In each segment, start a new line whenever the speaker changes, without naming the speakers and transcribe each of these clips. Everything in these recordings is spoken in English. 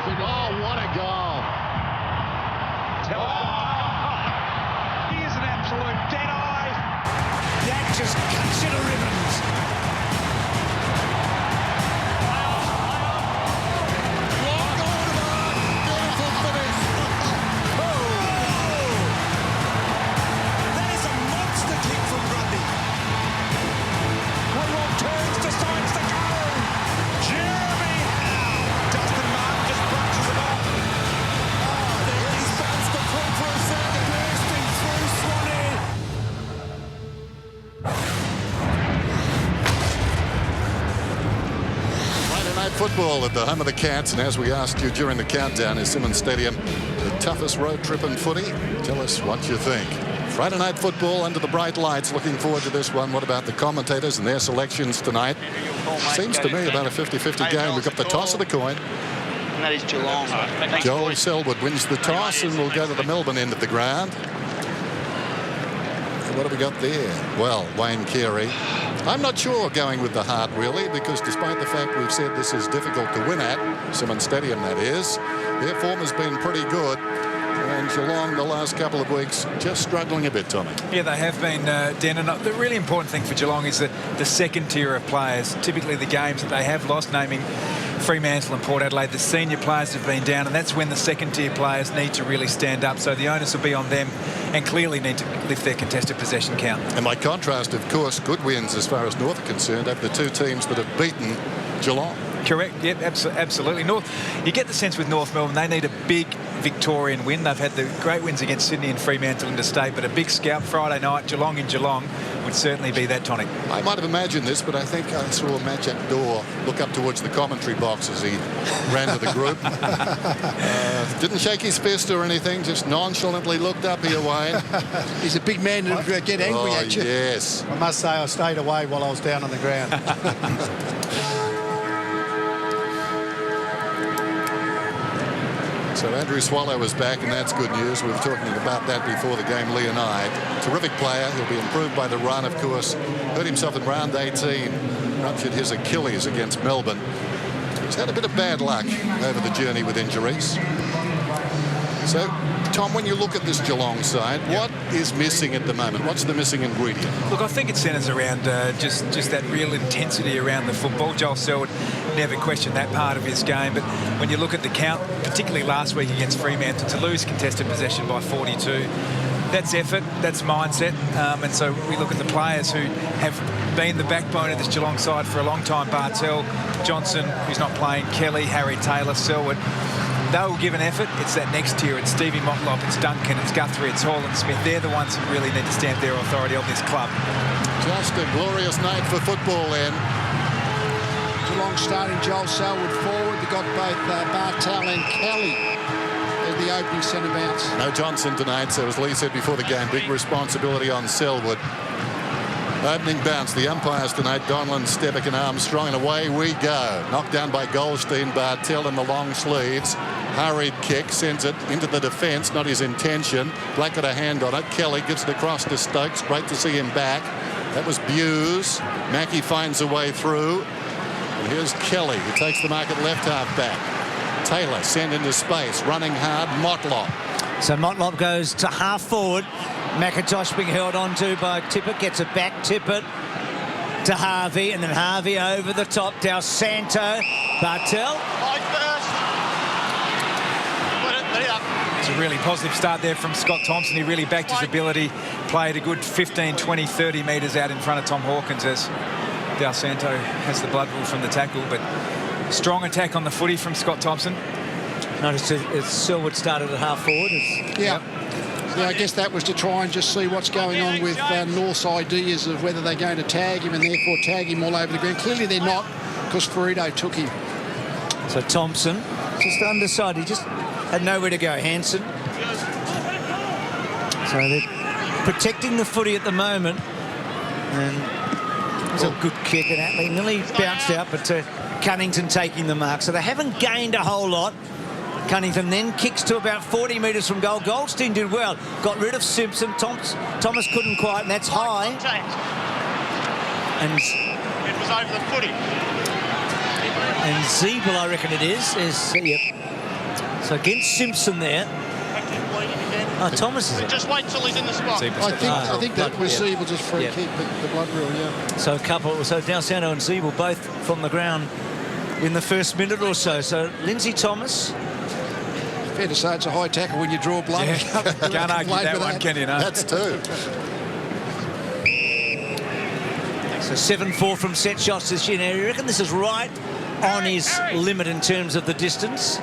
Oh, what a goal.
He is an absolute dead eye.
That just cuts you to ribbons.
Football at the home of the Cats, and as we asked you during the countdown, is Simmons Stadium the toughest road trip in footy? Tell us what you think. Friday night football under the bright lights. Looking forward to this one. What about the commentators and their selections tonight? Seems to me about a 50-50 game. We've got the toss of the coin.
And that is Geelong.
Joel Selwood wins the toss and will go to the Melbourne end of the ground. What have we got there? Well, Wayne Carey. I'm not sure going with the heart, really, because despite the fact we've said this is difficult to win at, Simmons Stadium that is, their form has been pretty good. And Geelong the last couple of weeks just struggling a bit, Tommy. Yeah,
they have been, Den. And the really important thing for Geelong is that the second tier of players, typically the games that they have lost, naming Fremantle and Port Adelaide, the senior players have been down, and that's when the second tier players need to really stand up. So the onus will be on them and clearly need to lift their contested possession count. And by contrast, of course, good wins as far as North are concerned over the two teams that have beaten Geelong. Correct. Yep, absolutely. North, you get the sense with North Melbourne, they need a big Victorian win. They've had the great wins against Sydney and Fremantle interstate, but a big scalp Friday night, Geelong in Geelong, would certainly be that tonic. I might have imagined this, but I think I saw Matt Door look up towards the commentary box as he ran to the group. Didn't shake his fist or anything, just nonchalantly looked up here, Wayne.
He's a big man to get angry at you.
Yes.
I must say I stayed away while I was down on the ground.
So Andrew Swallow is back, and that's good news. We were talking about that before the game, Lee and I. Terrific player. He'll be improved by the run, of course. Hurt himself in round 18. Ruptured his Achilles against Melbourne. He's had a bit of bad luck over the journey with injuries. So, Tom, when you look at this Geelong side, what is missing at the moment? What's the missing ingredient? Look, I think it centres around just that real intensity around the football. Joel Selwood never questioned that part of his game, but when you look at the count, particularly last week against Fremantle, to lose contested possession by 42, that's effort, that's mindset, and so we look at the players who have been the backbone of this Geelong side for a long time. Bartel, Johnson, who's not playing, Kelly, Harry Taylor, Selwood. They'll give an effort. It's that next tier. It's Stevie Motlop, it's Duncan, it's Guthrie, it's Hall and Smith. They're the ones who really need to stamp their authority on this club. Just a glorious night for football then.
Geelong starting Joel Selwood forward. They've got both Bartel and Kelly as the opening centre bounce. No Johnson tonight, so as Lee said before the game, big responsibility on Selwood. Opening bounce, the umpires tonight, Donlan, Stevick and Armstrong, and away we go. Knocked down by Goldstein, Bartel in the long sleeves. Hurried kick, sends it into the defence, not his intention. Black got a hand on it. Kelly gives it across to Stokes. Great to see him back. That was Buse. Mackie finds a way through. And here's Kelly, who takes the mark at left half back. Taylor sent into space, running hard. Motlop.
So Motlop goes to half forward. McIntosh being held onto by Tippett, gets it back. Tippett to Harvey, and then Harvey over the top. Del Santo, Bartel. It's a really positive start there from Scott Thompson. He really backed his ability, played a good 15, 20, 30 metres out in front of Tom Hawkins as Del Santo has the blood rule from the tackle, but strong attack on the footy from Scott Thompson. Notice Selwood started at half forward.
Yeah, I guess that was to try and just see what's going on with North's ideas of whether they're going to tag him and therefore tag him all over the ground. Clearly they're not, because Ferrito took him.
So Thompson just underside. He just had nowhere to go. Hansen. So they're protecting the footy at the moment. And it was a good kick, and Atley nearly bounced out, but Cunnington taking the mark. So they haven't gained a whole lot. Cunnington then kicks to about 40 metres from goal. Goldstein did well. Got rid of Simpson. Thomas couldn't quite, and that's high. And
it was over the footy.
And Zeeble, I reckon it is yep.
So against Simpson there. Oh, Thomas is it?
Just wait till he's in the spot.
I think that was Siebel's free kick, the blood rule, yeah.
So Dal Santo and Siebel both from the ground in the first minute or so. So Lindsay Thomas.
Fair to say it's a high tackle when you draw blood.
Yeah. Can't argue that one, can you? No?
That's two.
So 7-4 from set shots this year. Now, you reckon this is right on his limit in terms of the distance?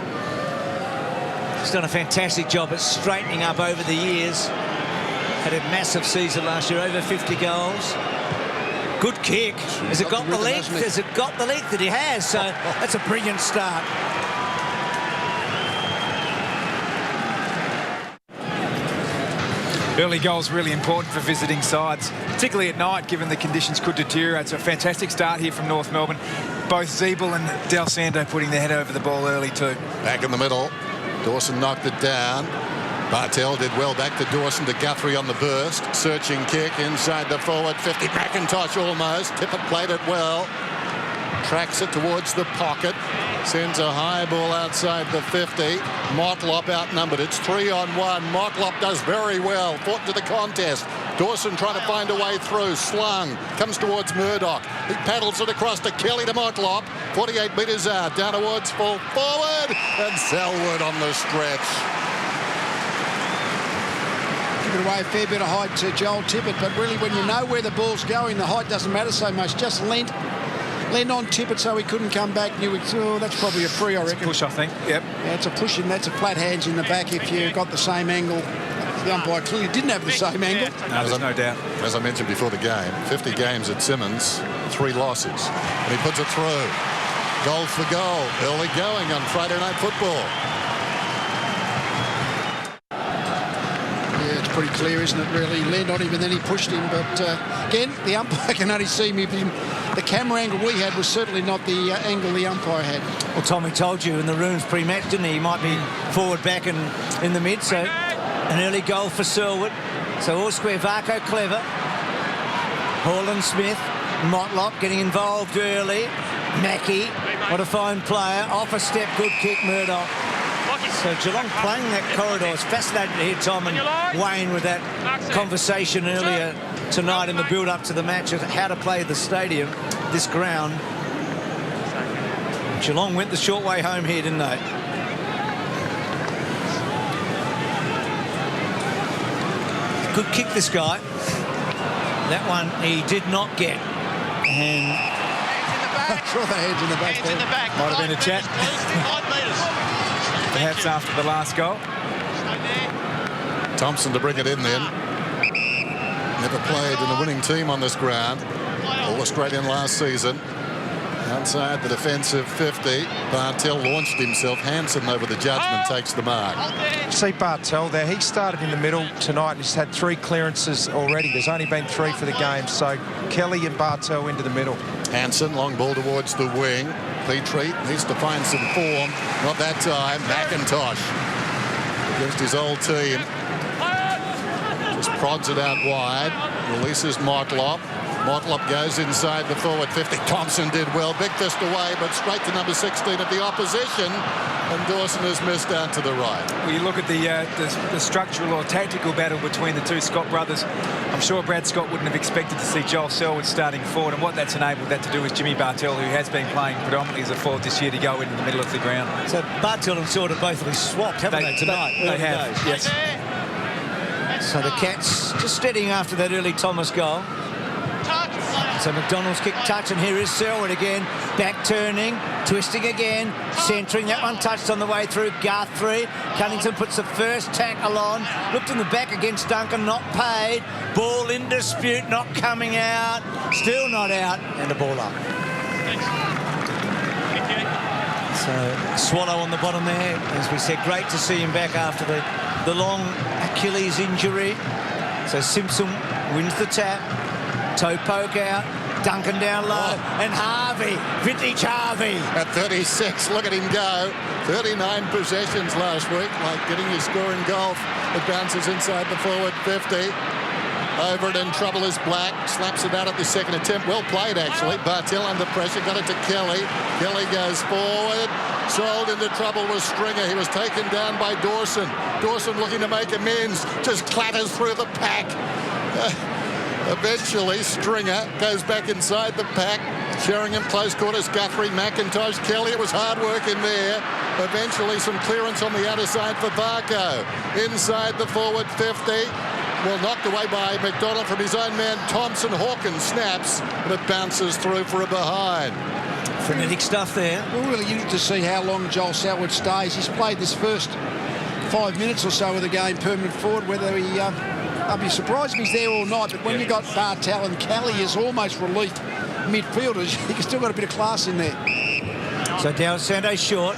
He's done a fantastic job at straightening up over the years. Had a massive season last year, over 50 goals. Good kick. Has it got the length? Has it got the length that he has? So that's a brilliant start.
Early goals really important for visiting sides, particularly at night, given the conditions could deteriorate. So a fantastic start here from North Melbourne. Both Siebel and Dal Santo putting their head over the ball early too.
Back in the middle. Dawson knocked it down. Bartel did well back to Dawson, to Guthrie on the burst. Searching kick inside the forward 50. McIntosh almost. Tippett played it well. Tracks it towards the pocket. Sends a high ball outside the 50. Motlop outnumbered. It's 3-on-1. Motlop does very well. Fought to the contest. Dawson trying to find a way through. Slung. Comes towards Murdoch. He paddles it across to Kelly to Motlop. 48 metres out. Down towards full forward. And Selwood on the stretch.
Giving away a fair bit of height to Joel Tippett, but really when you know where the ball's going, the height doesn't matter so much. Just leant on Tippett so he couldn't come back. And you would, oh, that's probably a free, I reckon.
Push, I think. Yep.
Yeah, it's a push in. That's a flat hands in the back if you got the same angle. The umpire clearly didn't have the same angle.
No, there's no doubt.
As I mentioned before the game, 50 games at Simmons, 3 losses. And he puts it through. Goal for goal. Early going on Friday Night Football.
Yeah, it's pretty clear, isn't it, really? He leaned on him and then he pushed him. But, again, the umpire can only see me. The camera angle we had was certainly not the angle the umpire had.
Well, Tommy told you in the rooms pre-match, didn't he? He might be forward, back and in the mid. So an early goal for Selwood. So all square, Varco clever. Holland Smith, Motlop getting involved early. Mackie, what a fine player. Off a step, good kick, Murdoch. So Geelong playing that corridor. It's fascinating to hear Tom and Wayne with that conversation earlier tonight in the build-up to the match of how to play the stadium, this ground. Geelong went the short way home here, didn't they? Good kick, this guy. That one he did not get. And
I'm sure the hands in the back.
Hands in the back.
Might have been a chat.
5 metres.
Perhaps after the last goal.
Thompson to bring it in then. Never played in a winning team on this ground. All-Australian last season. Outside the defensive 50. Bartel launched himself. Hansen over the judgment takes the mark.
See Bartel there. He started in the middle tonight. He's had 3 clearances already. There's only been 3 for the game. So Kelly and Bartel into the middle.
Hansen, long ball towards the wing. Petrie needs to find some form. Not that time. McIntosh against his old team. Just prods it out wide. Releases Motlop. Motlop goes inside the forward 50. Thompson did well. Big fist away, but straight to number 16 of the opposition. And Dawson has missed out to the right.
Well, you look at the structural or tactical battle between the two Scott brothers. I'm sure Brad Scott wouldn't have expected to see Joel Selwood starting forward, and what that's enabled that to do is Jimmy Bartel, who has been playing predominantly as a forward this year, to go into the middle of the ground.
so Bartel and Sword have both been swapped, haven't they, tonight?
They have, yes.
So the Cats just steadying after that early Thomas goal. So McDonald's kick touch, and here is Selwood again, back turning, twisting again, centering. That one touched on the way through. Guthrie. Cunnington puts the first tackle on. Looked in the back against Duncan, not paid. Ball in dispute, not coming out. Still not out, and a ball up. So Swallow on the bottom there. As we said, great to see him back after the long Achilles injury. So Simpson wins the tap. Toe poke out, Duncan down low, and Harvey, vintage Harvey.
At 36, look at him go. 39 possessions last week, like getting your score in golf. It bounces inside the forward 50. Over it, in trouble is Black. Slaps it out at the second attempt. Well played, actually. Bartel under pressure, got it to Kelly. Kelly goes forward. Sold into trouble was Stringer. He was taken down by Dawson. Dawson looking to make amends, just clatters through the pack. Eventually, Stringer goes back inside the pack. Sheringham close quarters, Guthrie, McIntosh, Kelly. It was hard work in there. Eventually, some clearance on the outer side for Varco. Inside the forward 50. Well, knocked away by McDonald from his own man, Thompson. Hawkins snaps, and it bounces through for a behind.
Frenetic stuff there.
We're really interested to see how long Joel Selwood stays. He's played this first 5 minutes or so of the game permanent forward. Whether he, I'd be surprised if he's there all night. But when you got Bartel and Kelly as almost relief midfielders, you still got a bit of class in there.
So Dal Santo short.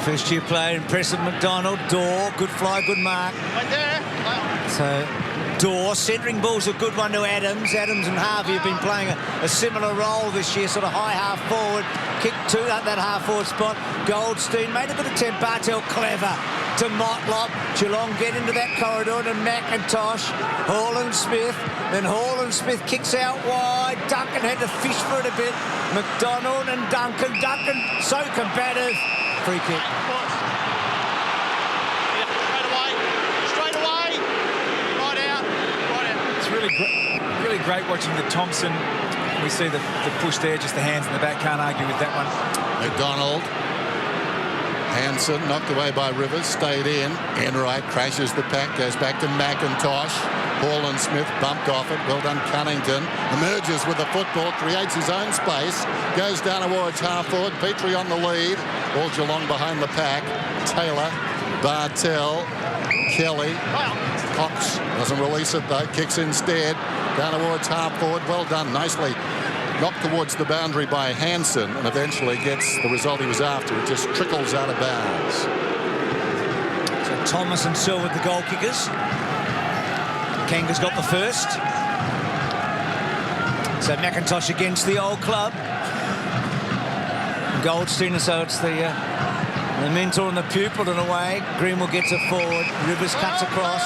First year player, impressive McDonald. Dorr, good fly, good mark.
Right there.
So Dorr, centering ball's a good one to Adams. Adams and Harvey have been playing a similar role this year, sort of high half forward. Kick to that half forward spot. Goldstein made a good attempt. Bartel clever to Motlop. Geelong get into that corridor to McIntosh. Hall and Smith. Then Hall and Smith kicks out wide. Duncan had to fish for it a bit. McDonald and Duncan. Duncan so combative. Free kick.
Straight away. Right out.
It's really great watching the Thompson. We see the push there, just the hands in the back. Can't argue with that one.
McDonald. Hanson knocked away by Rivers, stayed in. Enright crashes the pack, goes back to McIntosh. Hall and Smith bumped off it. Well done, Cunnington. Emerges with the football, creates his own space, goes down towards half forward. Petrie on the lead. All Geelong behind the pack. Taylor, Bartel, Kelly. Cox doesn't release it though, kicks instead. Down towards half forward. Well done, nicely knocked towards the boundary by Hanson, and eventually gets the result he was after. It just trickles out of bounds.
So Thomas and Selwood the goal kickers. Kanga's got the first. So McIntosh against the old club. Goldstein, so it's the mentor and the pupil in a way. Greenwell gets it forward. Rivers cuts across.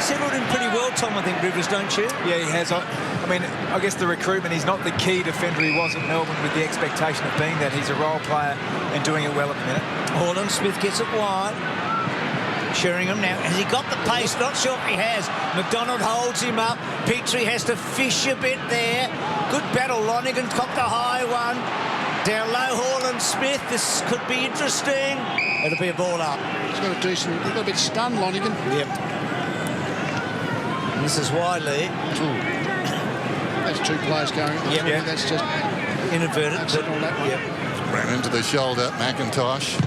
Settled in pretty well, Tom, I think, Rivers, don't you?
Yeah, he has. I mean, I guess the recruitment, he's not the key defender he was at Melbourne with the expectation of being that. He's a role player and doing it well at the minute.
Holland Smith gets it wide. Sheringham now. Has he got the pace? Not sure if he has. McDonald holds him up. Petrie has to fish a bit there. Good battle. Lonigan copped a high one. Down low, Holland Smith. This could be interesting. It'll be a ball up.
He's got a bit stunned, Lonigan.
Yep. This is Wiley.
That's two players going.
Yep.
That's just
inadvertent.
Yep.
Ran into the shoulder, McIntosh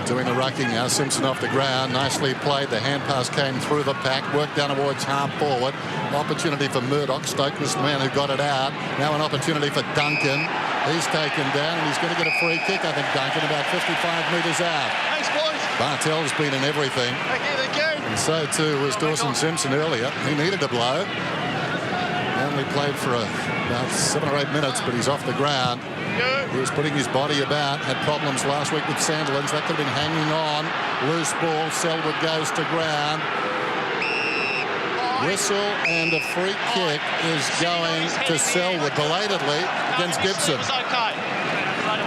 doing the rucking now. Simpson off the ground, nicely played. The hand pass came through the pack, worked down towards half forward. Opportunity for Murdoch. Stoke was the man who got it out. Now an opportunity for Duncan. He's taken down and he's going to get a free kick, I think, Duncan, about 55 metres out.
Thanks, boys.
Bartel's been in everything.
Thank you.
And so too was Dawson Simpson earlier. He needed a blow. He only played for about 7 or 8 minutes, but he's off the ground. He was putting his body about, had problems last week with Sandilands. That could have been hanging on. Loose ball, Selwood goes to ground. Whistle and a free kick is going to Selwood belatedly against Gibson.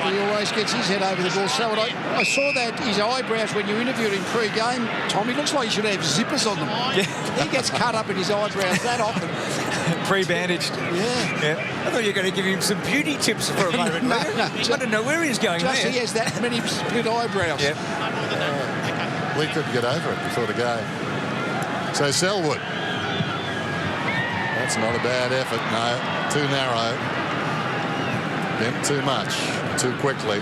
He always gets his head over the ball. Selwood, I saw that his eyebrows when you interviewed him pre-game, Tom. He looks like he should have zippers on them.
Yeah.
He gets cut up in his eyebrows that often.
Pre-bandaged.
Yeah.
I thought you were going to give him some beauty tips for a moment.
No,
I don't know where he's going
Just
there.
he has that many split eyebrows.
Yep.
We couldn't get over it before the game. So Selwood. That's not a bad effort, no. Too narrow. Bent too much, too quickly.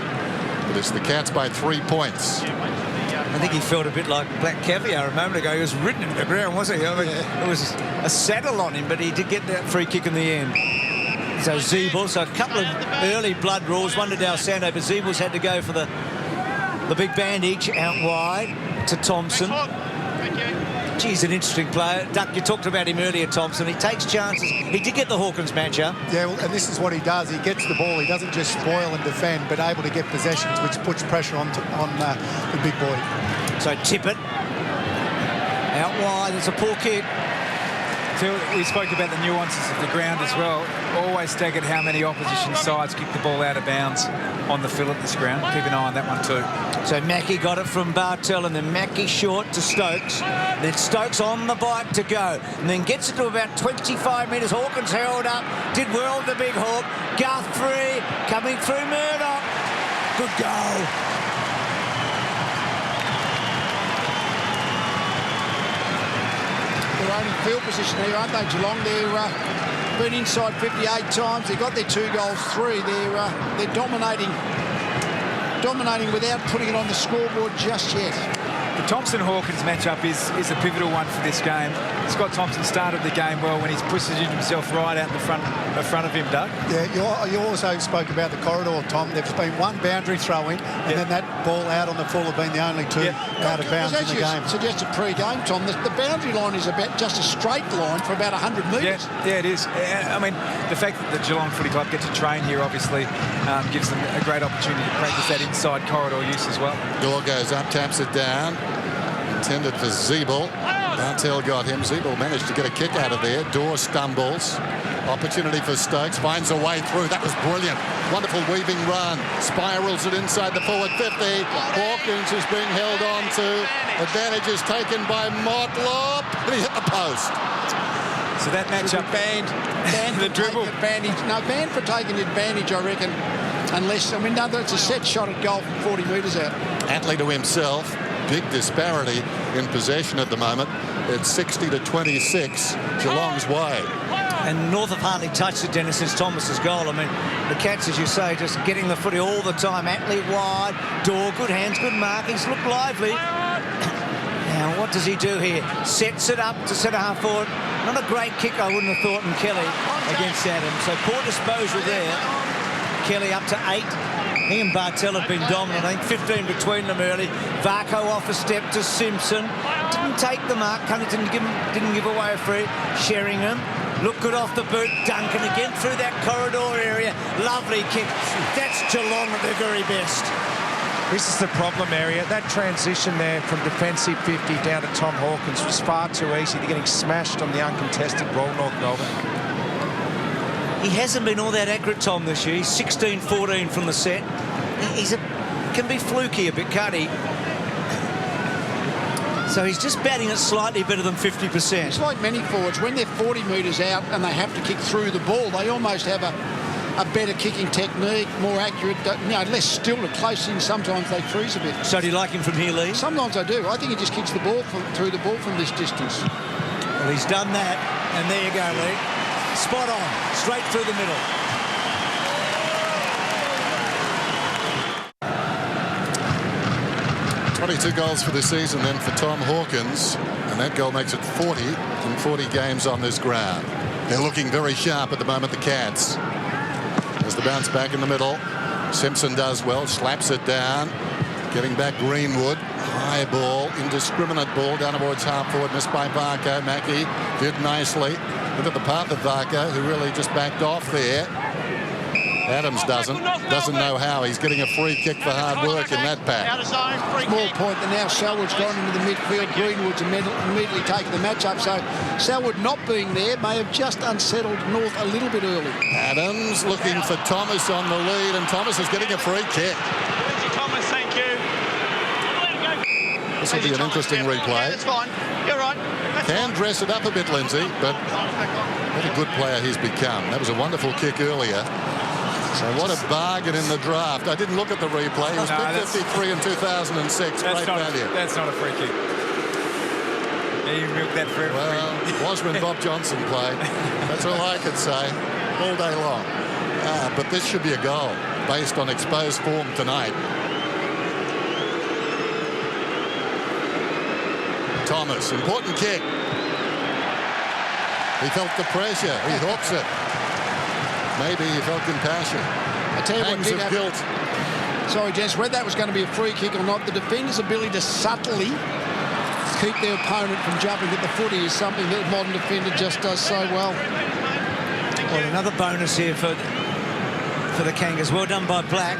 But it's the Cats by 3 points.
I think he felt a bit like Black Caviar a moment ago. He was ridden into the ground, wasn't he? I mean, it was a saddle on him, but he did get that free kick in the end. So Zeebles, so a couple of early blood rules. One to Dal Santo, but Zeebles had to go for the big bandage out wide to Thompson.
Thank you.
Geez, an interesting player. Duck, you talked about him earlier, Thompson. He takes chances. He did get the Hawkins match up.
Yeah, well, and this is what he does. He gets the ball. He doesn't just spoil and defend, but able to get possessions, which puts pressure on the big boy.
So Tippett out wide. It's a poor kick.
Phil, we spoke about the nuances of the ground as well. Always staggered how many opposition sides kick the ball out of bounds on the fill at this ground. Keep an eye on that one too.
So Mackie got it from Bartel, and then Mackie short to Stokes. Then Stokes on the bike to go, and then gets it to about 25 metres. Hawkins held up, did well with the big hawk. Guthrie coming through Murdoch. Good goal.
They're only field position here, aren't they, Geelong? They've been inside 58 times. They've got their 2 goals, 3. They're dominating without putting it on the scoreboard just yet.
The Thompson-Hawkins matchup is a pivotal one for this game. Scott Thompson started the game well when he's positioned himself right out in the front of him, Doug.
Yeah, you also spoke about the corridor, Tom. There's been one boundary throw in, and then that ball out on the full have been the only 2 out of bounds in the game.
Suggested pre-game, Tom. The boundary line is about just a straight line for about 100 metres.
Yeah, it is. I mean, the fact that the Geelong Footy Club get to train here obviously gives them a great opportunity to practice that inside corridor use as well.
Door goes up, taps it down. Intended for Zeeble. Bartel got him. Zeeble managed to get a kick out of there. Door stumbles. Opportunity for Stokes. Finds a way through. That was brilliant. Wonderful weaving run. Spirals it inside the forward 50. Hawkins is being held on to. Advantage is taken by Motlop. And he hit the post.
So that matchup
banned
the dribble.
Banned for taking advantage, I reckon. Unless, I mean, no, it's a set shot at goal from 40 metres out.
Atley to himself. Big disparity in possession at the moment. It's 60 to 26 Geelong's way.
And North have hardly touched it, Dennis, since Thomas's goal. I mean, the Cats, as you say, just getting the footy all the time. Atley wide, Door, good hands, good markings, look lively. Now, what does he do here? Sets it up to centre-half forward. Not a great kick, I wouldn't have thought, in Kelly against Adams. So poor disposal there. Kelly up to 8. He and Bartel have been dominant. I think 15 between them early. Varco off a step to Simpson. Didn't take the mark. Cunnington didn't give away a free. Sheringham looked good off the boot. Duncan again through that corridor area. Lovely kick. That's Geelong at their very best.
This is the problem area. That transition there from defensive 50 down to Tom Hawkins was far too easy. They're getting smashed on the uncontested ball, North Melbourne.
He hasn't been all that accurate, Tom, this year. He's 16-14 from the set. Can be fluky a bit, can't he? So he's just batting it slightly better than 50%.
It's like many forwards. When they're 40 metres out and they have to kick through the ball, they almost have a better kicking technique, more accurate, less still and close in. Sometimes they freeze a bit.
So do you like him from here, Lee?
Sometimes I do. I think he just kicks the ball through the ball from this distance.
Well, he's done that. And there you go, Lee. Spot on, straight through the middle.
"22 goals for the season then for Tom Hawkins, and that goal makes it 40 in 40 games on this ground. They're looking very sharp at the moment, the Cats. There's the bounce back in the middle. Simpson does well, slaps it down. Getting back Greenwood. High ball, indiscriminate ball down towards half forward, missed by Varco. Mackie did nicely. Look at the path of Varco, who really just backed off there. Adams doesn't know how. He's getting a free kick for hard work in that pack.
Small point that now Selwood's gone into the midfield. Greenwood's immediately taken the match up. So Selwood not being there may have just unsettled North a little bit early.
Adams looking for Thomas on the lead, and Thomas is getting a free kick.
Thomas, thank you.
This will be an interesting replay.
Yeah, that's fine. You're right.
Can dress it up a bit, Lindsay, but what a good player he's become. That was a wonderful kick earlier. So what a bargain in the draft. I didn't look at the replay. He was picked 53 in 2006. Great value.
That's not a free kick. Yeah, you milked that for
Well, was when Bob Johnson played. That's all I could say all day long. But this should be a goal based on exposed form tonight. Thomas, important kick. He felt the pressure. He hooks it. Maybe he felt compassion.
I tell you what,
Pangs of guilt.
Sorry, gents, whether that was going to be a free kick or not, the defender's ability to subtly keep their opponent from jumping at the footy is something that a modern defender just does so well.
Well, another bonus here for the Kangas. Well done by Black.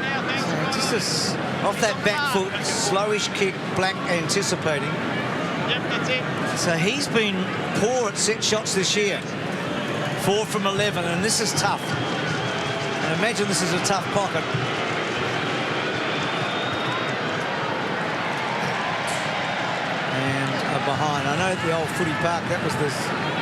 So just off that back foot, slowish kick, Black anticipating.
Yep, that's it.
So he's been poor at set shots this year. 4 from 11, and this is tough. I imagine this is a tough pocket. And behind. I know at the old footy park that was the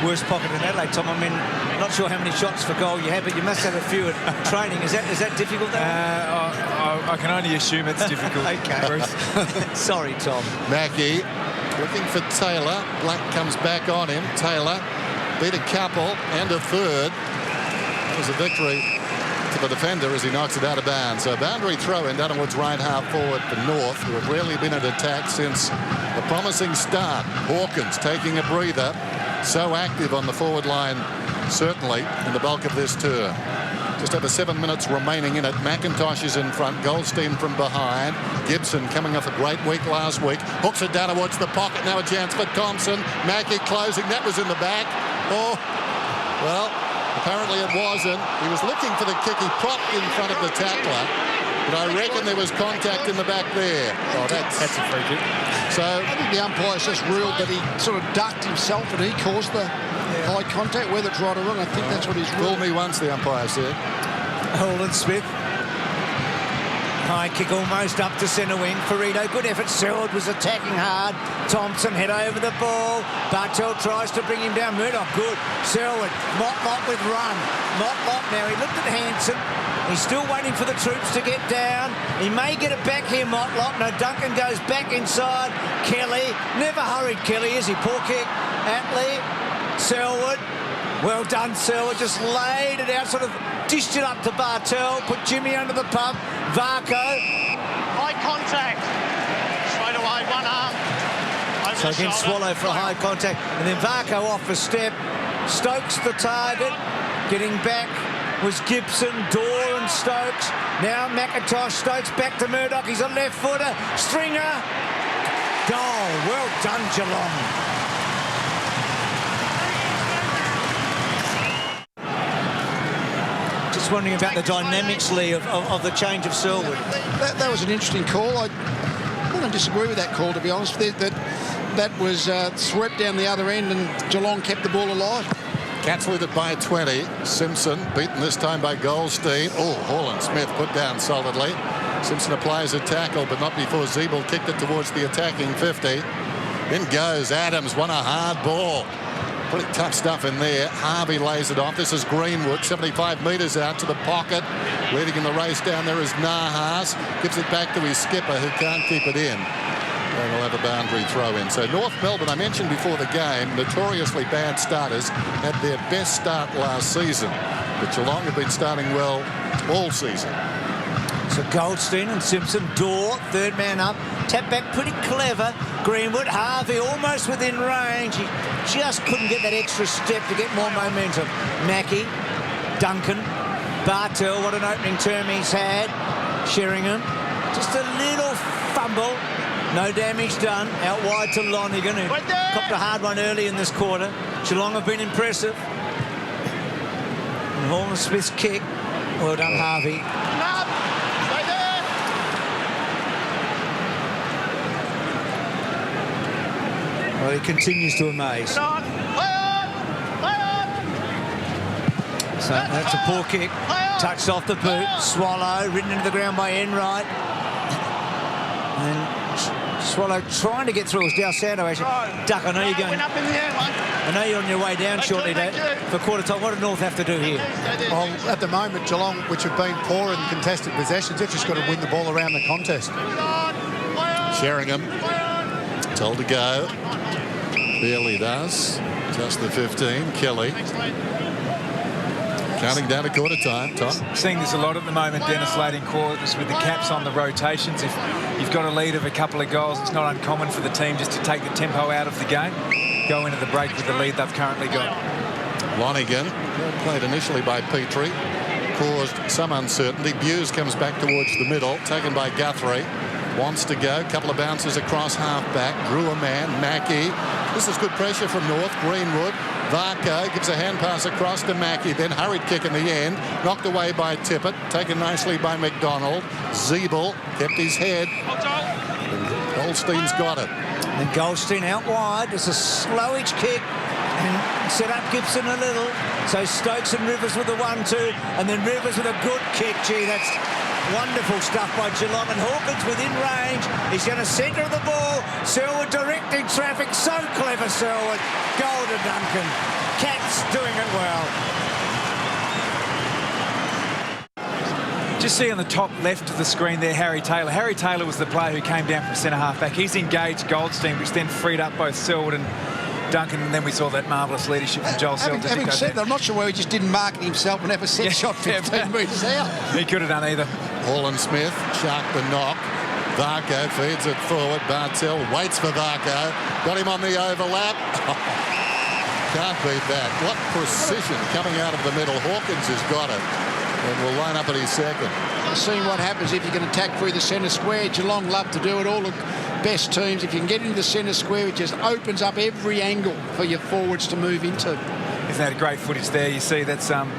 worst pocket in Adelaide, Tom. I mean, not sure how many shots for goal you have, but you must have a few at training. Is that difficult?
I can only assume it's difficult.
Okay. Bruce. Sorry, Tom.
Mackey looking for Taylor. Black comes back on him. Taylor beat a couple and a third. That was a victory for the defender as he knocks it out of bounds. So boundary throw in Dunwood's right half forward for North, who have rarely been at attack since a promising start. Hawkins taking a breather. So active on the forward line, certainly in the bulk of this tour. Just over 7 minutes remaining in it. McIntosh is in front. Goldstein from behind. Gibson coming off a great week last week. Hooks it down towards the pocket. Now a chance for Thompson. Mackey closing. That was in the back. Oh, well, apparently it wasn't. He was looking for the kick. He propped in front of the tackler. But I reckon there was contact in the back there. Oh, that's a free kick. So
I think the umpire's just ruled that he sort of ducked himself and he caused the high contact, whether it's right or wrong. I think that's what he's ruled.
Fool me once, the umpire said.
Holden Smith. High kick almost up to centre wing. Farito, good effort. Selwood was attacking hard. Thompson head over the ball. Bartel tries to bring him down. Murdoch, good. Selwood, Motlop with run. Motlop now, he looked at Hanson. He's still waiting for the troops to get down. He may get it back here, Motlop. No, Duncan goes back inside. Kelly, never hurried Kelly, is he? Poor kick. Atley, Selwood. Well done, Selwood. Just laid it out, sort of dished it up to Bartel. Put Jimmy under the pump. Varco.
High contact. Straight away, one arm. Over
So
the
against
shoulder.
Swallow for a high contact. And then Varco off a step. Stokes the target. Getting back was Gibson, Dorr and Stokes. Now McIntosh, Stokes back to Murdoch. He's a left footer. Stringer. Goal. Well done, Geelong. Just wondering about the dynamics, Lee, of the change of Selwood.
That was an interesting call. I wouldn't disagree with that call, to be honest. That was swept down the other end and Geelong kept the ball alive.
Cats lead it by 20. Simpson beaten this time by Goldstein. Oh, Holland Smith put down solidly. Simpson applies a tackle, but not before Zeeble kicked it towards the attacking 50. In goes Adams, won a hard ball. Pretty tough stuff in there. Harvey lays it off. This is Greenwood, 75 metres out to the pocket. Leading in the race down there is Nahas. Gives it back to his skipper, who can't keep it in. And we'll have a boundary throw in. So North Melbourne, I mentioned before the game, notoriously bad starters, had their best start last season. But Geelong have been starting well all season.
So Goldstein and Simpson, Dorr, third man up. Tap back, pretty clever. Greenwood, Harvey almost within range. He just couldn't get that extra step to get more momentum. Mackey, Duncan, Bartel, what an opening term he's had. Sheringham, just a little fumble. No damage done. Out wide to Lonigan, who copped a hard one early in this quarter. Geelong have been impressive. And Holland Smith's kick. Well done, Harvey. Well, he continues to amaze. So that's a poor kick. Touched off the boot. Swallow, ridden into the ground by Enright. And Swallow trying to get through as Del Santo actually. Duck, I know you're going. I know you're on your way down shortly, Dave. For quarter time, what do North have to do here?
Well, at the moment, Geelong, which have been poor in contested possessions, they've just got to win the ball around the contest.
Sheringham told to go. Barely does. Just the 15. Kelly. Counting down to quarter time. Tom.
Seeing this a lot at the moment, Dennis, late in quarters with the caps on the rotations. If you've got a lead of a couple of goals, it's not uncommon for the team just to take the tempo out of the game. Go into the break with the lead they've currently got.
Lonigan, played initially by Petrie, caused some uncertainty. Buse comes back towards the middle, taken by Guthrie. Wants to go. Couple of bounces across half-back. Drew a man. Mackey. This is good pressure from North. Greenwood. Varco gives a hand pass across to Mackey. Then hurried kick in the end. Knocked away by Tippett. Taken nicely by McDonald. Zeeble kept his head. Goldstein's got it.
And Goldstein out wide. It's a slowish kick and set up Gibson a little. So Stokes and Rivers with the 1-2, and then Rivers with a good kick. Gee, that's wonderful stuff by Geelong. And Hawkins within range. He's going to centre the ball. Selwood directing traffic. So clever, Selwood. Goal to Duncan. Cats doing it well.
Just see on the top left of the screen there, Harry Taylor. Harry Taylor was the player who came down from centre-half back. He's engaged Goldstein, which then freed up both Selwood and Duncan, and then we saw that marvellous leadership from Joel Selwood.
Having said that, I'm not sure where he just didn't market himself and have a set shot 15 metres out.
He could have done either.
Holland Smith, shark the knock. Varco feeds it forward. Bartel waits for Varco. Got him on the overlap. Can't beat that. What precision coming out of the middle. Hawkins has got it. And will line up at his second.
Seeing what happens if you can attack through the centre square. Geelong love to do it. All the best teams. If you can get into the centre square, it just opens up every angle for your forwards to move into.
Isn't that great footage there? You see that's young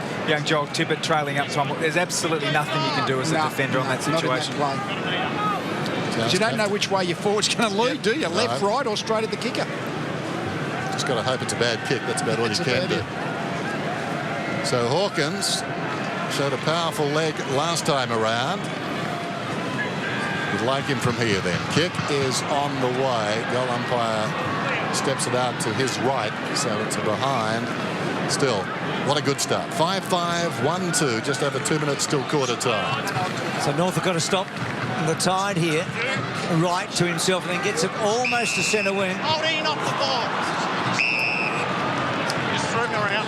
Joel Tippett trailing up Tom. There's absolutely nothing you can do as a defender on that situation.
Not in that play. You don't know which way your forward's going to lead, do you? Left, right, or straight at the kicker?
Just got to hope it's a bad kick. That's about all you can do. So Hawkins showed a powerful leg last time around. You'd like him from here then. Kick is on the way. Goal umpire steps it out to his right, so it's a behind. Still, what a good start. 5-5, 1-2, just over 2 minutes till quarter time.
So North have got to stop the tide here. Right to himself, and then gets it almost to centre wing.
Holding off the ball. Just threw him around.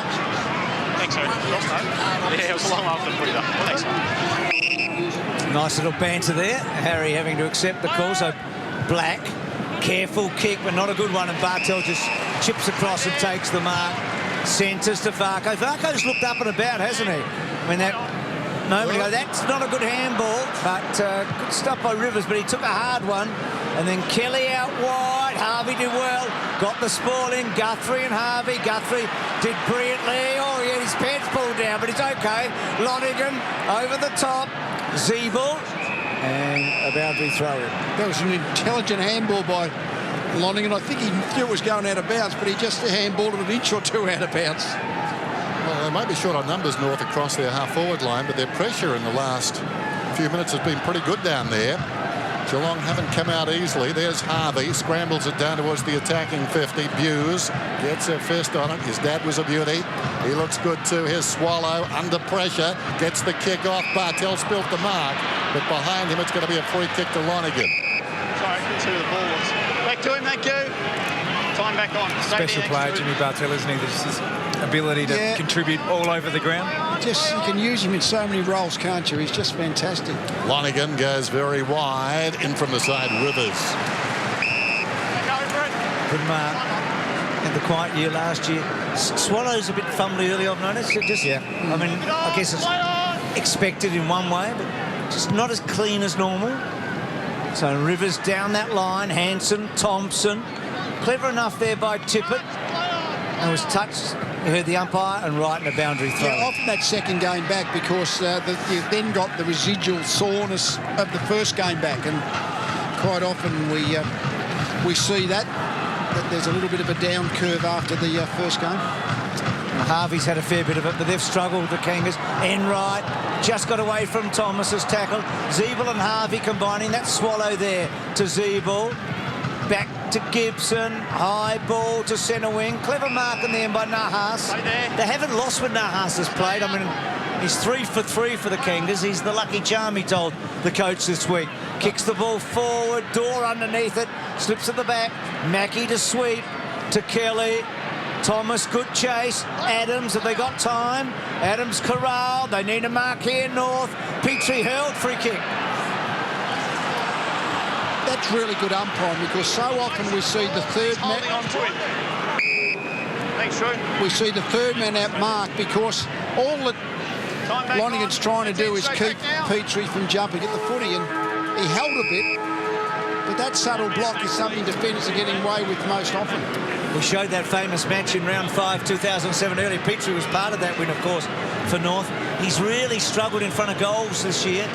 Thanks, sir. Yeah, it was a long after the footy. Thanks.
Nice little banter there. Harry having to accept the call. So Black, careful kick, but not a good one. And Bartel just chips across and takes the mark. Centres to Varco. Varco's looked up and about, hasn't he? I mean, that moment ago, that's not a good handball, but good stuff by Rivers, but he took a hard one. And then Kelly out wide. Harvey did well. Got the spoil in. Guthrie and Harvey. Guthrie did brilliantly. Oh, he had his pants pulled down, but it's okay. Lonigan over the top. Zeeble. And a boundary throw in.
That was an intelligent handball by Lonigan. I think he knew it was going out of bounds, but he just handballed it an inch or two out of bounds.
Well, they might be short on numbers, North, across their half-forward line, but their pressure in the last few minutes has been pretty good down there. Geelong haven't come out easily. There's Harvey, scrambles it down towards the attacking 50. Buse gets a fist on it. His dad was a beauty. He looks good too. Here's Swallow under pressure. Gets the kick off. Bartel spilt the mark, but behind him it's going to be a free kick to Lonigan.
Sorry, couldn't see who the ball was. Back to him, thank you. Time back on.
Special player, Jimmy Bartel, isn't he? This is ability to contribute all over the ground.
Just, you can use him in so many roles, can't you? He's just fantastic.
Lonigan goes very wide. In from the side, Rivers.
Good mark. In the quiet year last year. Swallow's a bit fumbly early, I've noticed. I mean, I guess it's expected in one way, but just not as clean as normal. So Rivers down that line. Hanson, Thompson. Clever enough there by Tippett. And was touched. You heard the umpire and right in a boundary throw.
Yeah, often that second game back because you've then got the residual soreness of the first game back, and quite often we see that there's a little bit of a down curve after the first game.
Harvey's had a fair bit of it, but they've struggled, the Kangas. Enright just got away from Thomas's tackle. Zeeble and Harvey combining. That Swallow there to Zeeble. Back to Gibson. High ball to centre wing. Clever mark in the end by Nahas. They haven't lost when Nahas has played. I mean, he's 3 for 3 for the Kangas. He's the lucky charm, he told the coach this week. Kicks the ball forward. Door underneath it. Slips at the back. Mackie to sweep to Kelly. Thomas, good chase. Adams, have they got time? Adams corralled. They need a mark here, North. Petrie held, free kick.
That's really good umpiring because so often we see the third man. We see the third man out mark because all that Lonigan's trying to do is keep Petrie from jumping at the footy, and he held a bit. But that subtle block is something defenders are getting away with most often.
We showed that famous match in round 5, 2007 earlier. Petrie was part of that win, of course, for North. He's really struggled in front of goals this year.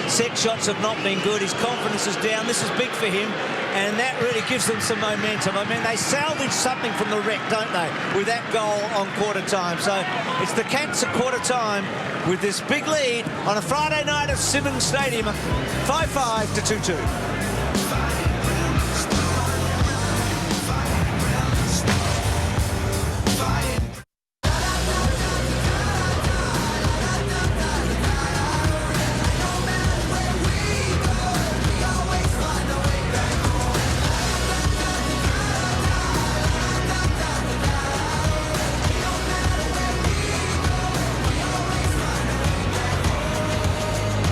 Set shots have not been good. His confidence is down. This is big for him. and that really gives them some momentum. I mean, they salvage something from the wreck, don't they, with that goal on quarter time. So it's the Cats at quarter time with this big lead on a Friday night at Simmons Stadium, 5-5 to 2-2.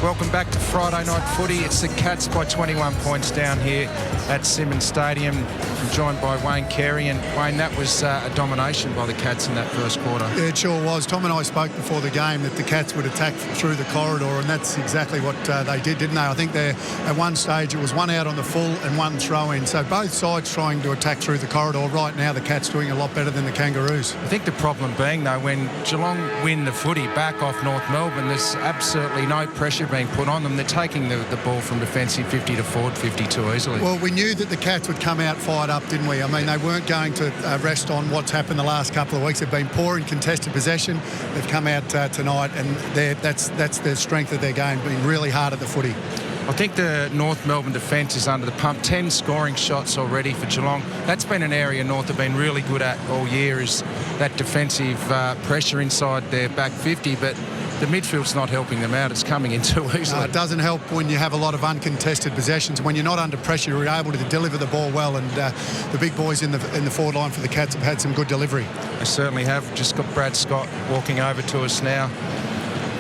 Welcome back to Friday night footy. It's the Cats by 21 points down here at Simmons Stadium. I'm joined by Wayne Carey, and Wayne, that was a domination by the Cats in that first quarter.
Yeah, it sure was. Tom and I spoke before the game that the Cats would attack through the corridor, and that's exactly what they did, didn't they? I think at one stage it was one out on the full and one throw in. So both sides trying to attack through the corridor. Right now the Cats doing a lot better than the Kangaroos.
I think the problem being, though, when Geelong win the footy back off North Melbourne, there's absolutely no pressure being put on them. They're taking the ball from defensive 50 to forward 50 too easily.
Well, we knew that the Cats would come out fired up, didn't we? I mean, they weren't going to rest on what's happened the last couple of weeks. They've been poor in contested possession. They've come out tonight, and that's the strength of their game, being really hard at the footy.
I think the North Melbourne defence is under the pump. 10 scoring shots already for Geelong. That's been an area North have been really good at all year, is that defensive pressure inside their back 50, but the midfield's not helping them out. It's coming in too easily.
It doesn't help when you have a lot of uncontested possessions. When you're not under pressure, you're able to deliver the ball well, and the big boys in the forward line for the Cats have had some good delivery.
They certainly have. Just got Brad Scott walking over to us now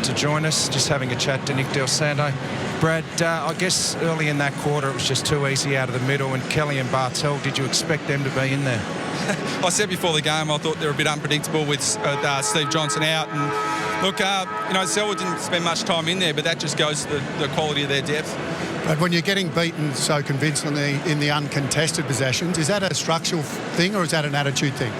to join us, just having a chat to Nick Del Santo. Brad, I guess early in that quarter it was just too easy out of the middle, and Kelly and Bartel, did you expect them to be in there?
I said before the game I thought they were a bit unpredictable with Steve Johnson out, and look, Selwood didn't spend much time in there, but that just goes to the quality of their depth.
But when you're getting beaten so convincingly in the uncontested possessions, is that a structural thing or is that an attitude thing?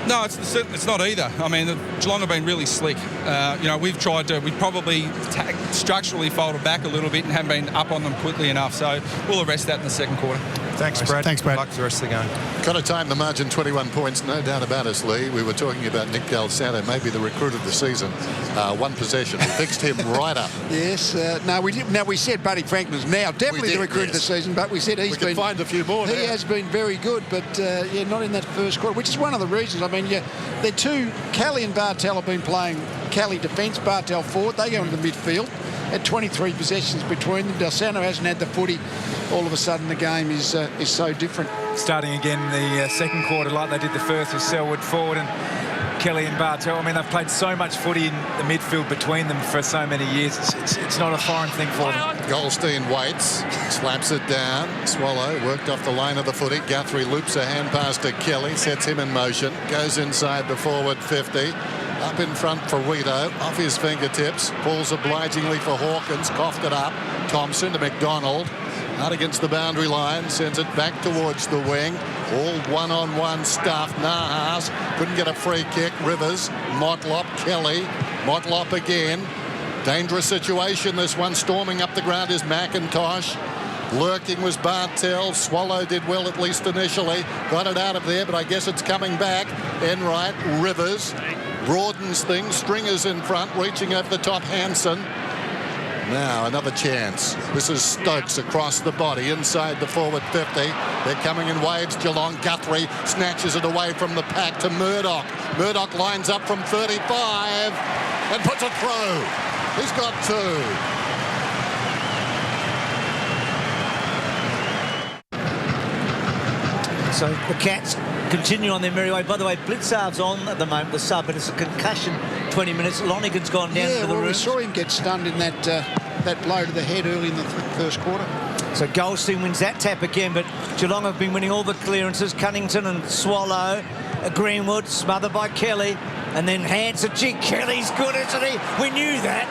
No, it's not either. I mean, Geelong have been really slick. We've probably structurally folded back a little bit and haven't been up on them quickly enough. So we'll arrest that in the second quarter.
Thanks, Brad.
Thanks, Brad.
Good luck for the rest of the game.
Got to time the margin, 21 points, no doubt about us, Lee. We were talking about Nick Del Santo, maybe the recruit of the season. One possession, we fixed him right up.
Yes, we said Buddy Franklin's now definitely the recruit of the season, but we said he's been
find a few more.
He has been very good, but not in that first quarter, which is one of the reasons. I mean, they're two. Kelly and Bartel have been playing Kelly defence, Bartel forward. They go into the midfield. At 23 possessions between them, Del Santo hasn't had the footy. All of a sudden, the game is so different.
Starting again the second quarter like they did the first with Selwood forward and Kelly and Bartel. I mean, they've played so much footy in the midfield between them for so many years. It's not a foreign thing for them.
Goldstein waits, slaps it down. Swallow worked off the line of the footy. Guthrie loops a hand pass to Kelly, sets him in motion, goes inside the forward 50. Up in front for Rito, off his fingertips, pulls obligingly for Hawkins, coughed it up. Thompson to McDonald, out against the boundary line, sends it back towards the wing. All one-on-one stuff. Nahas couldn't get a free kick. Rivers, Motlop, Kelly, Motlop again. Dangerous situation, this one. Storming up the ground is McIntosh. Lurking was Bartel. Swallow did well, at least initially. Got it out of there, but I guess it's coming back. Enright, Rivers. Broadens things. Stringer's in front, reaching over the top. Hansen. Now another chance. This is Stokes across the body inside the forward 50. They're coming in waves. Geelong. Guthrie snatches it away from the pack to Murdoch. Murdoch lines up from 35 and puts it through. He's got two.
So the Cats continue on their merry way. By the way, Blitzarv's on at the moment, the sub, but it's a concussion. 20 minutes. Lonigan's gone down into the room.
We saw him get stunned in that blow to the head early in the first quarter.
So Goldstein wins that tap again, but Geelong have been winning all the clearances. Cunnington and Swallow. Greenwood smothered by Kelly. And then Hansen. Gee, Kelly's good, isn't he? We knew that.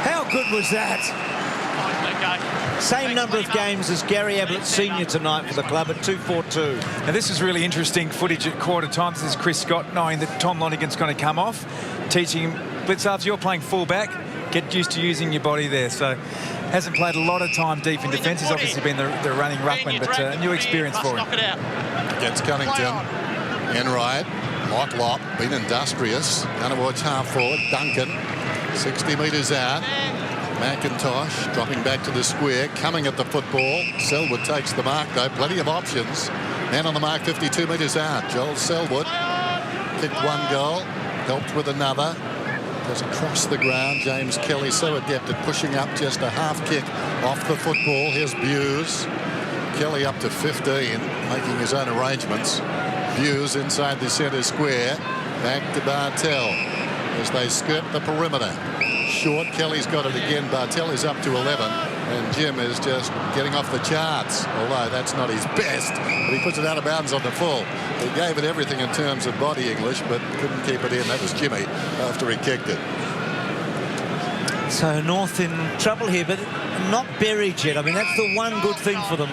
How good was that? Same number of games as Gary Ablett Senior tonight for the club at 2-4-2.
Now this is really interesting footage at quarter time. This is Chris Scott knowing that Tom Lonigan's going to come off, teaching him, Blitzarves, you're playing full back. Get used to using your body there. So Hasn't played a lot of time deep in defence. He's obviously been the running ruckman, but a new experience for him.
Against Cunnington. Enright. Motlop. Been industrious. Down towards half forward. Duncan. 60 metres out. McIntosh dropping back to the square. Coming at the football. Selwood takes the mark, though. Plenty of options. Man on the mark, 52 metres out. Joel Selwood kicked one goal. Helped with another. Goes across the ground. James Kelly so adept at pushing up just a half kick off the football. Here's Buse. Kelly up to 15, making his own arrangements. Buse inside the centre square. Back to Bartel as they skirt the perimeter. Short. Kelly's got it again. Bartel is up to 11. And Jim is just getting off the charts, although that's not his best. But he puts it out of bounds on the full. He gave it everything in terms of body English, but couldn't keep it in. That was Jimmy after he kicked it.
So North in trouble here, but not buried yet. I mean, that's the one good thing for them.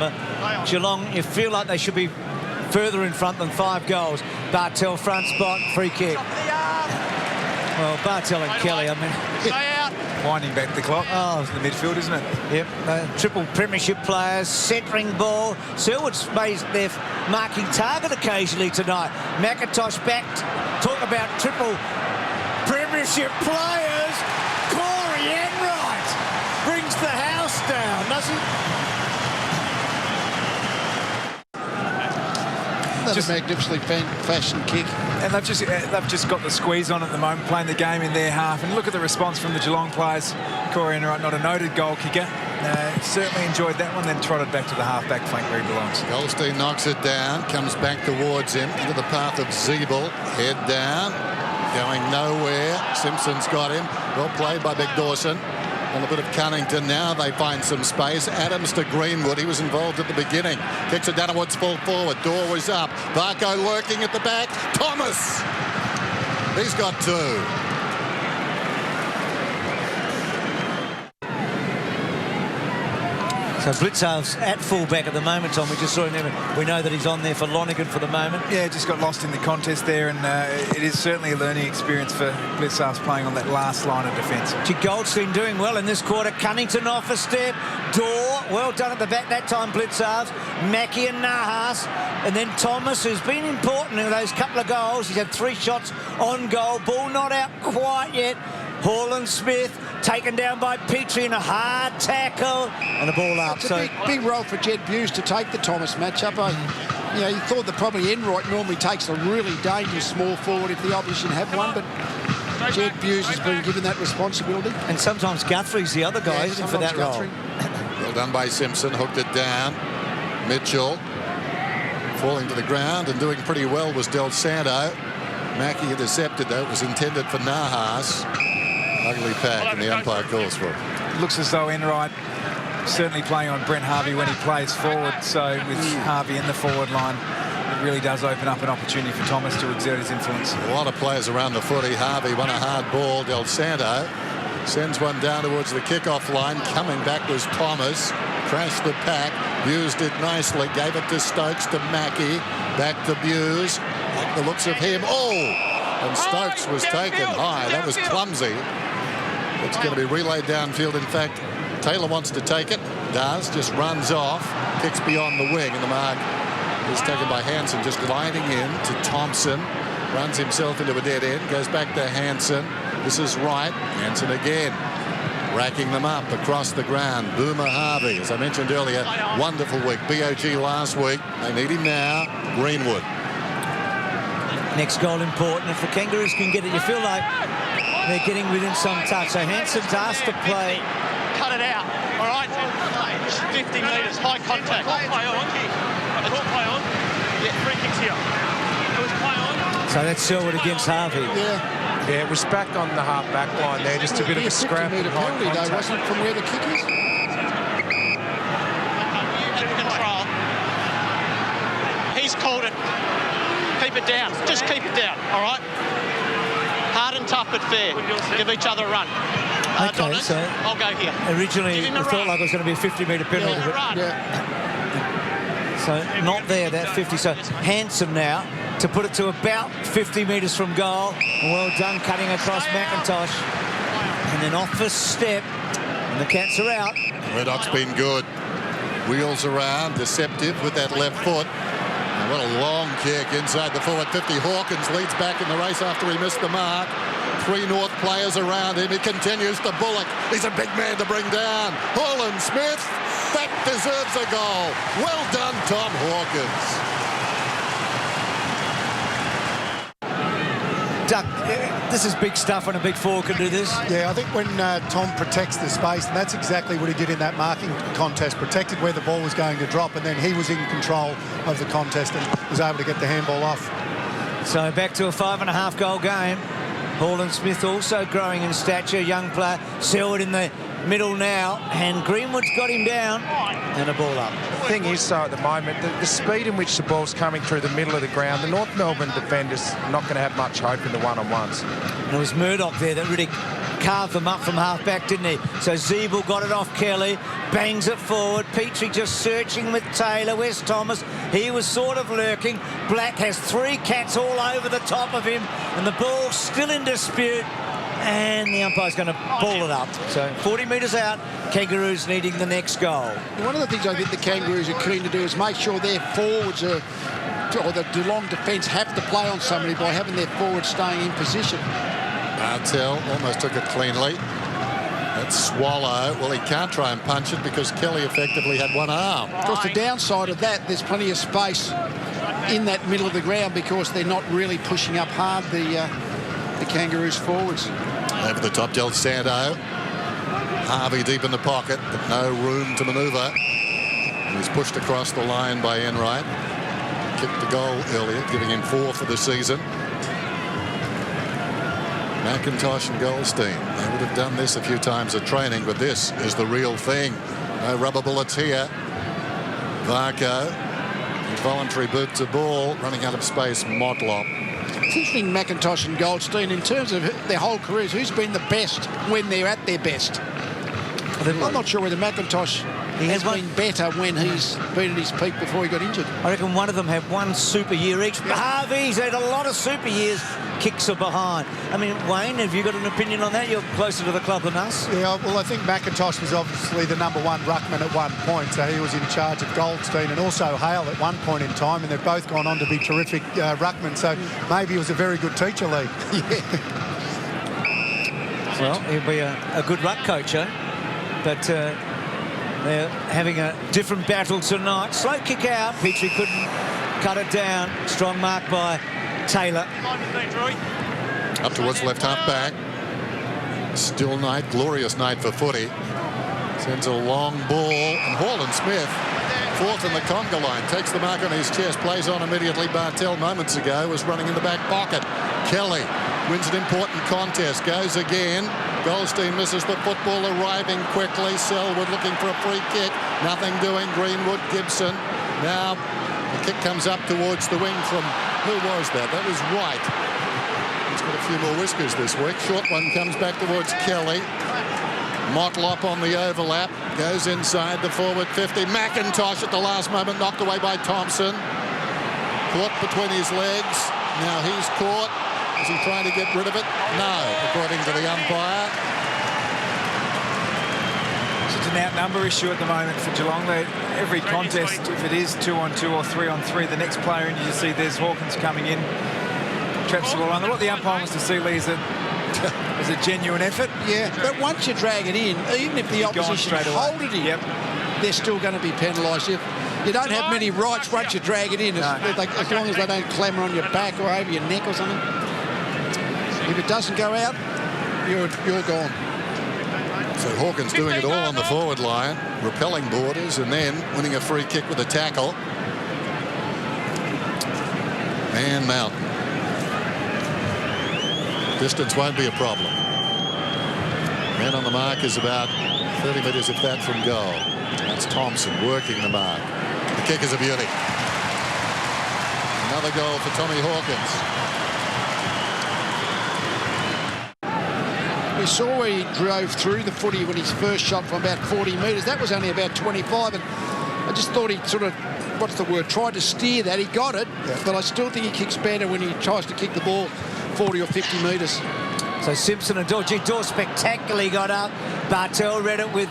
Geelong, you feel like they should be further in front than 5 goals. Bartel front spot, free kick. Well, Bartel and Kelly, I mean...
Winding back the clock.
Oh,
it's the midfield, isn't it?
Yep. Triple premiership players, centering ball. Selwood's made their marking target occasionally tonight. McIntosh back. Talk about triple premiership players. Corey Enright brings the house down, doesn't
That's a magnificently fashioned kick.
And they've just got the squeeze on at the moment, playing the game in their half. And look at the response from the Geelong players. Corey Enright, not a noted goal kicker. Certainly enjoyed that one, then trotted back to the half-back flank where he belongs.
Goldstein knocks it down, comes back towards him, into the path of Zeeble. Head down, going nowhere. Simpson's got him. Well played by Big Dawson. And a bit of Cunnington. Now they find some space. Adams to Greenwood. He was involved at the beginning. Kicks it down towards full forward. Door was up. Varco lurking at the back. Thomas. He's got 2.
So Blitzarv's at full-back at the moment, Tom. We just saw him. We know that he's on there for Lonergan for the moment.
Yeah, just got lost in the contest there, and it is certainly a learning experience for Blitzarv's playing on that last line of defence.
Goldstein doing well in this quarter. Cunnington off a step. Door, well done at the back that time, Blitzarv's. Mackie and Nahas. And then Thomas, who's been important in those couple of goals. He's had 3 shots on goal. Ball not out quite yet. Haaland Smith taken down by Petrie in a hard tackle and the ball up.
It's a big role for Jed Buse to take the Thomas matchup. You know, you thought that probably Enright normally takes a really dangerous small forward if the opposition have one, but Jed Buse has been given that responsibility.
And sometimes Guthrie's the other guy, isn't he, for that
Guthrie.
role?
Well done by Simpson. Hooked it down. Mitchell falling to the ground and doing pretty well was Del Santo. Mackie intercepted, though. It was intended for Nahas. Ugly pack, and the umpire calls for it.
Looks as though Enright certainly playing on Brent Harvey when he plays forward. So with Harvey in the forward line, it really does open up an opportunity for Thomas to exert his influence.
A lot of players around the footy. Harvey won a hard ball. Del Santo sends one down towards the kickoff line. Coming back was Thomas. Crashed the pack. Buse did nicely. Gave it to Stokes, to Mackie. Back to Buse. Like the looks of him. Oh! And Stokes was taken high. That was clumsy. It's going to be relayed downfield. In fact, Taylor wants to take it. Does. Just runs off. Kicks beyond the wing. And the mark is taken by Hansen. Just gliding in to Thompson. Runs himself into a dead end. Goes back to Hansen. This is right. Hansen again. Racking them up across the ground. Boomer Harvey, as I mentioned earlier, wonderful week. BOG last week. They need him now. Greenwood.
Next goal important. If the Kangaroos can get it, you feel like they're getting within some touch. So Hansen's asked to play.
Cut it out. All right. 50 metres. High contact. Play on. Play on. Yeah, 3 kicks here. It was play on.
So that's Selwood against Harvey.
Yeah, it was back on the half-back line there. Just a bit of a scrap.
Penalty, though, wasn't it, from where the kick is?
Control. He's called it. Keep it down. Just keep it down, all right? Hard and tough but fair. Give each other a run.
Okay,
Donis,
so
I'll go here.
Originally, I felt like it was going to be a 50-metre penalty. So not there, that 50. So Hansen now to put it to about 50 metres from goal. Well done, cutting across McIntosh. And then off a step. And the Cats are out.
Murdoch's been good. Wheels around, deceptive with that left foot. And what a long kick inside the forward 50. Hawkins leads back in the race after he missed the mark. 3 North players around him. He continues to bullock. He's a big man to bring down. Holland Smith, that deserves a goal. Well done, Tom Hawkins.
Duck, this is big stuff when a big forward can do this.
Yeah, I think when Tom protects the space, and that's exactly what he did in that marking contest, protected where the ball was going to drop, and then he was in control of the contest and was able to get the handball off.
So back to a 5.5 goal game. Holland Smith also growing in stature, young player. Selwood in the middle now, and Greenwood's got him down, and a ball up.
The thing is, though, at the moment, the speed in which the ball's coming through the middle of the ground, the North Melbourne defenders not going to have much hope in the one-on-ones.
And it was Murdoch there that really carved them up from half-back, didn't he? So Zeeble got it off Kelly, bangs it forward. Petrie just searching with Taylor. Where's Thomas? He was sort of lurking. Black has 3 Cats all over the top of him, and the ball's still in dispute. And the umpire's going to ball it up. So 40 metres out, Kangaroos needing the next goal.
One of the things I think the Kangaroos are keen to do is make sure their forwards are, or the Geelong defence have to play on somebody by having their forwards staying in position.
Bartel almost took it cleanly. That's Swallow. Well, he can't try and punch it because Kelly effectively had one arm.
Of course, the downside of that, there's plenty of space in that middle of the ground because they're not really pushing up hard, the Kangaroos forwards.
Over the top, Del Santo. Harvey deep in the pocket, but no room to manoeuvre. And he's pushed across the line by Enright. Kicked the goal earlier, giving him 4 for the season. McIntosh and Goldstein. They would have done this a few times at training, but this is the real thing. No rubber bullets here. Varco. Voluntary boot to ball. Running out of space, Motlop.
It's interesting, McIntosh and Goldstein, in terms of their whole careers, who's been the best when they're at their best? I'm not sure whether McIntosh has been better when he's been at his peak before he got injured.
I reckon one of them had 1 super year each. Harvey's had a lot of super years. Kicks are behind. I mean, Wayne, have you got an opinion on that? You're closer to the club than us.
Yeah, well, I think McIntosh was obviously the #1 ruckman at one point, so he was in charge of Goldstein and also Hale at one point in time, and they've both gone on to be terrific ruckmen, so maybe he was a very good teacher, Lee.
Well, he'll be a good ruck coach, eh? But they're having a different battle tonight. Slow kick out. Petrie couldn't cut it down. Strong mark by Taylor.
Up towards left half back. Still night, glorious night for footy. Sends a long ball, and Holland Smith, 4th in the conga line, takes the mark on his chest, plays on immediately. Bartel moments ago was running in the back pocket. Kelly wins an important contest, goes again. Goldstein misses the football, arriving quickly. Selwood looking for a free kick. Nothing doing. Greenwood, Gibson. Now the kick comes up towards the wing from, who was that? That was Wright. He's got a few more whiskers this week. Short one comes back towards Kelly. Motlop on the overlap. Goes inside the forward 50. McIntosh at the last moment, knocked away by Thompson. Caught between his legs. Now he's caught. Is he trying to get rid of it? No, according to the umpire.
It's an outnumber issue at the moment for Geelong. Every contest, if it is 2-on-2 or 3-on-3, the next player, and you see there's Hawkins coming in, traps the ball under. What the umpire wants to see, Lee, is a genuine effort.
Yeah, but once you drag it in, even if the opposition hold it in, they're still going to be penalised. You don't have many rights once you drag it in, as long as they don't clamour on your back or over your neck or something. If it doesn't go out, you're gone.
So Hawkins doing it all on the forward line, repelling borders and then winning a free kick with a tackle. And Mountain. Distance won't be a problem. Man on the mark is about 30 metres, if that, from goal. That's Thompson working the mark. The kick is a beauty. Another goal for Tommy Hawkins.
We saw where he drove through the footy when his first shot from about 40 metres. That was only about 25, and I just thought he sort of, what's the word, tried to steer that. He got it, but I still think he kicks better when he tries to kick the ball 40 or 50 metres.
So Simpson and Dore. Gee, Dore spectacularly got up. Bartel read it with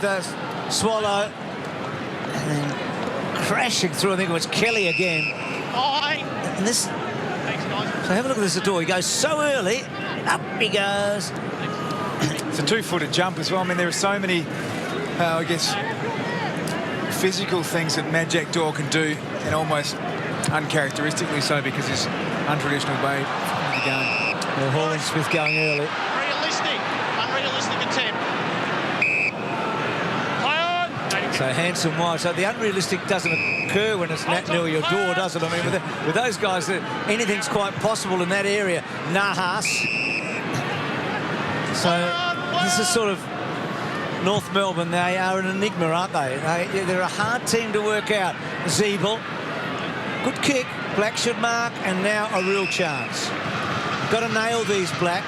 Swallow. And then crashing through, I think it was Kelly again. And this... So have a look at this Dore. He goes so early. Up he goes.
It's a 2-footed jump as well. I mean, there are so many, I guess, physical things that Mad Jack Dore can do, and almost uncharacteristically so because his untraditional way of the game.
Well, Holland Smith going early.
Unrealistic attempt. Play on.
So handsome wide. So the unrealistic doesn't occur when it's Nat Nui or Dore, does it? I mean, with those guys, anything's quite possible in that area. Nahas. So this is sort of North Melbourne. They are an enigma, aren't they? They're a hard team to work out. Zeeble, good kick. Black should mark, and now a real chance. Got to nail these, Black.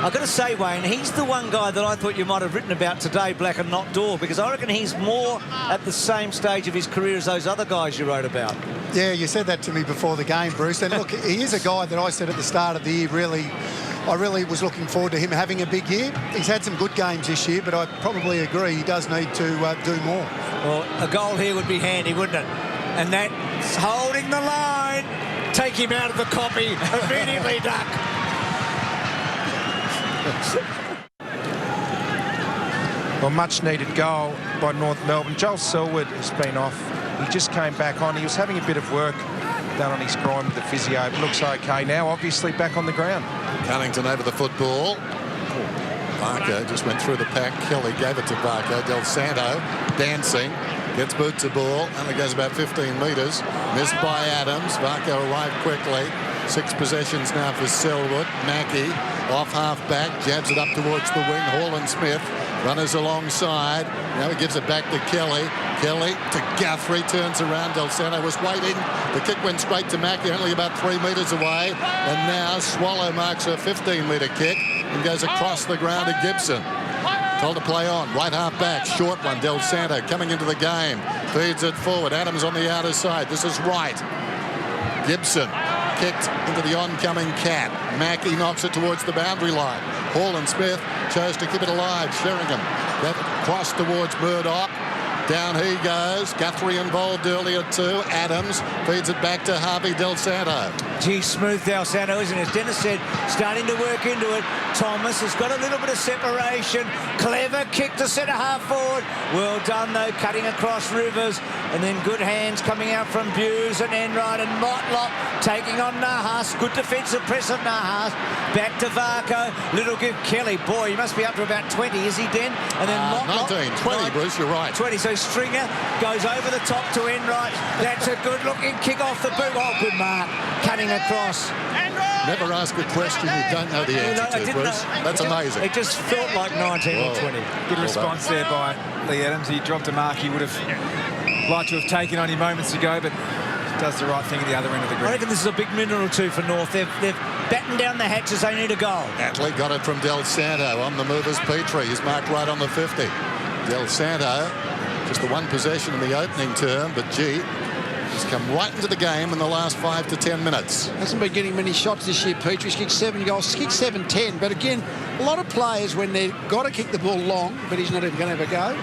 I've got to say, Wayne, he's the one guy that I thought you might have written about today, Black, and not Dore, because I reckon he's more at the same stage of his career as those other guys you wrote about.
Yeah, you said that to me before the game, Bruce. And look, he is a guy that I said at the start of the year, I really was looking forward to him having a big year. He's had some good games this year, but I probably agree he does need to do more.
Well, a goal here would be handy, wouldn't it? And that's holding the line. Take him out of the copy. Immediately duck.
Well, much needed goal by North Melbourne. Joel Selwood has been off. He just came back on. He was having a bit of work done on his groin with the physio. It looks okay now, obviously back on the ground.
Cunnington over the football. Varco just went through the pack. Kelly gave it to Varco. Del Santo dancing. Gets boot to ball. Only goes about 15 metres. Missed by Adams. Varco arrived quickly. 6 possessions now for Selwood. Mackie off half-back. Jabs it up towards the wing. Holland Smith. Runners alongside. Now he gives it back to Kelly. Kelly to Guthrie. Turns around. Del Santo was waiting. The kick went straight to Mackie, only about 3 metres away. And now Swallow marks a 15-metre kick and goes across the ground to Gibson. Told to play on. Right half-back. Short one. Del Santo coming into the game. Feeds it forward. Adams on the outer side. This is right. Gibson kicked into the oncoming Cat. Mackie knocks it towards the boundary line. Holland Smith chose to keep it alive. Sheringham. That cross towards Murdoch. Down he goes. Guthrie involved earlier too. Adams feeds it back to Harvey Del Santo.
Gee, smooth Del Santo, isn't it? As Dennis said, starting to work into it. Thomas has got a little bit of separation. Clever kick to centre half forward. Well done though, cutting across Rivers. And then good hands coming out from Buse and Enright and Motlop taking on Nahas. Good defensive press of Nahas. Back to Varco. Little give Kelly. Boy, he must be up to about 20, is he, Den? And then Motlop.
19, 20, Bruce, you're right.
20, so Stringer goes over the top to Enright. That's a good-looking kick off the boot. Oh, good mark. Cutting across.
Never ask a question you don't know the answer to, Bruce. That's amazing.
It just felt like 19 or 20.
Good response there by Lee Adams. He dropped a mark he would have liked to have taken on him moments ago, but does the right thing at the other end of the ground.
I reckon this is a big mineral too for North. They've battened down the hatches. They need a goal.
Atley got it from Del Santo. On the move is Petrie. He's marked right on the 50. Del Santo, just the one possession in the opening term, but gee, he's come right into the game in the last 5 to 10 minutes.
Hasn't been getting many shots this year, Petrie's kicked 7 goals. He's kicked 7-10, but again, a lot of players, when they've got to kick the ball long, but he's not even going to have a go.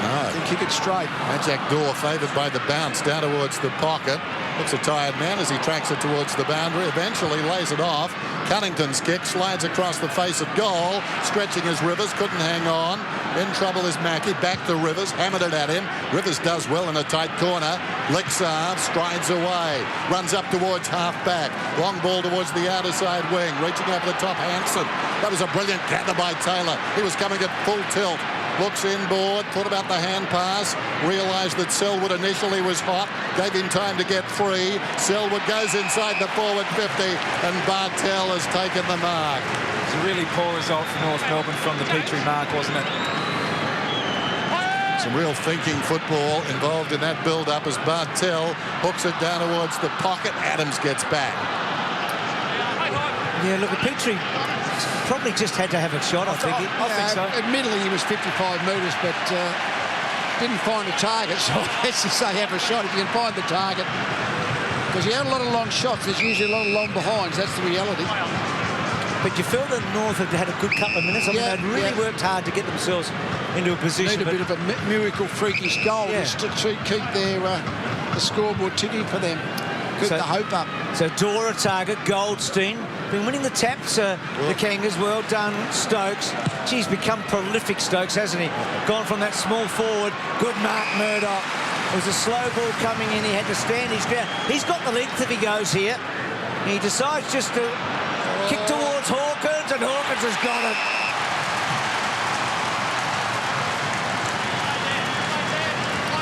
No.
Can kick it straight.
Mad Jack Dore favoured by the bounce down towards the pocket. Looks a tired man as he tracks it towards the boundary. Eventually lays it off. Cunnington's kick slides across the face of goal. Stretching his Rivers. Couldn't hang on. In trouble is Mackie. Back to Rivers. Hammered it at him. Rivers does well in a tight corner. Lixar strides away. Runs up towards half-back. Long ball towards the outer side wing. Reaching over the top, Hanson. That was a brilliant gather by Taylor. He was coming at full tilt. Looks inboard, thought about the hand pass, realised that Selwood initially was hot, gave him time to get free. Selwood goes inside the forward 50 and Bartel has taken the mark.
It's a really poor result for North Melbourne from the Petrie mark, wasn't it?
Some real thinking football involved in that build-up as Bartel hooks it down towards the pocket. Adams gets back.
Yeah, look, Petrie probably just had to have a shot, I think. I think so.
Admittedly, he was 55 metres, but didn't find a target. So let's just say have a shot if you can find the target. Because you had a lot of long shots. There's usually a lot of long behinds. That's the reality.
But you felt that North had had a good couple of minutes. I mean, they'd really worked hard to get themselves into a position.
Need a bit of a miracle freakish goal just to keep their the scoreboard ticking for them. Keep the hope up.
So Dora target, Goldstein. Been winning the taps, the Kangas. Well done, Stokes. He's become prolific, Stokes, hasn't he? Gone from that small forward. Good mark, Murdoch. It was a slow ball coming in. He had to stand his ground. He's got the length if he goes here. He decides just to kick towards Hawkins, and Hawkins has got it.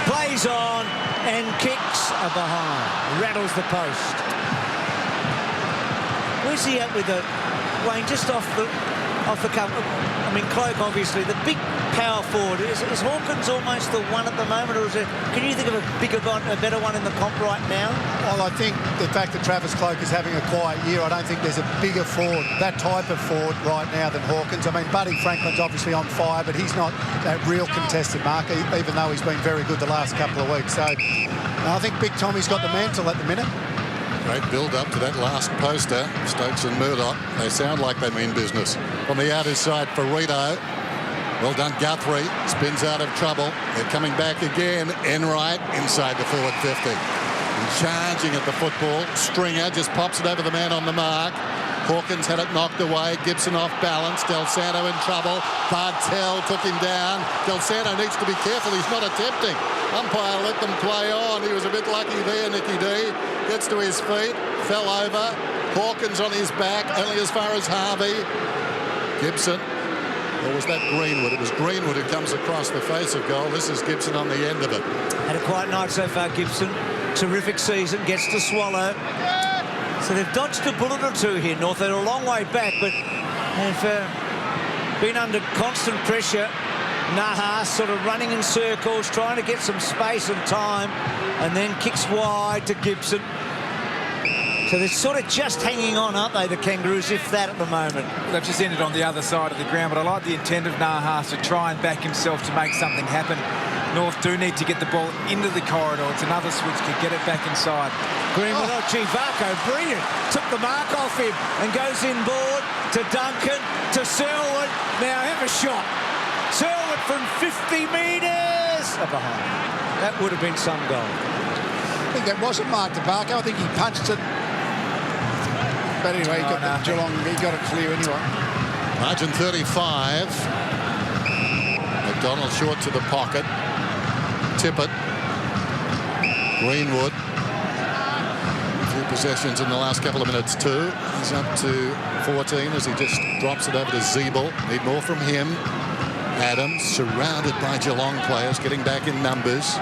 Plays on and kicks behind. Rattles the post. Where's he at with the Wayne? Just off the cup. I mean, Cloak obviously the big power forward. Is Hawkins almost the one at the moment, or is it? Can you think of a better one in the comp right now?
Well, I think the fact that Travis Cloak is having a quiet year, I don't think there's a bigger forward, that type of forward right now than Hawkins. I mean, Buddy Franklin's obviously on fire, but he's not that real contested marker, even though he's been very good the last couple of weeks. So I think Big Tommy's got the mantle at the minute.
Great build-up to that last poster. Stokes and Murdoch, they sound like they mean business. On the outer side for Rito. Well done, Guthrie. Spins out of trouble. They're coming back again. Enright inside the forward 50. And charging at the football. Stringer just pops it over the man on the mark. Hawkins had it knocked away. Gibson off balance. Del Santo in trouble. Bartel took him down. Del Santo needs to be careful. He's not attempting. Umpire let them play on. He was a bit lucky there, Nicky D. Gets to his feet. Fell over. Hawkins on his back. Only as far as Harvey. Gibson. Or was that Greenwood? It was Greenwood who comes across the face of goal. This is Gibson on the end of it.
Had a quiet night so far, Gibson. Terrific season. Gets to Swallow. So they've dodged a bullet or two here, North. They're a long way back, but they've been under constant pressure. Nahas sort of running in circles, trying to get some space and time, and then kicks wide to Gibson. So they're sort of just hanging on, aren't they, the Kangaroos, if that at the moment.
They've just ended on the other side of the ground, but I like the intent of Nahas to try and back himself to make something happen. North do need to get the ball into the corridor. It's another switch to get it back inside.
Greenwood, Varco, brilliant. Took the mark off him and goes inboard to Duncan, to Selwood. Now have a shot. Selwood from 50 metres. Behind. That would have been some goal.
I think that wasn't Mark to Barco. I think he punched it. But anyway, he got it clear anyway.
Margin 35. McDonald short to the pocket. Tippett. Greenwood. A few possessions in the last couple of minutes too. He's up to 14 as he just drops it over to Zeeble. Need more from him. Adams surrounded by Geelong players, getting back in numbers.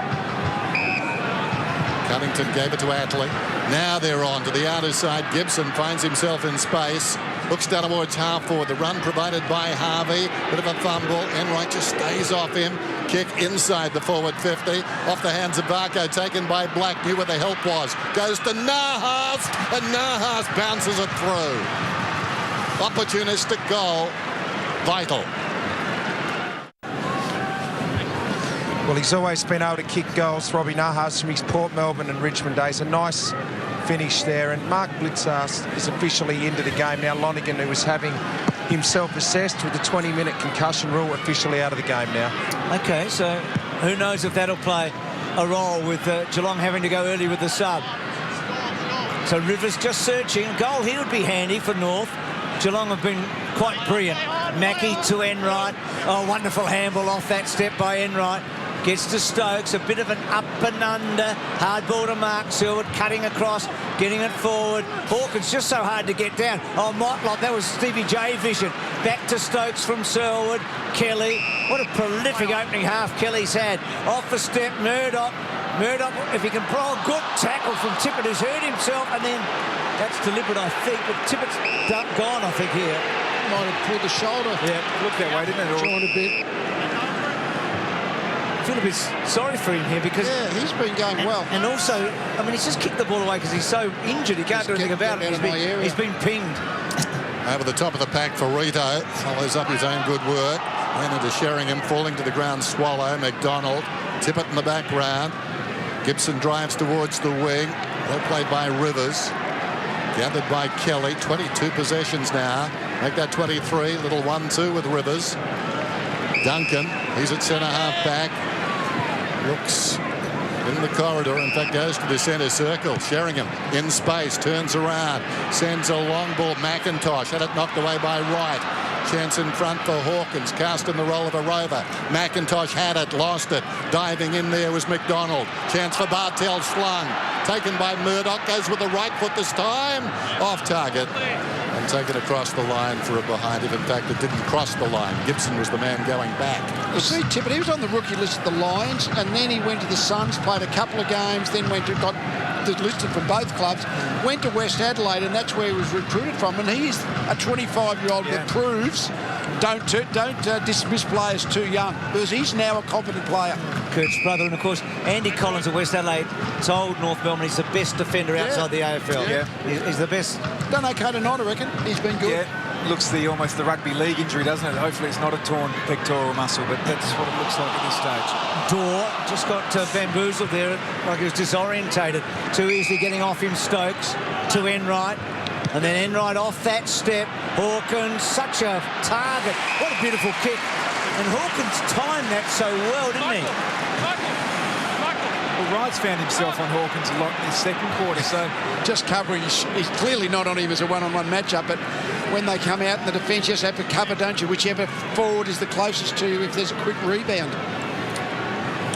Cunnington gave it to Atley. Now they're on to the outer side. Gibson finds himself in space. Looks down towards half forward. The run provided by Harvey. Bit of a fumble. Enright just stays off him. Kick inside the forward 50. Off the hands of Varco. Taken by Black. Knew where the help was. Goes to Nahas. And Nahas bounces it through. Opportunistic goal. Vital.
Well, he's always been able to kick goals, Robbie Nahas, from his Port Melbourne and Richmond days. A nice finish there. And Mark Blitzar is officially into the game now. Lonergan, who was having himself assessed with the 20-minute concussion rule, officially out of the game now.
OK, so who knows if that'll play a role with Geelong having to go early with the sub. So Rivers just searching. Goal here would be handy for North. Geelong have been quite brilliant. Mackie to Enright. Oh, wonderful handball off that step by Enright. Gets to Stokes, a bit of an up and under. Hard ball to Mark Selwood, cutting across, getting it forward. Hawkins just so hard to get down. Oh, Motlop, that was Stevie J vision. Back to Stokes from Selwood. Kelly, what a prolific opening half Kelly's had. Off the step, Murdoch. Murdoch, if he can pull a good tackle from Tippett, who's hurt himself, and then that's deliberate, I think. But Tippett's gone, I think, here.
Might have pulled the shoulder.
Yeah, looked that way, didn't it?
Joined a bit.
I feel a bit sorry for him here because
he's been going well,
and also I mean he's just kicked the ball away because he's so injured he can't do anything about it. He's been pinged.
Over the top of the pack for Rito. Follows up his own good work. Went into Sheringham, falling to the ground. Swallow, McDonald, Tippett in the background. Gibson drives towards the wing. Well played by Rivers. Gathered by Kelly. 22 possessions now. Make that 23. Little 1-2 with Rivers. Duncan, he's at centre-half back. Looks in the corridor, in fact goes to the centre circle. Sheringham in space, turns around, sends a long ball. McIntosh had it knocked away by Wright. Chance in front for Hawkins, cast in the role of a rover. McIntosh had it, lost it. Diving in there was McDonald. Chance for Bartel, slung. Taken by Murdoch, goes with the right foot this time. Off target and taken across the line for a behind if in fact it didn't cross the line. Gibson was the man going back.
You see, Tippett, he was on the rookie list of the Lions, and then he went to the Suns, played a couple of games, then got listed for both clubs, went to West Adelaide, and that's where he was recruited from. And he's a 25-year-old that proves don't dismiss players too young, because he's now a competent player.
Kurt's brother, and of course Andy Collins of West Adelaide told North Melbourne he's the best defender outside the AFL.
Yeah.
He's the best.
Done okay tonight, I reckon. He's been good.
Yeah, looks almost the rugby league injury, doesn't it? Hopefully it's not a torn pectoral muscle, but that's what it looks like at this stage.
Dorr just got bamboozled there, like he was disorientated. Too easily getting off him, Stokes, to Enright. And then Enright off that step. Hawkins, such a target. What a beautiful kick. And Hawkins timed that so well, didn't he?
Well, Wright's found himself on Hawkins a lot in the second quarter, so
just covering. He's clearly not on him as a one-on-one matchup, but when they come out in the defence, you just have to cover, don't you? Whichever forward is the closest to you if there's a quick rebound.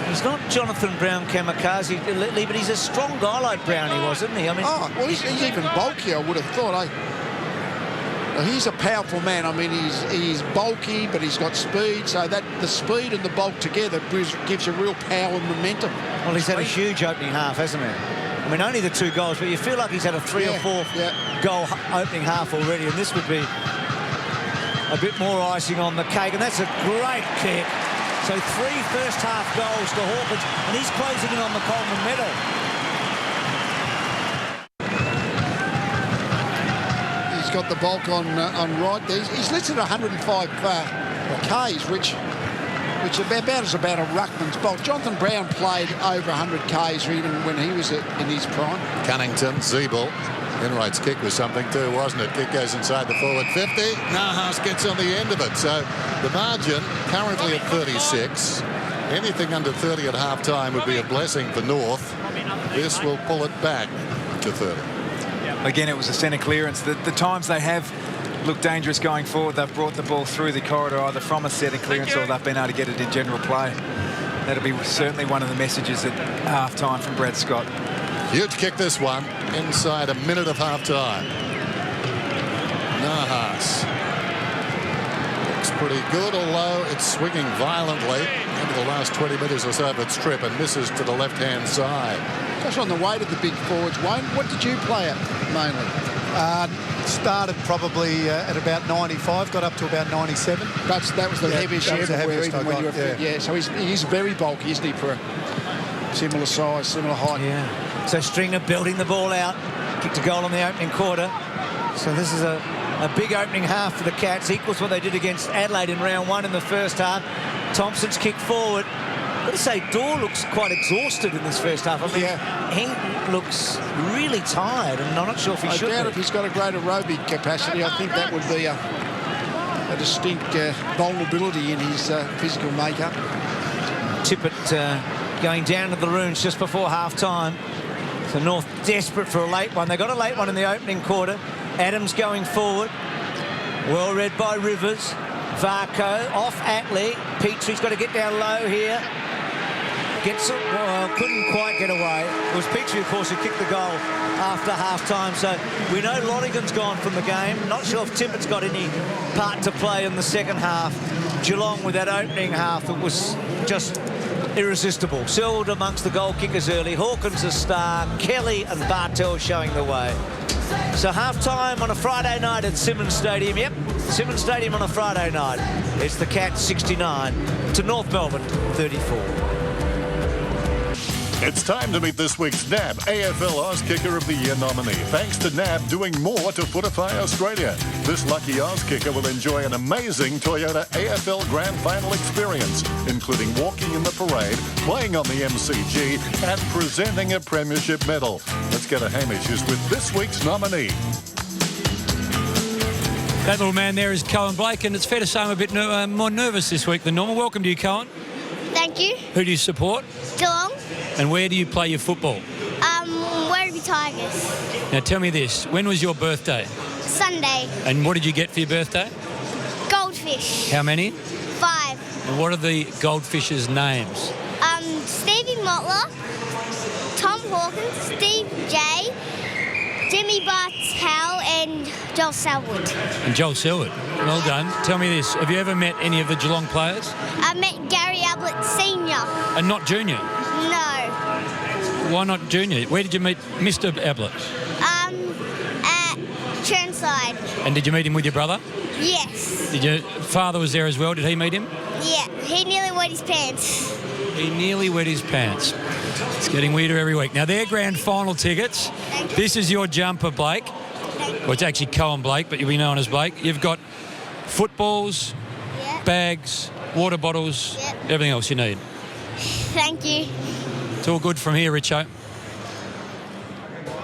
He's not Jonathan Brown kamikaze, but he's a strong guy like Brownie was, isn't he? I mean,
well, he's even bulkier, I would have thought. Well, he's a powerful man. I mean, he's bulky, but he's got speed. So that the speed and the bulk together gives you real power and momentum.
Well, he's had a huge opening half, hasn't he? I mean, only the 2 goals, but you feel like he's had a 3 or 4 goal opening half already, and this would be a bit more icing on the cake. And that's a great kick. So 3 first-half goals to Hawkins, and he's closing in on the Coleman medal.
He's got the bulk on right there. He's listed 105 Ks, which is about a ruckman's bulk. Jonathan Brown played over 100 Ks even when he was in his prime.
Cunnington, Zeeble. Enright's kick was something too, wasn't it? Kick goes inside the forward 50. Nahas gets on the end of it. So the margin currently at 36. Anything under 30 at half-time would be a blessing for North. This will pull it back to 30.
Again, it was a centre clearance. The times they have looked dangerous going forward, they've brought the ball through the corridor either from a centre clearance or they've been able to get it in general play. That'll be certainly one of the messages at half-time from Brad Scott.
Huge kick, this one, inside a minute of half-time. Nahas looks pretty good, although it's swinging violently over the last 20 metres or so of its trip and misses to the left-hand side.
Just on the weight of the big forwards, Wayne, what did you play at mainly?
Started probably at about 95, got up to about 97.
That was the heaviest you ever were, even when you were fit.
Yeah,
so he's very bulky, isn't he, for a similar size, similar height.
Yeah. So Stringer building the ball out, kicked a goal in the opening quarter. So this is a big opening half for the Cats, equals what they did against Adelaide in round 1 in the first half. Thompson's kick forward. I've got to say, Dorr looks quite exhausted in this first half. I mean, he looks really tired, and I'm not sure if he should.
I doubt if he's got a great aerobic capacity. I think that would be a distinct vulnerability in his physical makeup.
Tippett going down to the runes just before half-time. So North desperate for a late one. They got a late one in the opening quarter. Adams going forward. Well read by Rivers. Varco off Atley. Petrie's got to get down low here. Gets it. Well, couldn't quite get away. It was Petrie, of course, who kicked the goal after half-time. So we know Lonergan's gone from the game. Not sure if Tippett's got any part to play in the second half. Geelong with that opening half, it was just irresistible. Selwood amongst the goal kickers early. Hawkins a star. Kelly and Bartel showing the way. So half-time on a Friday night at Simmons Stadium. Yep, Simmons Stadium on a Friday night. It's the Cats 69 to North Melbourne 34.
It's time to meet this week's NAB AFL Oz Kicker of the Year nominee. Thanks to NAB doing more to fortify Australia. This lucky Oz kicker will enjoy an amazing Toyota AFL Grand Final experience, including walking in the parade, playing on the MCG and presenting a premiership medal. Let's get a Hamish who's with this week's nominee.
That little man there is Cohen Blake, and it's fair to say I'm a bit more nervous this week than normal. Welcome to you, Cohen.
Thank you.
Who do you support?
Geelong.
And where do you play your football?
Werribee Tigers.
Now tell me this, when was your birthday?
Sunday.
And what did you get for your birthday?
Goldfish.
How many?
5.
And what are the goldfish's names?
Stevie Mottler, Tom Hawkins, Steve J, Jimmy Bartel and Joel Selwood.
And Joel Selwood. Well done. Tell me this, have you ever met any of the Geelong players?
I met Gary Ablett Senior.
And not Junior?
No.
Why not Junior? Where did you meet Mr. Ablett?
At Churnside.
And did you meet him with your brother?
Yes.
Did your father was there as well? Did he meet him?
Yeah, he nearly wet his pants.
He nearly wet his pants. It's getting weirder every week. Now, they're grand final tickets. This is your jumper, Blake. Well, it's actually Cohen Blake, but you'll be known as Blake. You've got footballs, bags, water bottles, everything else you need.
Thank you.
It's all good from here, Richo.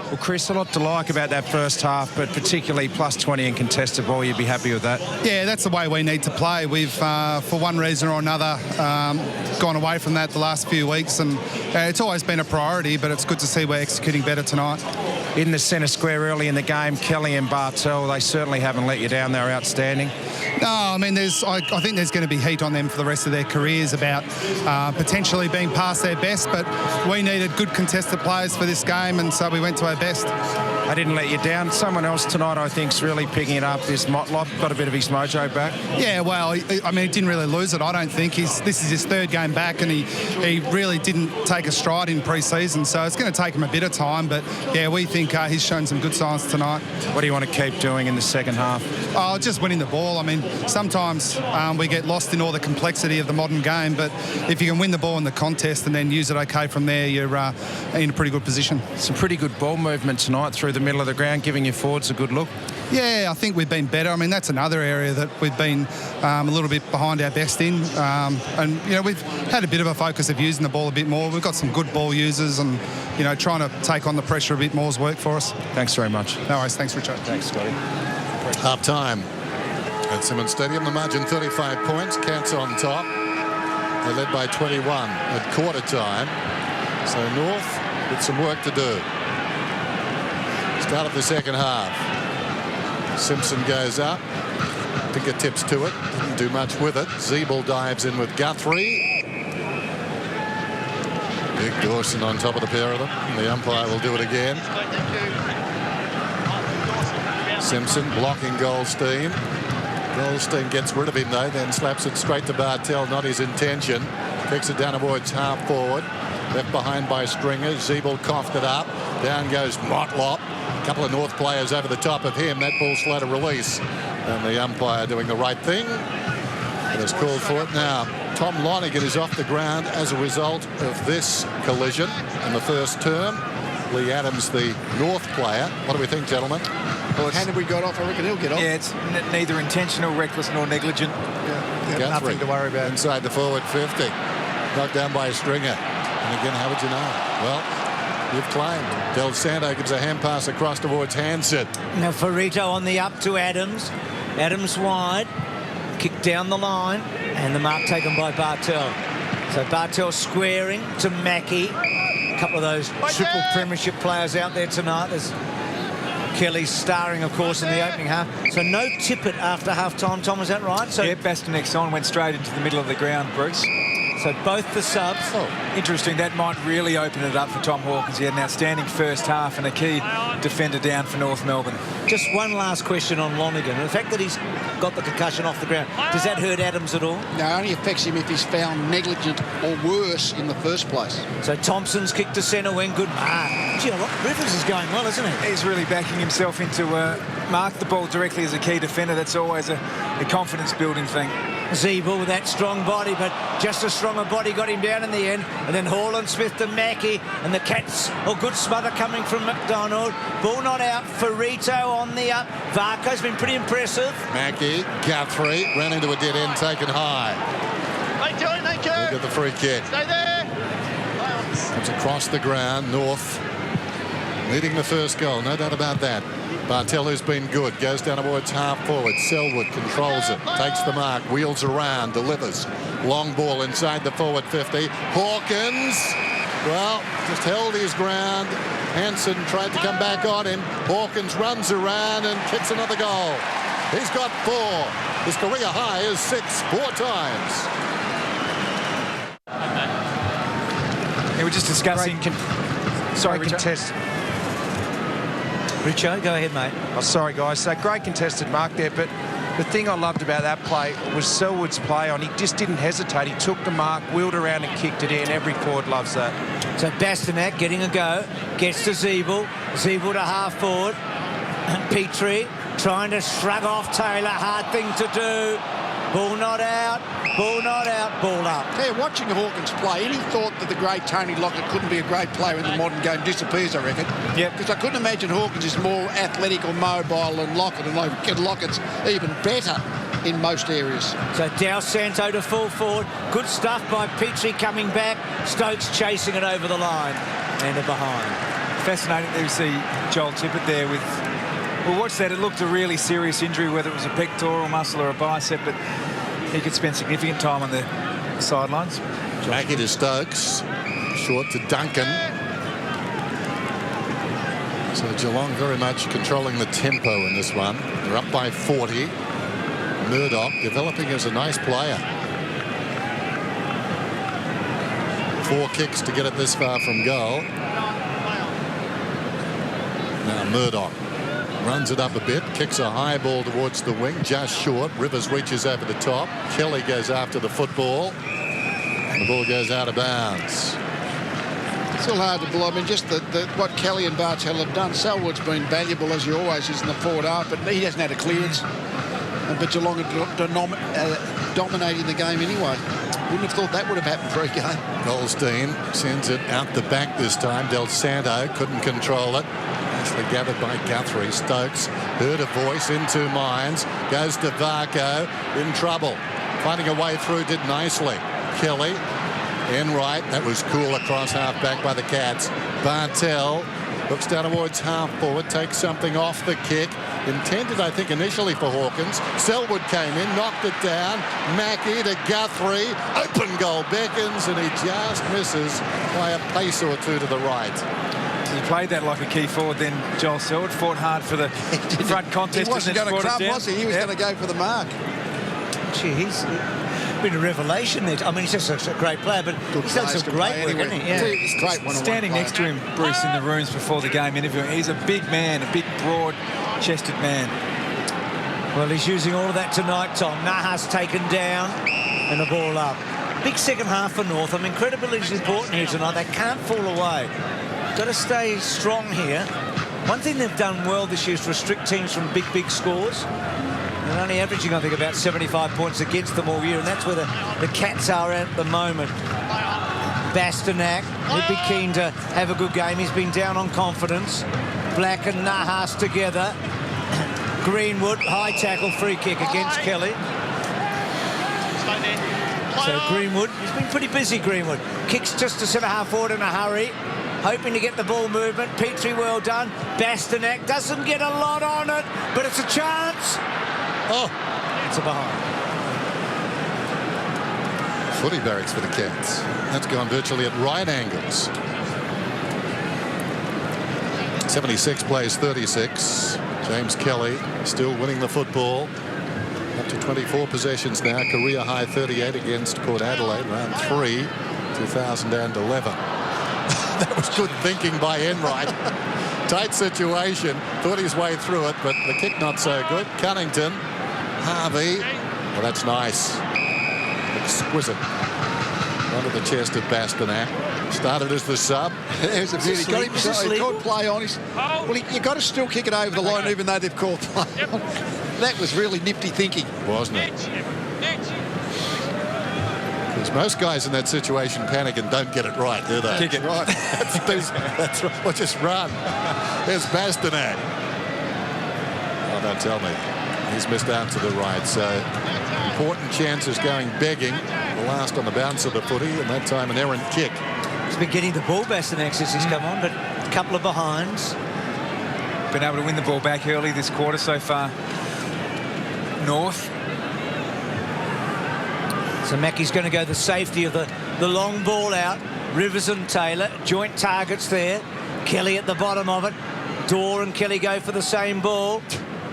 Well, Chris, a lot to like about that first half, but particularly plus 20 in contested ball, you'd be happy with that?
Yeah, that's the way we need to play. We've, for one reason or another, gone away from that the last few weeks, and it's always been a priority, but it's good to see we're executing better tonight.
In the centre square early in the game, Kelly and Bartel, they certainly haven't let you down. They're outstanding.
No, I mean, I think there's going to be heat on them for the rest of their careers about potentially being past their best, but we needed good contested players for this game, and so we went to our best.
I didn't let you down. Someone else tonight, I think, is really picking it up. Is Motlop got a bit of his mojo back?
Yeah, well, I mean, he didn't really lose it, I don't think. This is his third game back, and he really didn't take a stride in pre-season, so it's going to take him a bit of time, but yeah, we think he's shown some good signs tonight.
What do you want to keep doing in the second half?
Oh, just winning the ball. I mean, sometimes we get lost in all the complexity of the modern game, but if you can win the ball in the contest and then use it okay from there, you're in a pretty good position.
Some pretty good ball movement tonight through the middle of the ground, giving your forwards a good look.
Yeah, I think we've been better. I mean, that's another area that we've been a little bit behind our best in. And, you know, we've had a bit of a focus of using the ball a bit more. We've got some good ball users and, you know, trying to take on the pressure a bit more has worked for us.
Thanks very much.
No worries. Thanks, Richard.
Thanks, Scotty.
Half time at Simmons Stadium. The margin 35 points. Cats on top. They're led by 21 at quarter time. So North with some work to do. Start of the second half. Simpson goes up. Fingertips to it. Didn't do much with it. Zeeble dives in with Guthrie. Big Dawson on top of the pair of them. The umpire will do it again. Simpson blocking Goldstein. Goldstein gets rid of him though, then slaps it straight to Bartel. Not his intention. Kicks it down towards half forward. Left behind by Stringer. Zeeble coughed it up. Down goes Motlop. A couple of North players over the top of him. That ball slow to release. And the umpire doing the right thing. It is called for it now. Tom Lonergan is off the ground as a result of this collision in the first term. Lee Adams, the North player. What do we think, gentlemen?
Well, Hannibal got off. I reckon he'll get off.
Yeah, it's neither intentional, reckless, nor negligent.
Yeah, nothing to worry about.
Inside the forward 50. Knocked down by a Stringer. And again, how would you know? Well, you've claimed. Del Santo gives a hand pass across towards Hansen.
Now Ferrito on the up to Adams. Adams wide. Kick down the line. And the mark taken by Bartel. So Bartel squaring to Mackie. A couple of those triple premiership players out there tonight. There's Kelly starring, of course, in the opening half. So no tippet after half-time, Tom, is that right? So
yeah, Bastonek's on, went straight into the middle of the ground, Bruce.
So both the subs.
Interesting, that might really open it up for Tom Hawkins. He had an outstanding first half and a key defender down for North Melbourne.
Just one last question on Lonergan. The fact that he's got the concussion off the ground, does that hurt Adams at all?
No, it only affects him if he's found negligent or worse in the first place.
So Thompson's kick to centre wing, good mark. Gee, Rivers is going well, isn't he?
He's really backing himself into mark the ball directly as a key defender. That's always a confidence-building thing.
Zeeble with that strong body, but just a stronger body got him down in the end. And then Haaland, Smith to Mackie, and the Cats, good smother coming from McDonald. Ball not out, Ferrito on the up. Varco's been pretty impressive.
Mackie, Guthrie, ran into a dead end, taken high.
Look
at the free kick.
Stay there.
Comes across the ground, North leading the first goal, no doubt about that. Bartel, who's been good, goes down towards half forward. Selwood controls it, takes the mark, wheels around, delivers. Long ball inside the forward 50. Hawkins, well, just held his ground. Hansen tried to come back on him. Hawkins runs around and kicks another goal. He's got 4. His career high is 6, 4 times.
Yeah, we're just discussing.
Sorry, contest.
Richo, go ahead, mate.
Oh, sorry, guys. So great contested mark there, but the thing I loved about that play was Selwood's play on. He just didn't hesitate. He took the mark, wheeled around and kicked it in. Every forward loves that.
So Bastanak getting a go, gets to Zeeble. Zeeble to half forward. Petrie trying to shrug off Taylor. Hard thing to do. Ball not out, ball not out, ball up.
Yeah, watching Hawkins play, any thought that the great Tony Lockett couldn't be a great player in the modern game disappears, I reckon.
Yep.
Because I couldn't imagine Hawkins is more athletic or mobile than Lockett, and Lockett's even better in most areas.
So Del Santo to full forward. Good stuff by Petrie coming back. Stokes chasing it over the line and a behind.
Fascinating to see Joel Tippett there with... Well, watch that. It looked a really serious injury, whether it was a pectoral muscle or a bicep, but he could spend significant time on the sidelines.
Mackie to Stokes. Short to Duncan. So Geelong very much controlling the tempo in this one. They're up by 40. Murdoch developing as a nice player. 4 kicks to get it this far from goal. Now Murdoch runs it up a bit, kicks a high ball towards the wing, just short. Rivers reaches over the top. Kelly goes after the football. And the ball goes out of bounds.
Still hard to believe. I mean, just what Kelly and Bartel have done. Selwood's been valuable, as he always is, in the forward half, but he hasn't had a clearance. But Geelong are dominating the game anyway. Wouldn't have thought that would have happened for a game.
Goldstein sends it out the back this time. Del Santo couldn't control it. Nicely gathered by Guthrie. Stokes heard a voice into Mines. Goes to Varco. In trouble. Finding a way through, did nicely. Kelly. Enright. That was cool across half back by the Cats. Bartel looks down towards half forward. Takes something off the kick. Intended, I think, initially for Hawkins. Selwood came in, knocked it down. Mackie to Guthrie. Open goal beckons, and he just misses by a pace or two to the right.
He played that like a key forward. Then Joel Selwood fought hard for the front contest.
He wasn't going to club, was he? He was going to go for the mark.
Gee, he's been a revelation there. I mean, he's just a great player, but he's done some great work, hasn't he? Yeah.
He's great one.
Standing next to him, Bruce, in the rooms before the game interviewing. He's a big man, a big, broad-chested man.
Well, he's using all of that tonight, Tom. Nahas taken down and the ball up. Big second half for North. I mean, credibility is important here tonight. They can't fall away. Got to stay strong here. One thing they've done well this year is to restrict teams from big scores. They're only averaging, I think, about 75 points against them all year, and that's where the Cats are at the moment. Bastanak, he'd be keen to have a good game. He's been down on confidence. Black and Nahas together. Greenwood, high tackle, free kick against Kelly. So Greenwood, he's been pretty busy, Greenwood. Kicks just to centre half forward in a hurry. Hoping to get the ball movement. Petrie, well done. Bastanak doesn't get a lot on it, but it's a chance. Oh, it's a behind.
Footy barracks for the Cats. That's gone virtually at right angles. 76 plays 36. James Kelly still winning the football. Up to 24 possessions now. Career high 38 against Port Adelaide. Round 3, 2011. That was good thinking by Enright. Tight situation. Thought his way through it, but the kick not so good. Cunnington. Harvey. Well, that's nice. Exquisite. Under the chest of Bastanak. Started as the sub.
There's a beauty. Got him, he called play on. Well, you've got to still kick it over the line, even though they've called play on. That was really nifty thinking.
Wasn't it? Because most guys in that situation panic and don't get it right, do they?
Kick it.
Right. That's right. Or just run. There's Bastanak. Oh, don't tell me. He's missed out to the right. So important chances going begging. The last on the bounce of the footy, and that time an errant kick.
He's been getting the ball Bastanak since he's come on, but a couple of behinds.
Been able to win the ball back early this quarter so far. North.
So Mackey's going to go the safety of the long ball out. Rivers and Taylor, joint targets there. Kelly at the bottom of it. Dorr and Kelly go for the same ball.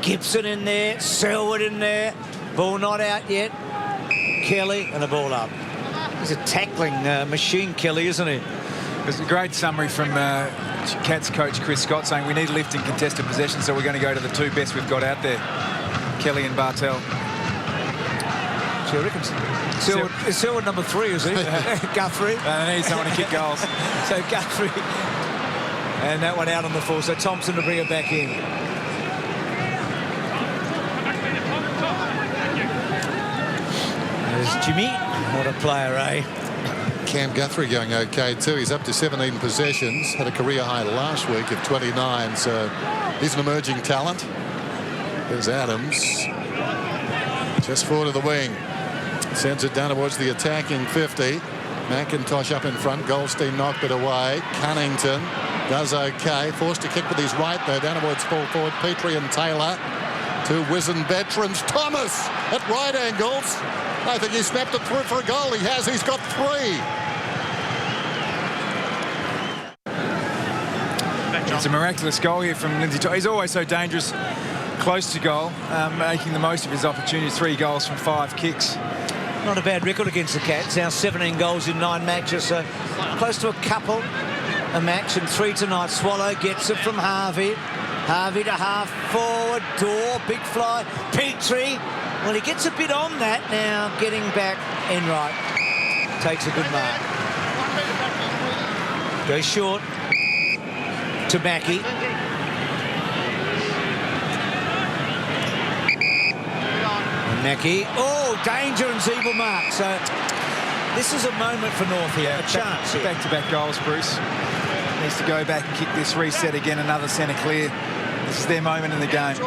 Gibson in there, Selwood in there. Ball not out yet. Kelly and a ball up. He's a tackling machine, Kelly, isn't he?
There's a great summary from Cats coach Chris Scott saying we need a lift in contested possession, so we're going to go to the two best we've got out there, Kelly and Bartel.
So is Selwood number 3, is he? Guthrie.
They need someone to kick goals.
So Guthrie. And that one out on the full. So Thompson to bring it back in. There's Jimmy. What a player, eh?
Cam Guthrie going okay too. He's up to 17 possessions. Had a career high last week of 29. So he's an emerging talent. There's Adams. Just forward of the wing. Sends it down towards the attacking 50. McIntosh up in front. Goldstein knocked it away. Cunnington does okay. Forced to kick with his right though. Down towards full forward. Petrie and Taylor. Two wizened veterans. Thomas at right angles. I think he snapped it through for a goal. He has. He's got 3.
It's a miraculous goal here from Lindsay. He's always so dangerous close to goal, making the most of his opportunities. 3 goals from 5 kicks.
Not a bad record against the Cats. Now 17 goals in 9 matches, so close to a couple a match, and 3 tonight. Swallow gets it from Harvey. Harvey to half forward. Dorr, big fly. Petrie. Well, he gets a bit on that now. Getting back. Enright takes a good mark. Goes short to Mackey. And Mackey. Oh, danger and Zeeble mark. So this is a moment for North here. A chance here.
Back-to-back goals, Bruce. Needs to go back and kick this, reset again. Another centre clear. This is their moment in the game.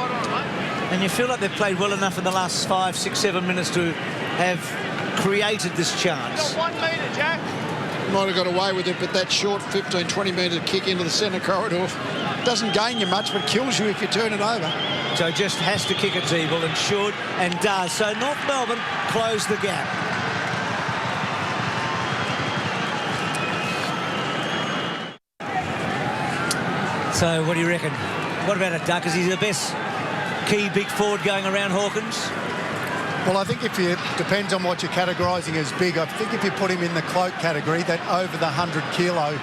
And you feel like they've played well enough in the last 5, 6, 7 minutes to have created this chance.
1 metre, Jack.
Might have got away with it, but that short 15, 20 metre kick into the centre corridor doesn't gain you much, but kills you if you turn it over.
So just has to kick at Zeeble, and should, and does. So North Melbourne close the gap. So what do you reckon? What about a Duck? Is he the best key big forward going around Hawkins?
Well, I think depends on what you're categorising as big. I think if you put him in the cloak category, that over the 100 kilo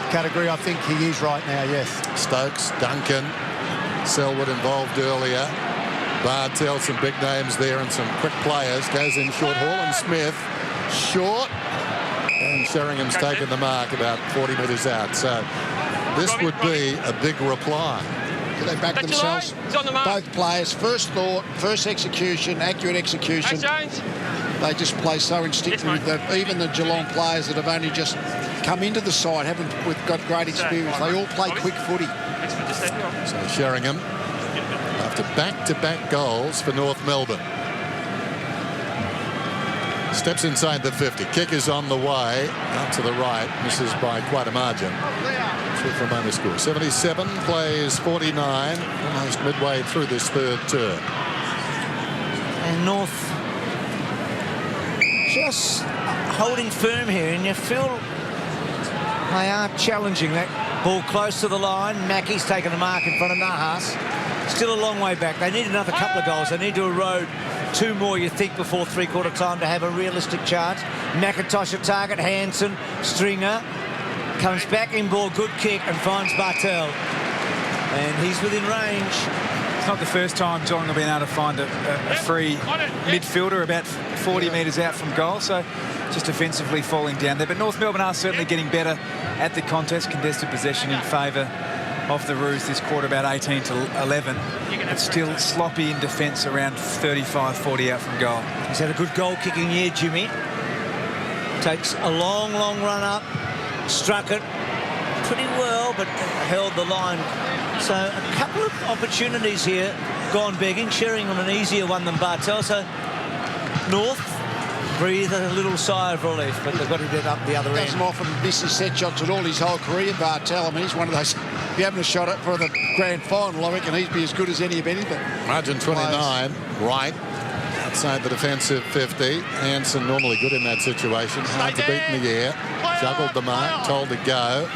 category, I think he is right now, yes.
Stokes, Duncan, Selwood involved earlier. Bartel, some big names there and some quick players. Goes in short. Hall and Smith, short. And Sheringham's taken the mark about 40 metres out. So this would be a big reply.
They back themselves. Both players, first thought, first execution, accurate execution. They just play so instinctively that even the Geelong players that have only just come into the side haven't got great experience. They all play quick footy.
So Sheringham, after back-to-back goals for North Melbourne, steps inside the 50. Kick is on the way, out to the right, misses by quite a margin. From underscore 77, plays 49, almost midway through this third term.
And North just holding firm here, and you feel they are challenging that ball close to the line. Mackey's taken a mark in front of Nahas. Still a long way back. They need another couple of goals. They need to erode 2 more, you think, before three-quarter time to have a realistic chance. McIntosh at target. Hanson, Stringer. Comes back in ball, good kick, and finds Bartel. And he's within range.
It's not the first time Geelong have been able to find a free midfielder about 40 metres out from goal, so just offensively falling down there. But North Melbourne are certainly getting better at the contest. Contested possession in favour of the Roos this quarter, about 18 to 11. But still sloppy in defence, around 35-40 out from goal.
He's had a good goal-kicking year, Jimmy. Takes a long run up. Struck it pretty well, but held the line. So a couple of opportunities here gone begging. Sheringham an easier one than Bartel. So North breathe a little sigh of relief, but they've got to get up the other end.
Doesn't often miss his set shots at all his whole career, Bartel. I mean, he's one of those, if you haven't a shot at for the grand final, I reckon he'd be as good as any of anything.
Margin 29, right. Outside the defensive 50. Hansen normally good in that situation. Hard to beat in the air. Juggled the mark, told to go.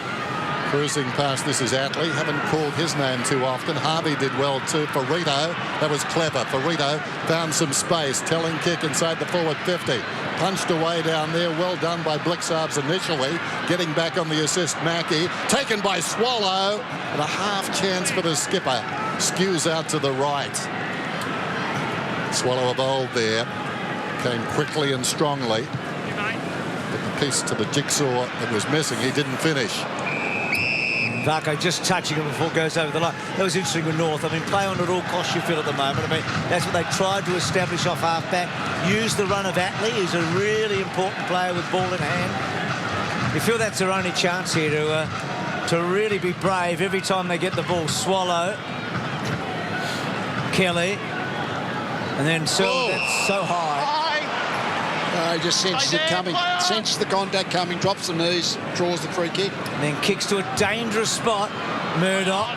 Cruising past, this is Atley. Haven't called his name too often. Harvey did well too. Ferrito, that was clever. Ferrito found some space. Telling kick inside the forward 50. Punched away down there. Well done by Blixarves initially. Getting back on the assist, Mackie. Taken by Swallow. And a half chance for the skipper. Skews out to the right. Swallow of old there. Came quickly and strongly. But the piece to the jigsaw that was missing, he didn't finish.
Varco just touching it before it goes over the line. That was interesting with North. I mean, play on at all costs you feel at the moment. I mean, that's what they tried to establish off half-back. Use the run of Atley. He's a really important player with ball in hand. You feel that's their only chance here to really be brave every time they get the ball. Swallow. Kelly. And then that's so high.
He just senses it coming, senses the contact coming, drops the knees, draws the free kick.
And then kicks to a dangerous spot. Murdoch,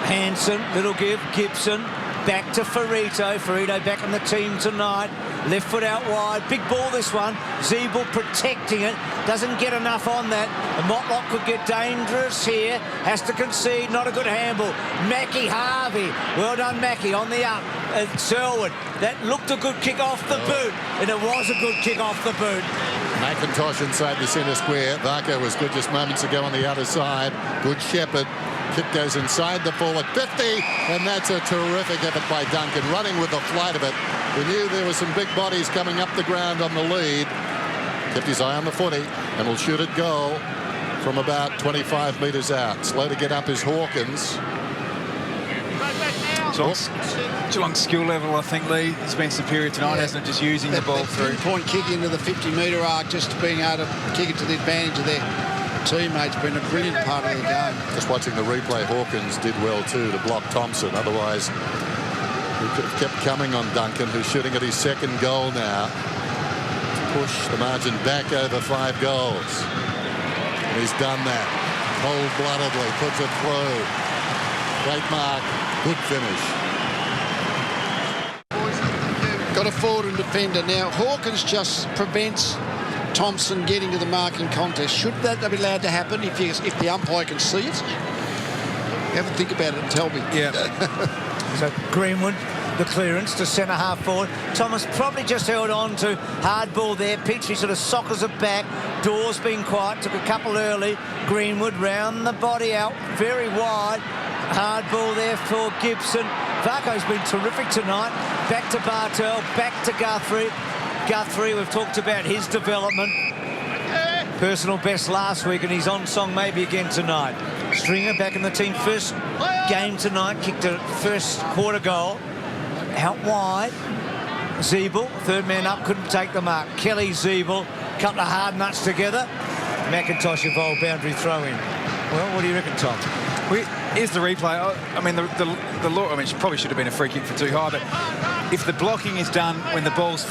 Hansen, little give, Gibson, back to Ferrito. Ferrito back in the team tonight. Left foot out wide, big ball this one. Zeeble protecting it, doesn't get enough on that. And Motlop could get dangerous here, has to concede, not a good handball. Mackie Harvey, well done Mackie, on the up. Selwood, that looked a good kick off the boot, and it was a good kick off the boot.
McIntosh inside the centre square. Varco was good just moments ago on the other side. Good Shepherd. Kick goes inside the forward 50, and that's a terrific effort by Duncan, running with the flight of it. We knew there were some big bodies coming up the ground on the lead. Kept his eye on the footy, and will shoot at goal from about 25 metres out. Slow to get up is Hawkins.
Geelong's skill level, I think, Lee, has been superior tonight, hasn't it? Just using the ball through.
Point kick into the 50-metre arc, just being able to kick it to the advantage of their teammates, been a brilliant part of the game.
Just watching the replay, Hawkins did well too to block Thompson. Otherwise, he could have kept coming on Duncan, who's shooting at his second goal now. Push the margin back over 5 goals. And he's done that. Cold-bloodedly puts it through. Great mark. Good finish.
Got a forward and defender. Now, Hawkins just prevents Thompson getting to the marking contest. Should that be allowed to happen if the umpire can see it? Have a think about it and tell me.
Yeah. So Greenwood, the clearance to centre half forward. Thomas probably just held on to hard ball there. Petrie sort of sockers it back. Dawes being quiet, took a couple early. Greenwood round the body out, very wide. Hard ball there for Gibson. Varco's been terrific tonight. Back to Bartel, back to Guthrie. Guthrie, we've talked about his development. Personal best last week, and he's on song maybe again tonight. Stringer back in the team. First game tonight, kicked a first quarter goal. Out wide. Zeeble, third man up, couldn't take the mark. Kelly, Zeeble, couple of hard nuts together. McIntosh evolved boundary throw in. Well, what do you reckon, Tom?
Here's the replay. I mean, the law. I mean, it probably should have been a free kick for too high, but if the blocking is done when the ball's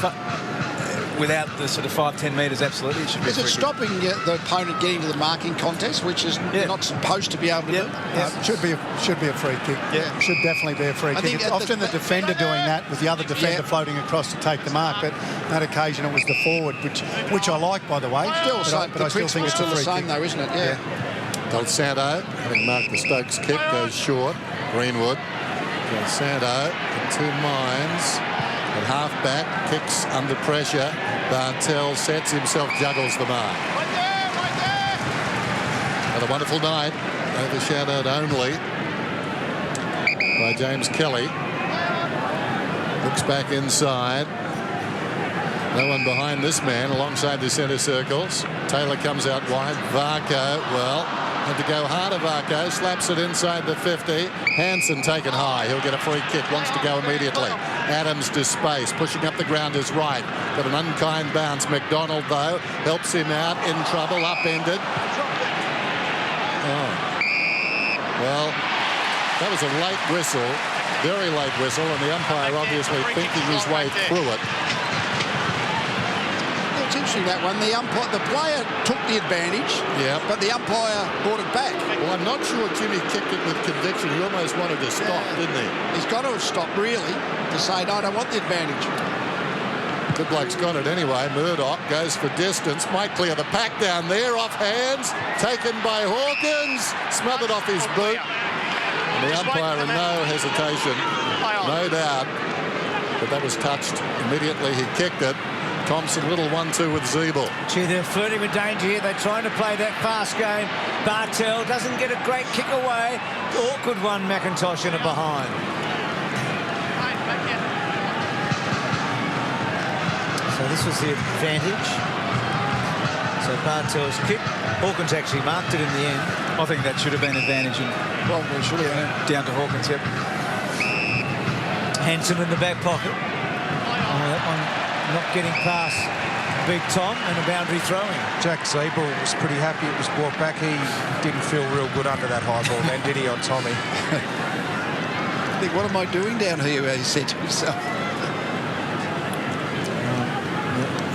without the sort of 5-10 metres, absolutely it should be.
Is it stopping the opponent getting to the marking contest, which is not supposed to be able to do?
Should be a free kick. Yeah, should definitely be a free kick. It's often the defender doing that with the other defender floating across to take the mark, but on that occasion it was the forward, which I like, by the way.
But I still think it's the same, though, isn't it? Yeah.
Del Santo, having marked the Stokes kick, goes short. Greenwood. Del Santo in 2 minds. At half-back, kicks under pressure. Bartel sets himself, juggles the mark. Had a wonderful night, overshadowed only by James Kelly. Looks back inside. No one behind this man alongside the centre circles. Taylor comes out wide. Varco, well, And to go harder, Varco slaps it inside the 50. Hansen taken high. He'll get a free kick. Wants to go immediately. Adams to space. Pushing up the ground is right. Got an unkind bounce. McDonald, though, helps him out. In trouble. Upended. Oh. Well, that was a late whistle. Very late whistle. And the umpire obviously thinking his way through it.
It's interesting, that one. The player took the advantage, but the umpire brought it back.
Well, I'm not sure Jimmy kicked it with conviction. He almost wanted to stop, didn't he?
He's got to have stopped, really, to say, no, I don't want the advantage.
Good bloke's got it anyway. Murdoch goes for distance. Might clear the pack down there. Off hands. Taken by Hawkins. Smothered off his boot. And the umpire in no hesitation. No doubt. But that was touched. Immediately he kicked it. Thompson, little 1-2 with Zeeble.
Gee, they're flirting with danger here. They're trying to play that fast game. Bartel doesn't get a great kick away. Awkward one, McIntosh in a behind. So this was the advantage. So Bartel's kick. Hawkins actually marked it in the end.
I think that should have been advantage.
Probably should have been.
Down to Hawkins, yep.
Hansen in the back pocket. Oh, that one not getting past Big Tom, and a boundary throwing.
Jack Zeeble was pretty happy it was brought back. He didn't feel real good under that high ball then, did he, on Tommy?
I think, what am I doing down here, he said to himself.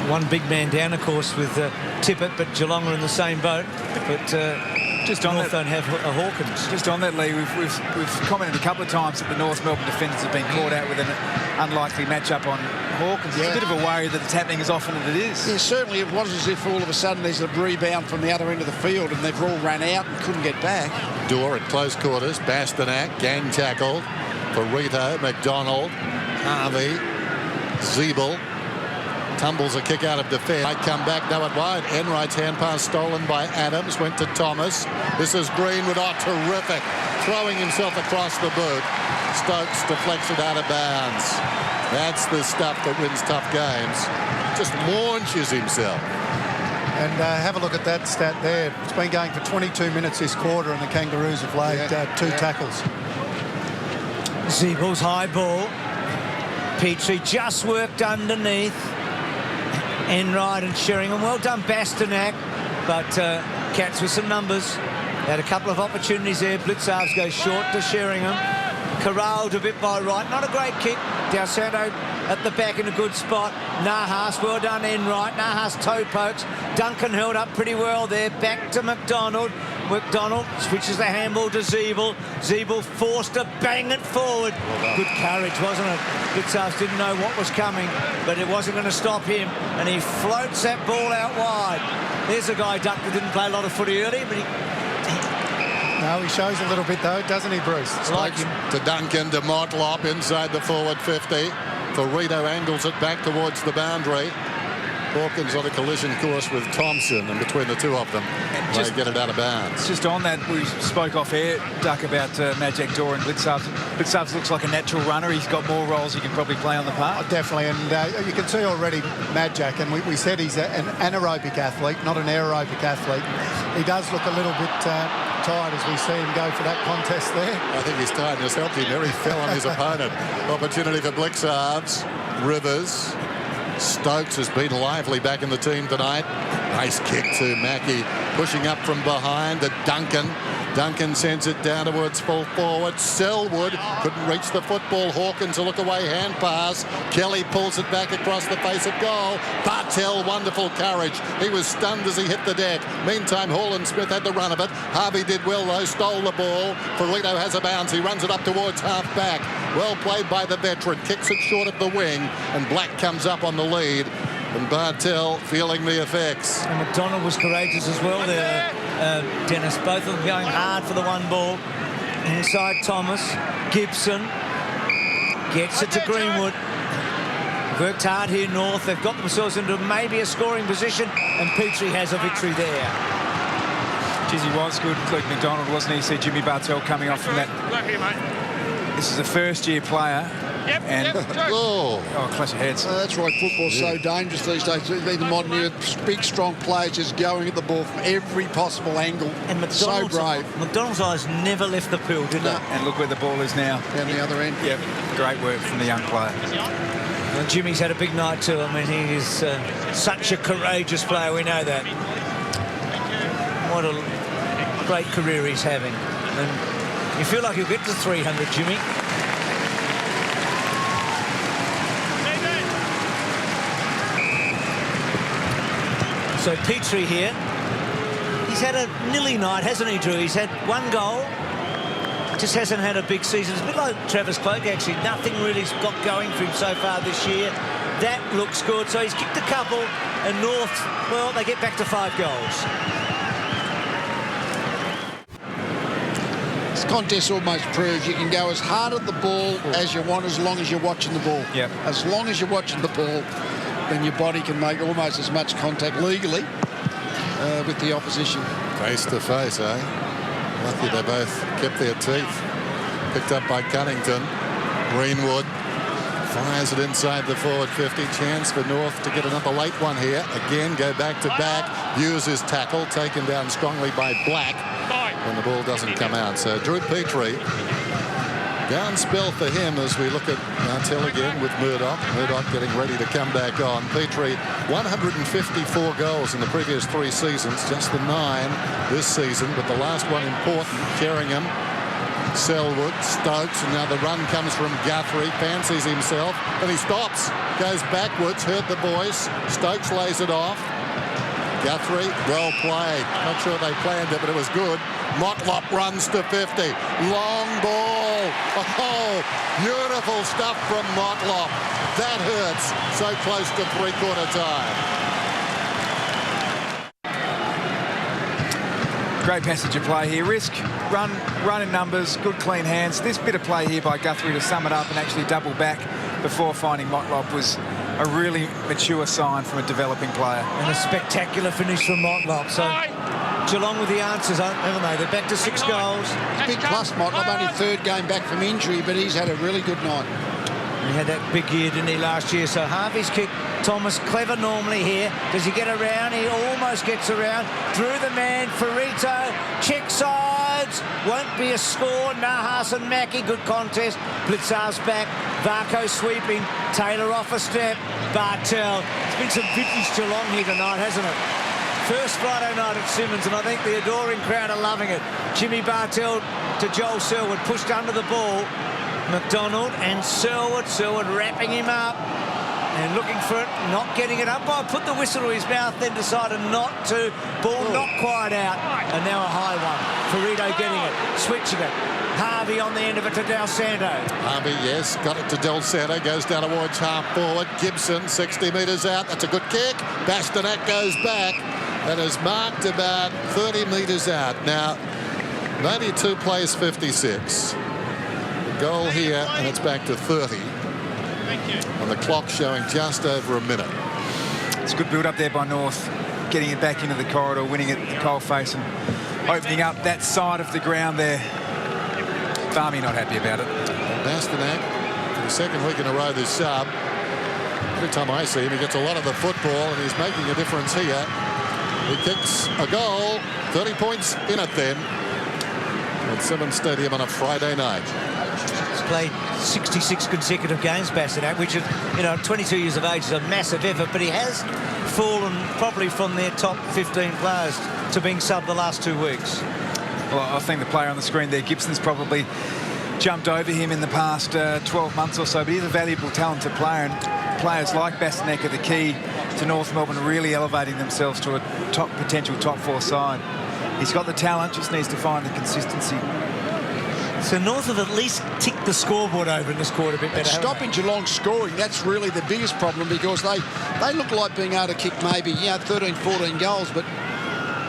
One big man down, of course, with Tippett, but Geelong are in the same boat. But just on North don't have a Hawkins.
Just on that, Lee, we've commented a couple of times that the North Melbourne defenders have been caught out with an unlikely matchup on Hawkins. It's a bit of a worry that it's happening as often as it is.
Yeah, certainly it was as if all of a sudden there's a rebound from the other end of the field and they've all run out and couldn't get back.
Door at close quarters. Bastanak, gang tackle for Rito, McDonald, Harvey, Zeeble. Tumbles a kick out of defence. Might come back, no it won't. Enright's hand pass stolen by Adams. Went to Thomas. This is Greenwood. Oh, terrific. Throwing himself across the boot. Stokes deflects it out of bounds. That's the stuff that wins tough games. Just launches himself.
And have a look at that stat there. It's been going for 22 minutes this quarter, and the Kangaroos have laid 2 tackles.
Zeeble's high ball. Petrie just worked underneath. Enright and Sheringham. Well done, Bastanak. But Cats with some numbers. Had a couple of opportunities there. Blitzarves goes short to Sheringham. Corralled a bit by Wright. Not a great kick. Del Santo at the back in a good spot. Nahas, well done, Enright. Nahas toe pokes. Duncan held up pretty well there. Back to McDonald. McDonald switches the handball to Zeeble. Zeeble forced to bang it forward. Good courage, wasn't it? Blitzarves didn't know what was coming, but it wasn't going to stop him, and he floats that ball out wide. There's a guy, Duck, that didn't play a lot of footy early, but
No, he shows a little bit, though, doesn't he, Bruce?
Like him. To Duncan, to Motlop inside the forward 50. Ferrito angles it back towards the boundary. Hawkins on a collision course with Thompson, and between the two of them, they get it out of bounds.
Just on that, we spoke off air, Duck, about Magic Door and Blitzarves. Blitzarves looks like a natural runner. He's got more roles he can probably play on the park.
Oh, definitely, and you can see already Magic, and we said he's an anaerobic athlete, not an aerobic athlete. He does look a little bit tired as we see him go for that contest there.
I think his tiredness helped him there. He fell on his opponent. Opportunity for Blitzarves. Rivers. Stokes has been lively back in the team tonight. Nice kick to Mackie. Pushing up from behind to Duncan. Duncan sends it down towards full forward. Selwood couldn't reach the football. Hawkins a look away hand pass. Kelly pulls it back across the face of goal. Bartel, wonderful courage. He was stunned as he hit the deck. Meantime, Hall and Smith had the run of it. Harvey did well though, stole the ball. Ferrito has a bounce. He runs it up towards half back. Well played by the veteran. Kicks it short at the wing, and Black comes up on the lead. And Bartel feeling the effects.
And McDonald was courageous as well there, Dennis. Both of them going hard for the one ball. Inside Thomas. Gibson gets it to Greenwood. Worked hard here, North. They've got themselves into maybe a scoring position, and Petrie has a victory there.
Geez, he was good, Luke McDonald, wasn't he? You see Jimmy Bartel coming off from that. This is a first-year player And clash of heads.
That's why football's so dangerous these days. The modern era, big, strong players just going at the ball from every possible angle.
And McDonald's,
so brave.
McDonald's eyes never left the field, did they?
And look where the ball is now.
Down the other end.
Yep, great work from the young player.
Well, Jimmy's had a big night too. I mean, he is such a courageous player, we know that. What a great career he's having. And you feel like he'll get to 300, Jimmy. So Petrie here. He's had a nilly night, hasn't he, Drew? He's had one goal. Just hasn't had a big season. It's a bit like Travis Cloak, actually. Nothing really's got going for him so far this year. That looks good. So he's kicked a couple, and North, well, they get back to 5 goals.
This contest almost proves you can go as hard at the ball as you want, as long as you're watching the ball.
Yep.
As long as you're watching the ball, then your body can make almost as much contact legally with the opposition.
Face to face, eh? Lucky they both kept their teeth. Picked up by Cunnington. Greenwood fires it inside the forward 50. Chance for North to get another late one here. Again, go back to back. Uses tackle. Taken down strongly by Black. And the ball doesn't come out. So Drew Petrie. Down spell for him as we look at Martell again with Murdoch. Murdoch getting ready to come back on. Petrie, 154 goals in the previous 3 seasons. Just the 9 this season, but the last one important. Sheringham, Selwood, Stokes, and now the run comes from Guthrie. Fancies himself, and he stops. Goes backwards, hurt the boys. Stokes lays it off. Guthrie, well played. Not sure they planned it, but it was good. Motlop runs to 50. Long ball. Oh, beautiful stuff from Motlop. That hurts. So close to 3/4 time.
Great passage of play here. Risk, run in numbers, good clean hands. This bit of play here by Guthrie to sum it up and actually double back before finding Motlop was a really mature sign from a developing player.
And a spectacular finish from Motlop. So Geelong with the answers, haven't they? They're back to 6 goals.
It's a big plus, Motlop. Only 3rd game back from injury, but he's had a really good night.
He had that big year, didn't he, last year? So Harvey's kick. Thomas clever normally here. Does he get around? He almost gets around. Drew the man. Ferrito. Check sides. Won't be a score. Nahas and Mackie. Good contest. Blitzar's back. Varco sweeping. Taylor off a step. Bartel. It's been some vintage Geelong here tonight, hasn't it? First Friday night at Simmons, and I think the adoring crowd are loving it. Jimmy Bartel to Joel Selwood. Pushed under the ball. McDonald and Selwood. Selwood wrapping him up and looking for it, not getting it. Umpire put the whistle to his mouth, then decided not to. Ball not quite out, and now a high one. Ferrito getting it, switching it. Harvey on the end of it to Del Santo.
Harvey, yes, got it to Del Santo, goes down towards half forward. Gibson, 60 metres out. That's a good kick. Bastanak goes back and is marked about 30 metres out. Now, 92 plays 56. Goal here, and it's back to 30. And the clock showing just over a minute.
It's a good build up there by North, getting it back into the corridor, winning it at the coalface and opening up that side of the ground there. Farmy not happy about it.
Bastanak, for the 2nd week in a row this sub. Every time I see him, he gets a lot of the football, and he's making a difference here. He kicks a goal, 30 points in it then, at Simmons Stadium on a Friday night.
He's played 66 consecutive games, Bastanak, which is, you know, 22 years of age is a massive effort, but he has fallen probably from their top 15 players to being subbed the last 2 weeks.
Well, I think the player on the screen there, Gibson's probably jumped over him in the past 12 months or so, but he's a valuable, talented player, and players like Bastanak are the key to North Melbourne really elevating themselves to a potential top 4 side. He's got the talent, just needs to find the consistency.
So North have at least ticked the scoreboard over in this quarter a bit better.
Stopping Geelong scoring, that's really the biggest problem, because they look like being able to kick maybe 13, 14 goals, but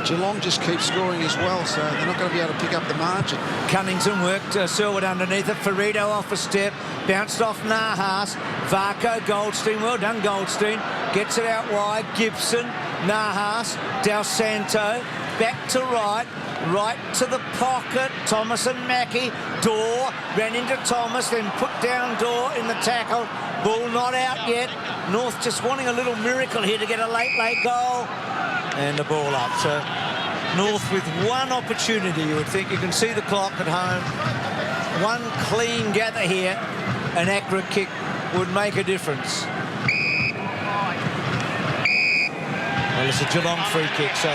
Geelong just keeps scoring as well, so they're not going to be able to pick up the margin.
Cunnington worked Selwood underneath it. Ferrito off a step, bounced off Nahas. Varco, Goldstein, well done Goldstein. Gets it out wide. Gibson, Nahas, Del Santo. back to right to the pocket. Thomas and Mackie. Dorr ran into Thomas, then put down Dorr in the tackle. Ball not out yet. North just wanting a little miracle here to get a late goal. And the ball up. So North with one opportunity, you would think. You can see the clock at home. One clean gather here. An accurate kick would make a difference. Well, it's a Geelong free kick, so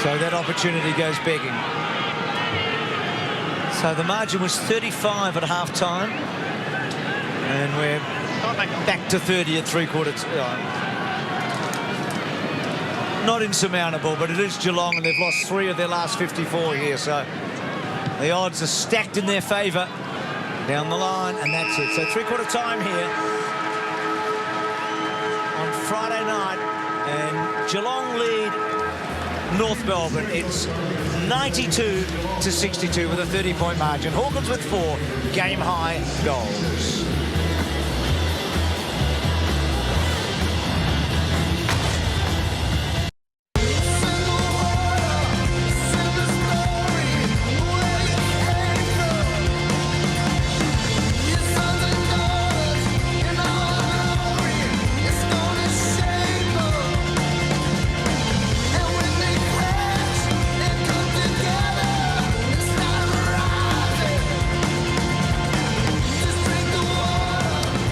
that opportunity goes begging. So the margin was 35 at half-time, and we're back to 30 at three-quarter time. Not insurmountable, but it is Geelong, and they've lost 3 of their last 54 here, so the odds are stacked in their favour down the line, and that's it. So three-quarter time here on Friday night, and Geelong lead North Melbourne. It's 92-62 with a 30-point margin. Hawkins with 4 game-high goals.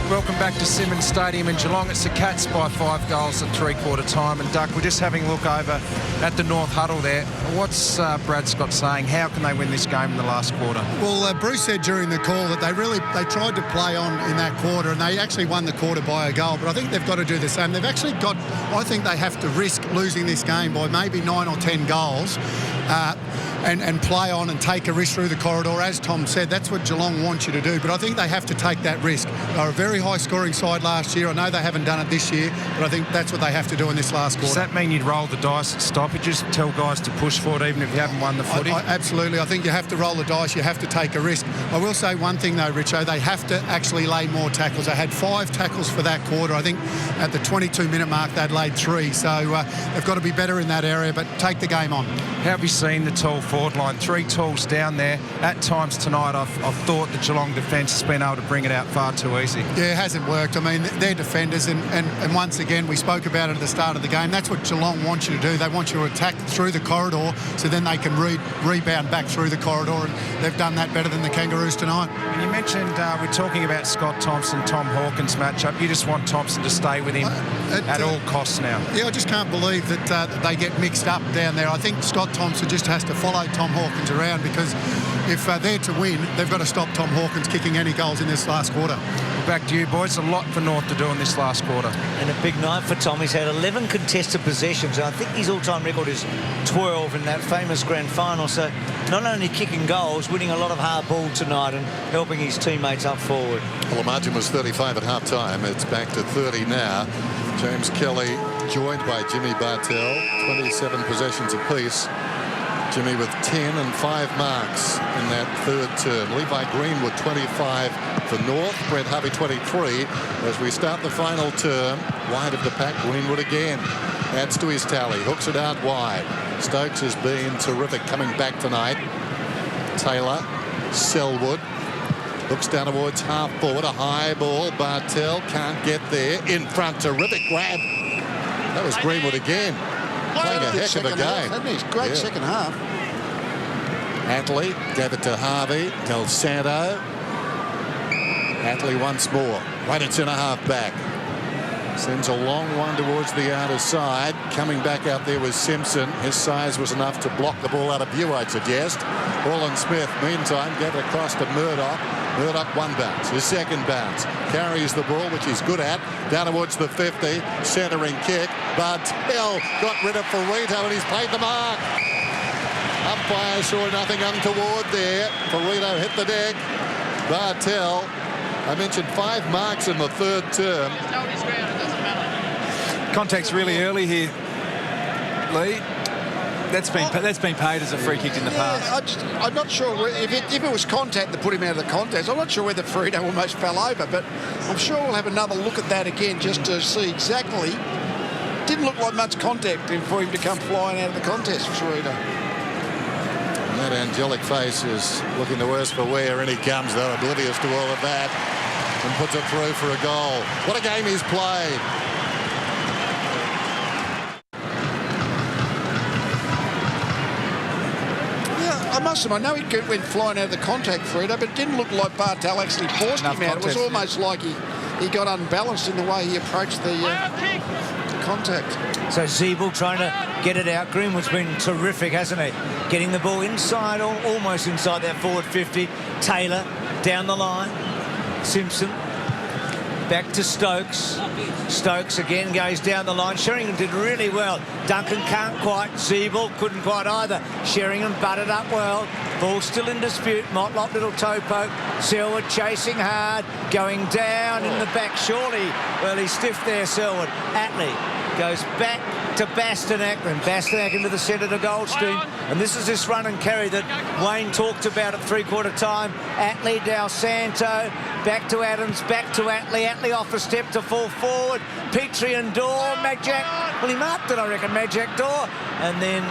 Welcome back to Simmons Stadium in Geelong. It's the Cats by 5 goals at three-quarter time. And Duck, we're just having a look over at the North huddle there. What's Brad Scott saying? How can they win this game in the last quarter?
Well, Bruce said during the call that they tried to play on in that quarter, and they actually won the quarter by a goal. But I think they've got to do the same. They've actually got, I think they have to risk losing this game by maybe 9 or 10 goals. And play on and take a risk through the corridor. As Tom said, that's what Geelong wants you to do. But I think they have to take that risk. They're a very high-scoring side last year. I know they haven't done it this year, but I think that's what they have to do in this last quarter.
Does that mean you'd roll the dice at stoppages, tell guys to push for it even if you haven't won the footy?
Absolutely. I think you have to roll the dice. You have to take a risk. I will say one thing, though, Richo. They have to actually lay more tackles. They had 5 tackles for that quarter. I think at the 22-minute mark, they'd laid 3. So they've got to be better in that area, but take the game on.
How have you seen the tall forward line? 3 tools down there. At times tonight, I've thought the Geelong defence has been able to bring it out far too easy. Yeah,
it hasn't worked. I mean, they're defenders, and once again, we spoke about it at the start of the game. That's what Geelong wants you to do. They want you to attack through the corridor so then they can rebound back through the corridor, and they've done that better than the Kangaroos tonight.
And you mentioned we're talking about Scott Thompson, Tom Hawkins matchup. You just want Thompson to stay with him at all costs now.
Yeah, I just can't believe that they get mixed up down there. I think Scott Thompson just has to follow Tom Hawkins around, because if they're to win, they've got to stop Tom Hawkins kicking any goals in this last quarter.
Back to you, boys. A lot for North to do in this last quarter.
And a big night for Tom. He's had 11 contested possessions. I think his all-time record is 12 in that famous grand final. So not only kicking goals, winning a lot of hard ball tonight and helping his teammates up forward.
Well, the margin was 35 at half-time. It's back to 30 now. James Kelly joined by Jimmy Bartell, 27 possessions apiece. Jimmy with 10 and 5 marks in that third term. Levi Greenwood 25 for North. Brett Harvey 23. As we start the final term, wide of the pack, Greenwood again adds to his tally. Hooks it out wide. Stokes has been terrific coming back tonight. Taylor, Selwood. Looks down towards half forward. A high ball. Bartell can't get there. In front, terrific grab. That was Greenwood again. Playing a heck of a game.
Great second half.
Atley gave it to Harvey. Del Santo. Atley once more. Right at centre half back. Sends a long one towards the outer side. Coming back out there was Simpson. His size was enough to block the ball out of view, I'd suggest. Orland Smith, meantime, gave it across to Murdoch. Murdoch one bounce. His second bounce. Carries the ball, which he's good at. Down towards the 50. Centering kick. Bartell got rid of Ferrito, and he's played the mark. Umpire saw nothing untoward there. Ferrito hit the deck. Bartell, I mentioned 5 marks in the third term.
Contact's really early here, Lee. That's been paid as a free kick in the past.
I'm not sure if it was contact that put him out of the contest. I'm not sure whether Frito almost fell over, but I'm sure we'll have another look at that again just to see exactly. Didn't look like much contact for him to come flying out of the contest, Frito.
And that angelic face is looking the worse for wear, and he comes, though, oblivious to all of that, and puts it through for a goal. What a game he's played.
I must admit, I know he went flying out of the contact, Frito, but it didn't look like Bartel actually forced him out. It was almost like he got unbalanced in the way he approached the contact.
So Zeeble trying to get it out. Greenwood's been terrific, hasn't he? Getting the ball inside, almost inside that forward 50. Taylor down the line. Simpson back to Stokes. Stokes again goes down the line. Sheringham did really well. Duncan can't quite. Zeeble couldn't quite either. Sheringham butted up well. Ball still in dispute. Motlop, little toe poke. Selwood chasing hard. Going down in the back. Surely, well, he's stiff there, Selwood. Attlee goes back to Bastanak, then Bastanak into the centre to Goldstein. And this is this run and carry that Wayne talked about at three-quarter time. Attlee, Del Santo, back to Adams, back to Attlee. Attlee off a step to fall forward. Petrie and Dorr, Majak. Well, he marked it, I reckon, Majak Dorr. And then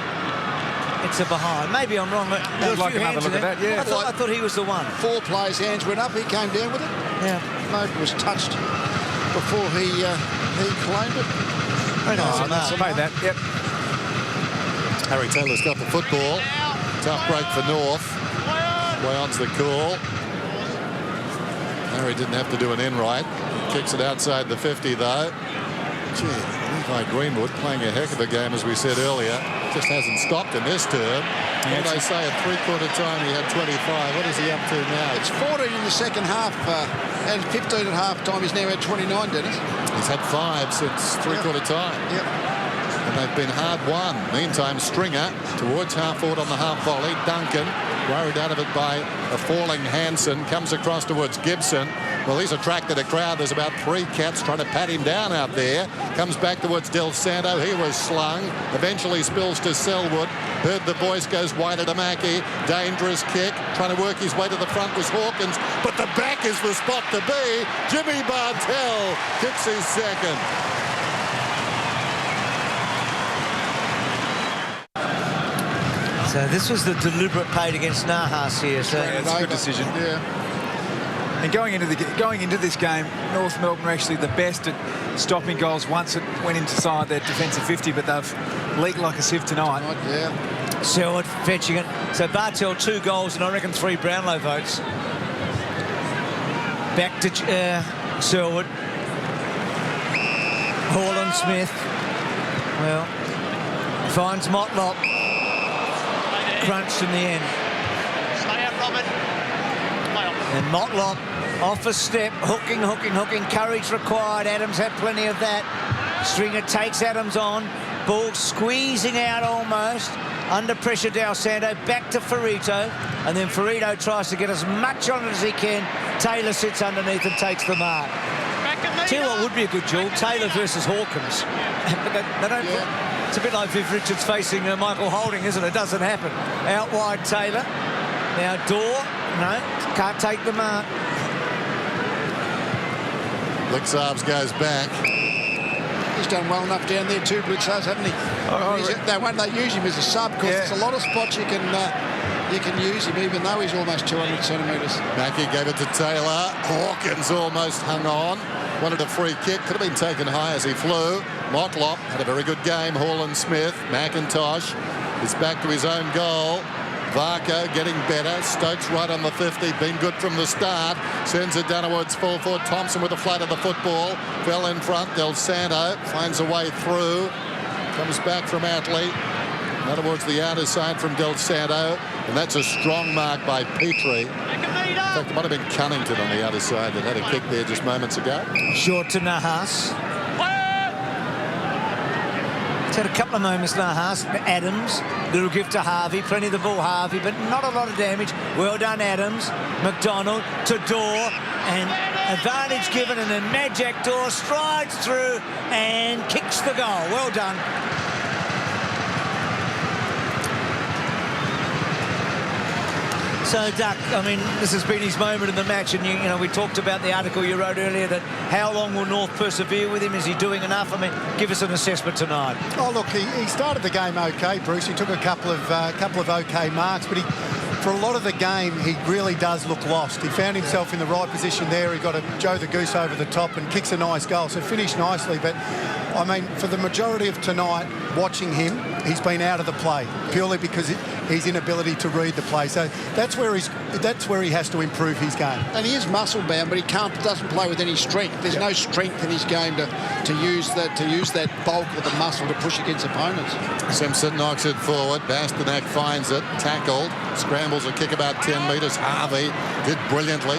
it's a behind. Maybe I'm wrong.
I'd like another look at that, yeah.
I thought he was the one.
Four players' hands went up. He came down with it.
Yeah.
Moden was touched before he claimed it.
Very nice. Made that, yep.
Harry Taylor's got the football. Tough break for North. Wayon's the call. Harry didn't have to do an in right. Kicks it outside the 50, though. Gee, Levi Greenwood playing a heck of a game, as we said earlier. Just hasn't stopped in this term. What did they say at three-quarter time? He had 25. What is he up to now?
It's 14 in the second half and 15 at half time. He's now at 29, Dennis.
He's had 5 since three-quarter time.
Yep.
And they've been hard won. Meantime, Stringer towards half-forward on the half volley. Duncan worried out of it by a falling Hansen. Comes across towards Gibson. Well, he's attracted a crowd. There's about 3 cats trying to pat him down out there. Comes back towards Del Santo. He was slung. Eventually spills to Selwood. Heard the voice, goes wide to Mackie. Dangerous kick. Trying to work his way to the front was Hawkins. But the back is the spot to be. Jimmy Bartel kicks his second.
So this was the deliberate paid against Nahas here. So
yeah, it's a good decision.
Yeah.
And going into this game, North Melbourne were actually the best at stopping goals once it went inside their defensive 50, but they've leaked like a sieve tonight.
Yeah.
Selwood fetching it. So Bartel 2 goals and I reckon 3 Brownlow votes. Back to Selwood. Haaland Smith. Well, finds Motlop. Crunched in the end.
Stay out, Robin.
And Motlop off a step, hooking. Courage required. Adams had plenty of that. Stringer takes Adams on. Ball squeezing out almost. Under pressure, Del Santo. Back to Ferrito. And then Ferrito tries to get as much on it as he can. Taylor sits underneath and takes the mark. Tell you what would be a good duel, Taylor versus Hawkins. But they don't...
Yeah.
It's a bit like Viv Richards facing Michael Holding, isn't it? It doesn't happen. Out wide, Taylor. Now Dorr, no, can't take the mark.
Licksarves goes back.
He's done well enough down there too, Blitzars, hasn't he? They use him as a sub because there's a lot of spots you can use him, even though he's almost 200 centimetres.
Mackie gave it to Taylor. Hawkins almost hung on. Wanted a free kick. Could have been taken high as he flew. Motlop had a very good game. Haaland Smith. McIntosh is back to his own goal. Varco getting better. Stokes right on the 50. Been good from the start. Sends it down towards full forward. Thompson with the flat of the football. Fell in front. Del Santo finds a way through. Comes back from Attlee. Now towards the outer side from Del Santo. And that's a strong mark by Petrie. In fact, it might have been Cunnington on the other side that had a kick there just moments ago.
Short to Nahas. He's had a couple of moments, Nahas. Adams, little gift to Harvey. Plenty of the ball, Harvey, but not a lot of damage. Well done, Adams. McDonald to Dorr. And advantage given, and then Majak Dorr strides through and kicks the goal. Well done. So, Duck, I mean, this has been his moment in the match, and you know, we talked about the article you wrote earlier that how long will North persevere with him? Is he doing enough? I mean, give us an assessment tonight.
Oh, look, he started the game OK, Bruce. He took a couple of OK marks, but for a lot of the game, he really does look lost. He found himself in the right position there. He got a Joe the Goose over the top and kicks a nice goal, so finished nicely. But, I mean, for the majority of tonight, watching him, he's been out of the play purely because his inability to read the play. So that's where he has to improve his game.
And he is muscle bound, but he doesn't play with any strength. There's no strength in his game to use that bulk of the muscle to push against opponents.
Simpson knocks it forward. Bastanak finds it, tackled, scrambles a kick about 10 metres. Harvey did brilliantly.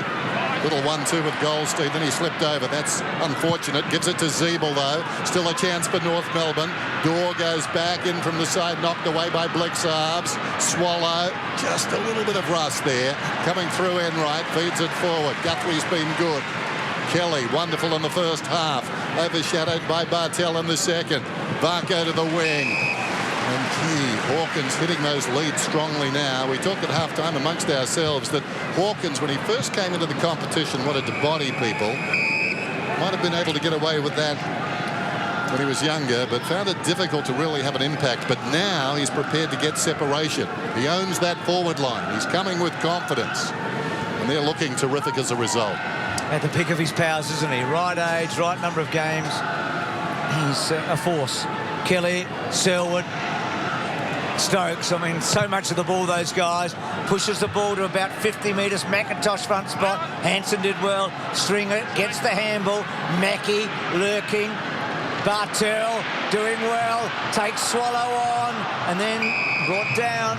Little 1-2 with Goldstein, then he slipped over. That's unfortunate. Gives it to Zeeble, though. Still a chance for North Melbourne. Dorr goes back in from the side, knocked away by Blixarves. Swallow, just a little bit of rust there. Coming through Enright, feeds it forward. Guthrie's been good. Kelly, wonderful in the first half. Overshadowed by Bartel in the second. Varco to the wing. And Key, Hawkins hitting those leads strongly now. We talked at halftime amongst ourselves that Hawkins, when he first came into the competition, wanted to body people. Might have been able to get away with that when he was younger, but found it difficult to really have an impact. But now he's prepared to get separation. He owns that forward line. He's coming with confidence. And they're looking terrific as a result.
At the peak of his powers, isn't he? Right age, right number of games. He's a force. Kelly, Selwood, Stokes, I mean, so much of the ball, those guys. Pushes the ball to about 50 metres. McIntosh front spot. Hanson did well. Stringer gets the handball. Mackie lurking. Bartel doing well. Takes Swallow on. And then brought down.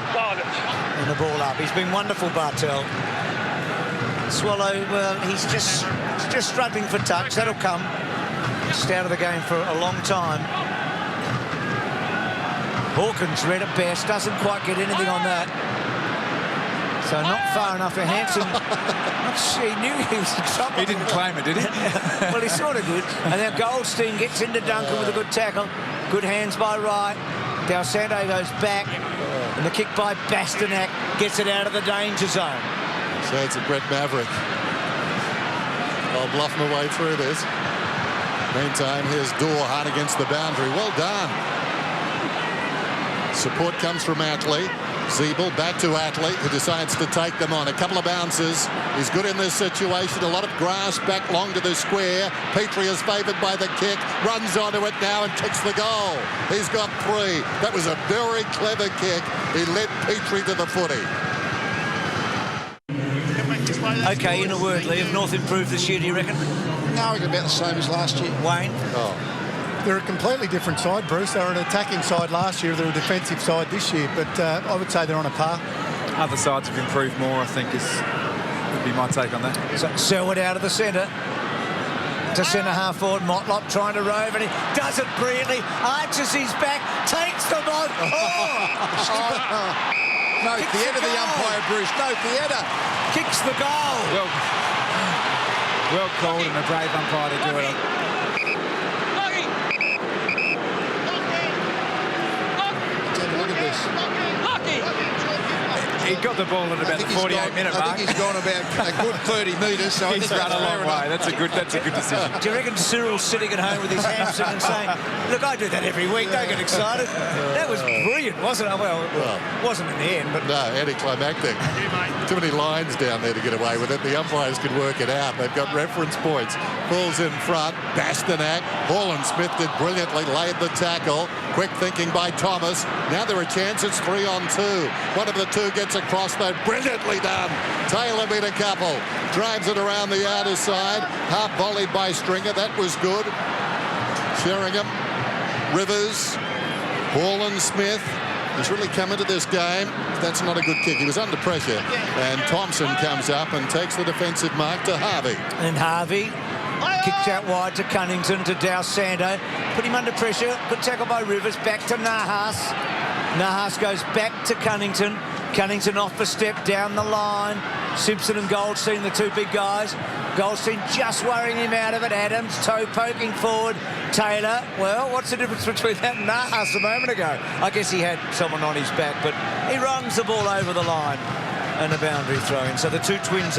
And the ball up. He's been wonderful, Bartel. Swallow, well, he's just struggling for touch. That'll come. Just out of the game for a long time. Hawkins read it best, doesn't quite get anything on that. So not far enough for Hanson. He knew he was in trouble.
He didn't claim it, did he?
Well, he sort of did. And then Goldstein gets into Duncan with a good tackle. Good hands by Wright. Del Santo goes back. And the kick by Bastanak gets it out of the danger zone.
So it's a Brett Maverick. I'll bluff my way through this. Meantime, here's Dorr hard against the boundary. Well done. Support comes from Atley. Zeeble back to Atley, who decides to take them on. A couple of bounces. He's good in this situation. A lot of grass back long to the square. Petrie is favoured by the kick. Runs onto it now and kicks the goal. He's got 3. That was a very clever kick. He led Petrie to the footy.
OK, in a word, Lee, have North improved this year, do you reckon?
No, it's about the same as last year.
Wayne?
Oh.
They're a completely different side, Bruce. They were an attacking side last year. They're a defensive side this year. But I would say they're on a par.
Other sides have improved more, I think, would be my take on that.
So Selwood out of the centre. To centre half forward. Motlop trying to rove, and he does it brilliantly. Arches his back, takes them on.
Note the head of the umpire, Bruce. Note the header.
Kicks the goal.
Well called, and a brave umpire to do it.
Look at this.
He got the ball at about the 48-minute mark.
I think he's gone about a good 30 metres. So
he's run a long way. That's a good decision.
Do you reckon Cyril's sitting at home with his hamstring and saying, look, I do that every week, don't get excited. That was brilliant, wasn't it? Well, it wasn't in the end, but...
No, anticlimactic. Too many lines down there to get away with it. The umpires could work it out. They've got reference points. Falls in front. Bastanak. Smith did brilliantly. Laid the tackle. Quick thinking by Thomas. Now there are chances 3-on-2. One of the two gets across, though. Brilliantly done. Taylor beat a couple. Drives it around the outer side. Half volleyed by Stringer. That was good. Sheringham. Rivers. Smith. He's really come into this game. That's not a good kick. He was under pressure. And Thompson comes up and takes the defensive mark to Harvey.
And Harvey kicks out wide to Cunnington, to Del Santo. Put him under pressure. Good tackle by Rivers. Back to Nahas. Nahas goes back to Cunnington. Cunnington off the step, down the line. Simpson and Goldstein, the two big guys. Goldstein just worrying him out of it. Adams, toe poking forward. Taylor, well, what's the difference between that and Nahas a moment ago? I guess he had someone on his back, but he runs the ball over the line. and a boundary throw in. So the two twins,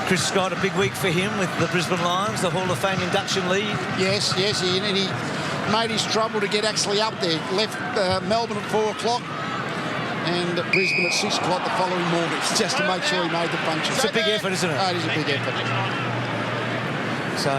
Chris Scott, a big week for him with the Brisbane Lions, the Hall of Fame induction lead.
Yes, he made his trouble to get actually up there. Left Melbourne at 4 o'clock and Brisbane at 6 o'clock the following morning, just to make sure he made the function.
It's a big effort, isn't it?
Oh, it is a big effort.
So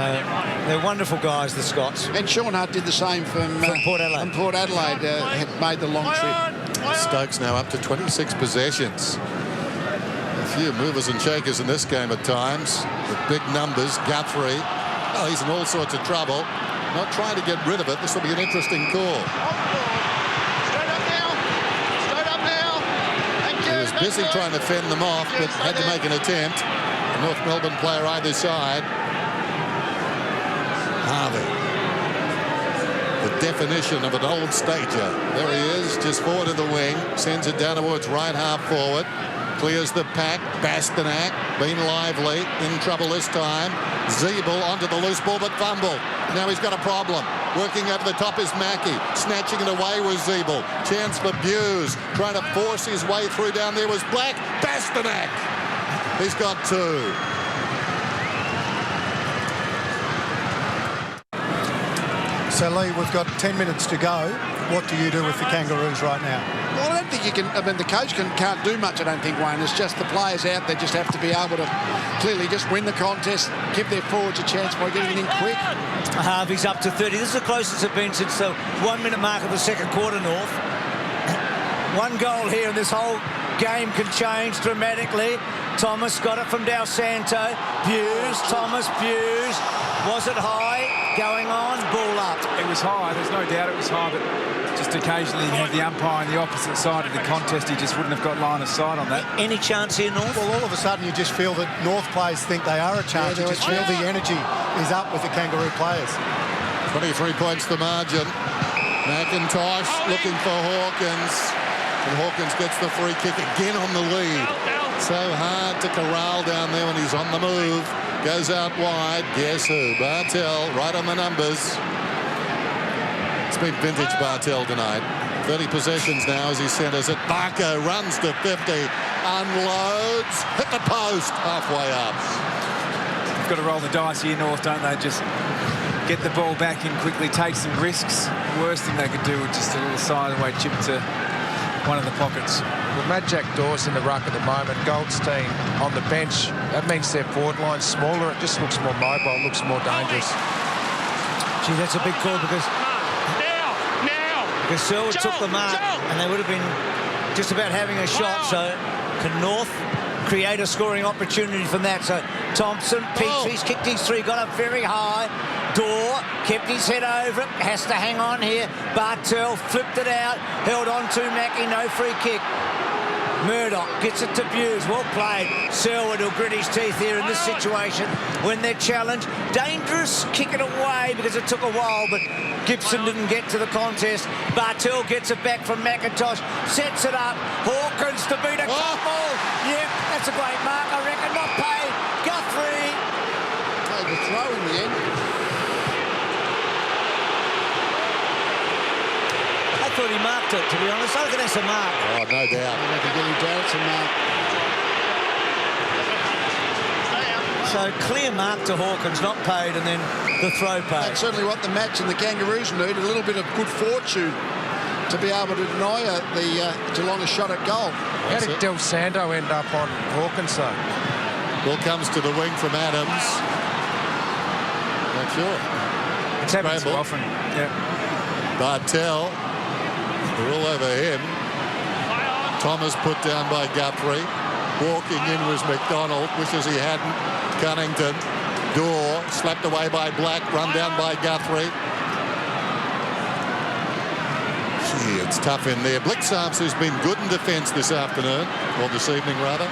they're wonderful guys, the Scots.
And Sean Hart did the same from
Port Adelaide.
From Port Adelaide, had made the long trip.
Stokes now up to 26 possessions. A few movers and shakers in this game at times with big numbers. Guthrie, oh, he's in all sorts of trouble. Not trying to get rid of it. This will be an interesting call. He was busy trying to fend them off, but had to make an attempt. A North Melbourne player either side. Harvey, the definition of an old stager. There he is, just forward of the wing, sends it down towards right half forward, clears the pack. Bastanak been lively, in trouble this time. Zeeble onto the loose ball, but fumbled. Now he's got a problem. Working over the top is Mackey, snatching it away with Zeeble. Chance for Buse, trying to force his way through. Down there was Black. Bastanak, he's got two.
So, Lee, we've got 10 minutes to go. What do you do with the Kangaroos right now?
Well, I don't think you can. I mean, the coach can't do much, I don't think, Wayne. It's just the players out there just have to be able to clearly just win the contest, give their forwards a chance by getting in quick.
Harvey's up to 30. This is the closest it's been since the 1 minute mark of the second quarter, North. One goal here and this whole game can change dramatically. Thomas got it from Del Santo. Buse, Thomas, Buse. Was it high? Going on, ball up.
It was high, there's no doubt it was high, but just occasionally you have the umpire on the opposite side of the contest. He just wouldn't have got line of sight on that.
Any chance here, North?
Well, all of a sudden you just feel that North players think they are a chance. You just feel the energy is up with the Kangaroo players.
23 points the margin. McIntosh looking for Hawkins. And Hawkins gets the free kick again on the lead. So hard to corral down there when he's on the move. Goes out wide. Guess who? Bartel, right on the numbers. It's been vintage Bartel tonight. 30 possessions now as he centres it. Barco runs to 50. Unloads. Hit the post. Halfway up.
They've got to roll the dice here, North, don't they? Just get the ball back in quickly, take some risks. The worst thing they could do was just a little sideaway chip to one of the pockets.
Well, Matt Jack Dawes in the ruck at the moment. Goldstein on the bench. That means their forward line's smaller. It just looks more mobile, looks more dangerous.
Gee, that's a big call because Selwood took the mark and they would have been just about having a shot. So can North create a scoring opportunity from that? So Thompson, Petrie's kicked his three, got up very high. Dorr kept his head over it, has to hang on here. Bartel flipped it out, held on to Mackey, no free kick. Murdoch gets it to Buse, well played. Selwood will grit his teeth here in this situation when they're challenged. Dangerous, kick it away because it took a while, but Gibson didn't get to the contest. Bartel gets it back from McIntosh, sets it up. Hawkins to beat a couple. Yep, that's a great mark, I reckon. Not paid. Guthrie.
Played the throw in the end.
I thought he marked it, to be honest. I reckon that's a mark.
Oh, no doubt.
I reckon Billy Barrett's a mark.
So clear mark to Hawkins, not paid, and then the throw paid.
That's certainly what the match and the Kangaroos need, a little bit of good fortune to be able to deny the Geelong a shot at goal.
How did Del Santo end up on Hawkins, though?
Ball comes to the wing from Adams. Not sure.
It's happened so often. Yeah.
Bartel, they're all over him. Thomas put down by Guthrie. Walking in was McDonald, wishes he hadn't. Cunnington. Dorr, slapped away by Black, run down by Guthrie. Gee, it's tough in there. Blixarps, who's been good in defence this afternoon, or this evening rather.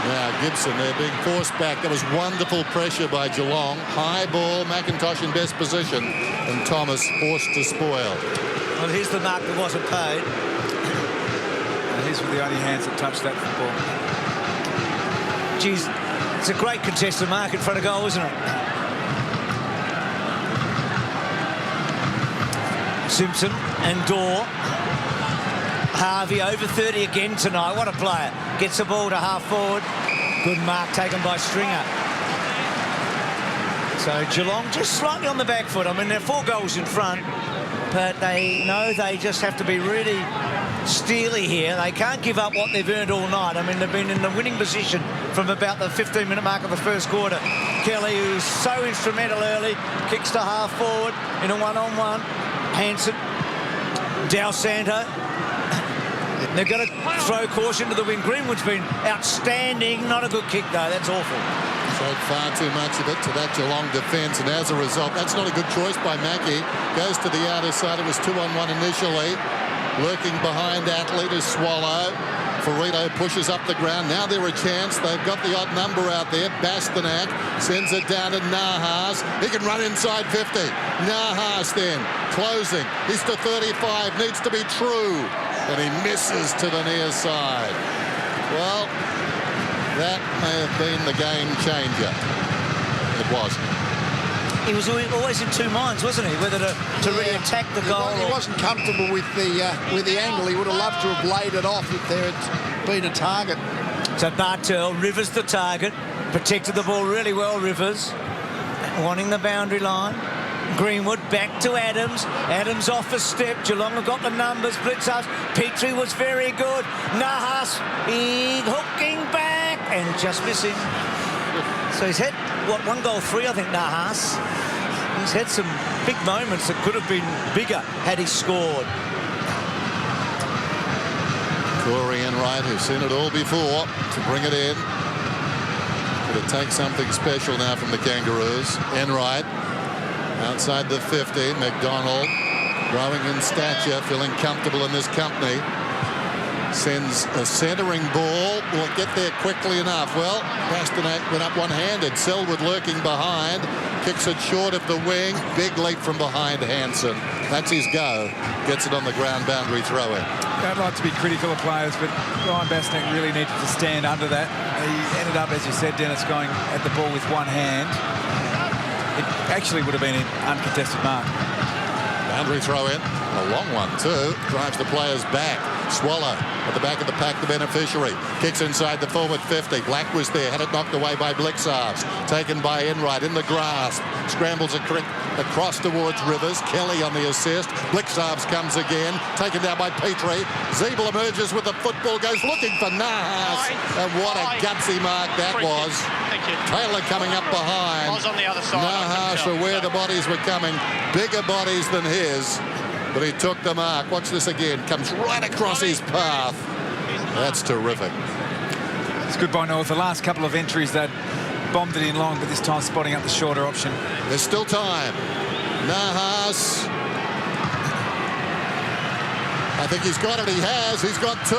Now Gibson, they're being forced back. There was wonderful pressure by Geelong. High ball, McIntosh in best position, and Thomas forced to spoil.
Well, here's the mark that wasn't paid.
These were the only hands that touched that football.
Geez, it's a great contested mark in front of goal, isn't it? Simpson and Dorr. Harvey over 30 again tonight. What a player. Gets the ball to half forward. Good mark taken by Stringer. So Geelong just slightly on the back foot. I mean, they're 4 goals in front, but they know they just have to be really steely here. They can't give up what they've earned all night. I mean, they've been in the winning position from about the 15-minute mark of the first quarter. Kelly, who's so instrumental early, kicks to half forward in a one-on-one. Hanson, Del Santo. They're going to throw caution to the wind. Greenwood's been outstanding. Not a good kick, though. That's awful.
Showed far too much of it to that Geelong defence, and as a result, that's not a good choice by Mackey. Goes to the outer side. It was 2-on-1 initially. Lurking behind Athlete is Swallow. Ferrito pushes up the ground. Now they're a chance. They've got the odd number out there. Bastanak sends it down to Nahas. He can run inside 50. Nahas then closing. He's to 35. Needs to be true. And he misses to the near side. Well, that may have been the game changer. It wasn't.
He was always in two minds, wasn't he? Whether to really attack the goal.
He wasn't comfortable with the angle. He would have loved to have laid it off if there had been a target.
So Bartel, Rivers the target. Protected the ball really well, Rivers. Wanting the boundary line. Greenwood back to Adams. Adams off a step. Geelong have got the numbers. Blitzers. Petrie was very good. Nahas hooking back and just missing. So he's had, what, 1-3, I think, Nahas. He's had some big moments that could have been bigger had he scored.
Corey Enright, who's seen it all before, to bring it in. But it takes something special now from the Kangaroos. Enright outside the 50. McDonald growing in stature, feeling comfortable in this company. Sends a centering ball. Will get there quickly enough. Well, Pasternak went up one-handed. Selwood lurking behind. Kicks it short of the wing. Big leap from behind Hanson. That's his go. Gets it on the ground boundary throw-in.
I'd like to be critical of players, but Ryan Pasternak really needed to stand under that. He ended up, as you said, Dennis, going at the ball with one hand. It actually would have been an uncontested mark.
Boundary throw-in. A long one, too. Drives the players back. Swallow at the back of the pack, the beneficiary. Kicks inside the forward 50. Black was there, had it knocked away by Blixarves. Taken by Enright in the grasp. Scrambles across towards Rivers. Kelly on the assist. Blixarves comes again. Taken down by Petrie. Zeeble emerges with the football, goes looking for Nahas. And what a gutsy mark that was.
Thank you.
Taylor coming up behind.
I was on the other side.
Nahas for where the bodies were coming. Bigger bodies than his. But he took the mark. Watch this again. Comes right across his path. That's terrific.
It's good by North. The last couple of entries that bombed it in long, but this time spotting up the shorter option.
There's still time. Nahas. I think he's got it. He has. He's got 2.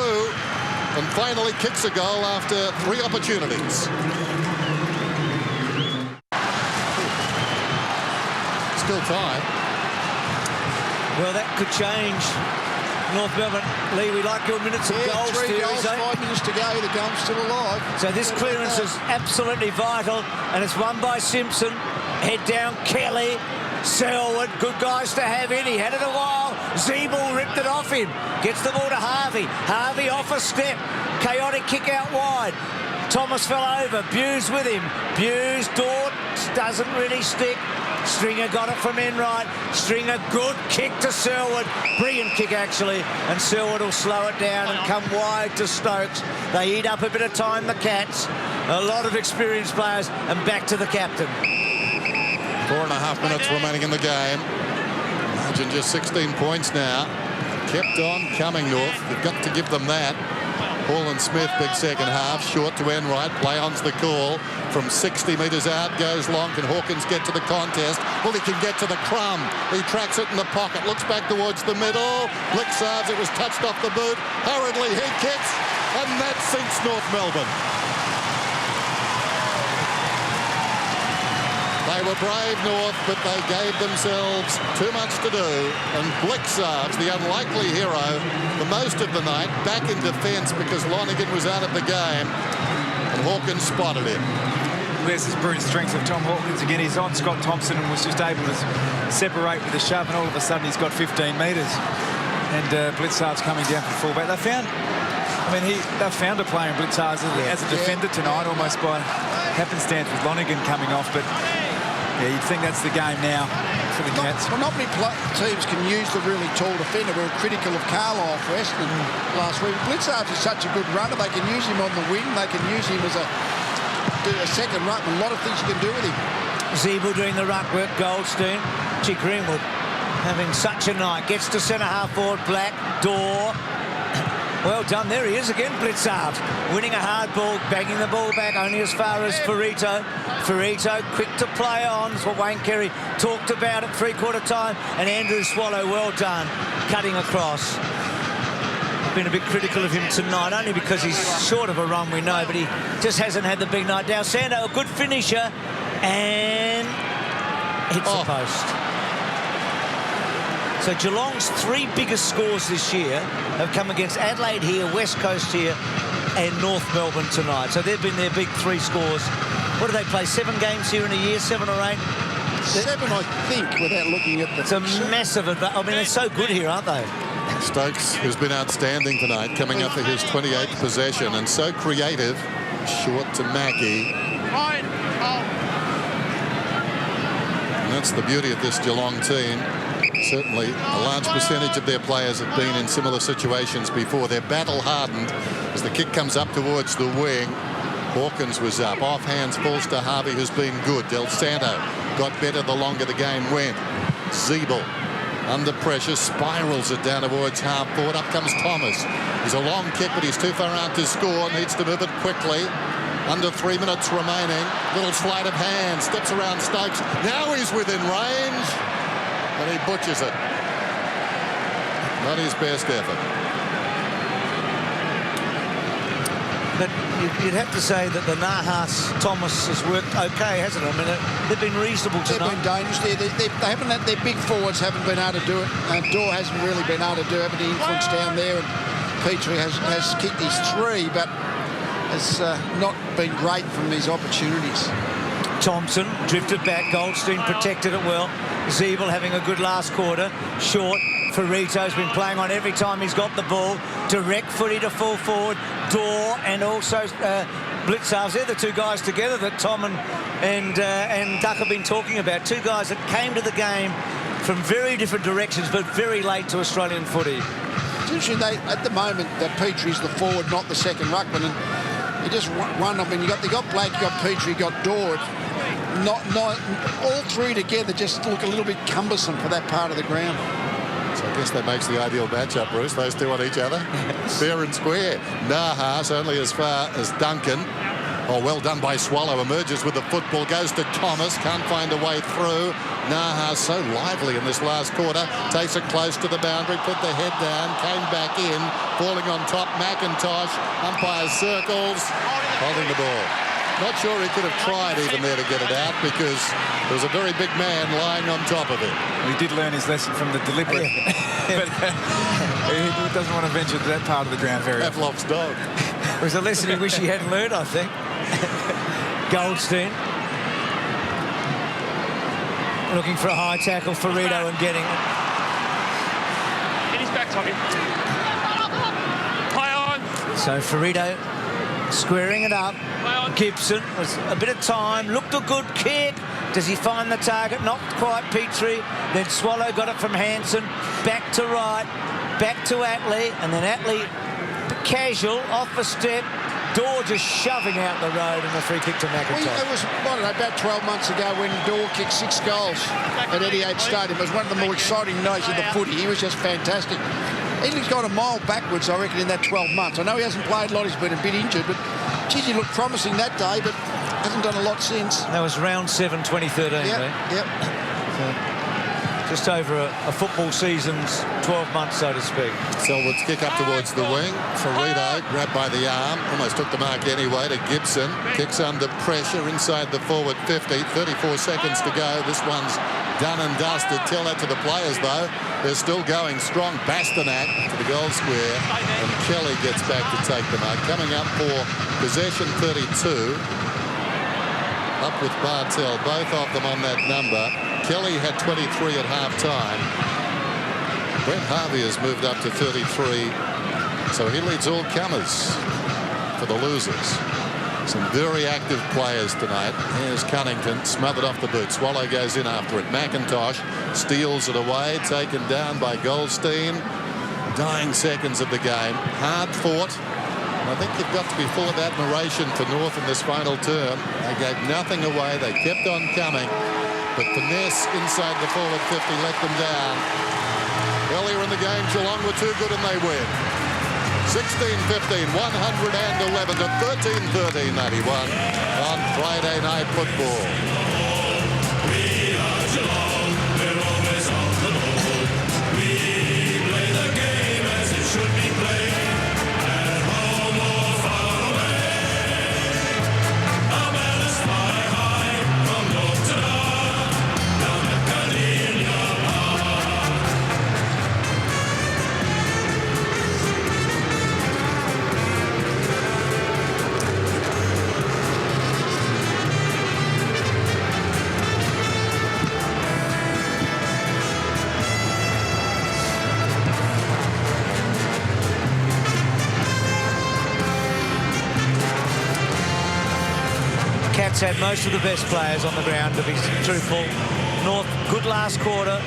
And finally kicks a goal after 3 opportunities. Still time.
Well, that could change. North Melbourne, Lee, we like your minutes of goals.
3 goals, 5 minutes to go. The game's still alive.
So this clearance is absolutely vital, and it's won by Simpson. Head down, Kelly, Selwood, good guys to have in. He had it a while. Zeeble ripped it off him. Gets the ball to Harvey. Harvey off a step. Chaotic kick out wide. Thomas fell over. Buse with him. Buse, Dort doesn't really stick. Stringer got it from Enright. Stringer, good kick to Selwood. Brilliant kick, actually. And Selwood will slow it down and come wide to Stokes. They eat up a bit of time, the Cats. A lot of experienced players. And back to the captain.
4.5 minutes remaining in the game. Margin just 16 points now. Kept on coming, North. You've got to give them that. Paul and Smith, big second half. Short to Enright. Play on's the call. From 60 metres out goes long. Can Hawkins get to the contest? Well, he can get to the crumb. He tracks it in the pocket. Looks back towards the middle. Blixarves, it was touched off the boot. Hurriedly, he kicks. And that sinks North Melbourne. They were brave, North, but they gave themselves too much to do. And Blixarves, the unlikely hero, the most of the night, back in defence because Lonergan was out of the game. And Hawkins spotted him.
There's this brute strength of Tom Hawkins again. He's on Scott Thompson and was just able to separate with a shove, and all of a sudden he's got 15 metres. And Blitzar's coming down from fullback. They found a player in Blitzar as a defender tonight, almost by happenstance with Lonergan coming off. But yeah, you'd think that's the game now for the Cats.
Well, not many teams can use the really tall defender. We were critical of Carlisle for Western last week. Blitzar is such a good runner. They can use him on the wing. They can use him as a second ruckman. A lot of things you can do with him.
Zeeble doing the ruck work. Goldstein. Gee, Greenwood having such a night. Gets to centre half forward. Black. Dorr. Well done. There he is again. Blitzard winning a hard ball, banging the ball back only as far as Ferrito. Ferrito quick to play on. That's what Wayne Carey talked about at three-quarter time. And Andrew Swallow, well done, cutting across. Been a bit critical of him tonight, only because he's short of a run, we know, but he just hasn't had the big night. Now Sando, a good finisher, and hits the post. So Geelong's three biggest scores this year have come against Adelaide here, West Coast here, and North Melbourne tonight. So they've been their big three scores. What do they play, 7 games here in a year, 7 or 8?
7, I think, without looking at the...
It's a massive advantage. I mean, they're so good here, aren't they?
Stokes, who's been outstanding tonight, coming up for his 28th possession, and so creative. Short to Mackey. And that's the beauty of this Geelong team. Certainly a large percentage of their players have been in similar situations before. They're battle-hardened as the kick comes up towards the wing. Hawkins was up. Off hands falls to Harvey, who's been good. Del Santo got better the longer the game went. Zeeble under pressure, spirals it down towards half forward. Up comes Thomas. He's a long kick, but he's too far out to score. Needs to move it quickly. Under 3 minutes remaining. Little sleight of hand. Steps around Stokes. Now he's within range. And he butchers it. Not his best effort.
But you'd have to say that the Nahas Thomas has worked okay, hasn't it? I mean, they've been reasonable tonight.
They've been dangerous. They haven't had, their big forwards haven't been able to do it. Dorr hasn't really been able to do it, but the influence down there. And Petrie has kicked his 3, but has not been great from these opportunities.
Thompson drifted back. Goldstein protected it well. Zeeble having a good last quarter. Short. Ferrito's been playing on every time he's got the ball. Direct footy to full forward. Dorr and also Blitzarves. They're the two guys together that Tom and Duck have been talking about. Two guys that came to the game from very different directions, but very late to Australian footy.
It's interesting, at the moment, that Petrie's the forward, not the second ruckman. And you just wonder, I mean, you got Blake, you got Petrie, you got Dorr. Not all three together just look a little bit cumbersome for that part of the ground.
So I guess that makes the ideal matchup, Bruce. Those two on each other. Fair and square. Nahas only as far as Duncan. Oh, well done by Swallow. Emerges with the football. Goes to Thomas. Can't find a way through. Nahas so lively in this last quarter. Takes it close to the boundary. Put the head down. Came back in. Falling on top. McIntosh. Umpire circles. Holding the ball. Not sure he could have tried even there to get it out because there was a very big man lying on top of him.
He did learn his lesson from the deliberate, but he doesn't want to venture to that part of the ground very often.
Pavlov's dog.
It was a lesson he wished he hadn't learned, I think. Goldstein. Looking for a high tackle for Rito and getting it.
In his back, Tommy. High on.
So Ferrito squaring it up. Gibson was a bit of time, looked a good kick. Does he find the target? Not quite. Petrie. Then Swallow got it from Hansen. Back to right. Back to Atley. And then Atley casual off the step. Dorr just shoving out the road and a free kick to McIntosh.
Well, it was, I don't know, about 12 months ago when Dorr kicked 6 goals at Etihad Stadium. It was one of the more exciting nights of the footy. He was just fantastic. He's gone a mile backwards, I reckon, in that 12 months. I know he hasn't played a lot. He's been a bit injured, but geez, he looked promising that day, but hasn't done a lot since.
That was round 7, 2013,
yep,
right?
Yep.
So, just over a football season's 12 months, so to speak.
Selwood's kick up towards the wing. Ferrito grabbed by the arm. Almost took the mark anyway to Gibson. Kicks under pressure inside the forward 50. 34 seconds to go. This one's done and dusted. Tell that to the players, though. They're still going strong. Bastanak to the goal square. And Kelly gets back to take the mark. Coming up for possession 32. Up with Bartel. Both of them on that number. Kelly had 23 at half-time. Brent Harvey has moved up to 33, so he leads all comers for the losers. Some very active players tonight. Here's Cunnington, smothered off the boot. Swallow goes in after it. McIntosh steals it away, taken down by Goldstein. Dying seconds of the game. Hard fought. And I think you've got to be full of admiration for North in this final term. They gave nothing away. They kept on coming. But finesse inside the forward 50 let them down. Earlier in the game, Geelong were too good and they win. 16-15, 111 to 13-13, 91 on Friday Night Football.
We are Geelong, we're always on the road. We play the game as it should be played, at home or far away. Our banners fly high from north to north, down the Cardinia Park.
Cats had most of the best players on the ground, to be truthful. North, good last quarter,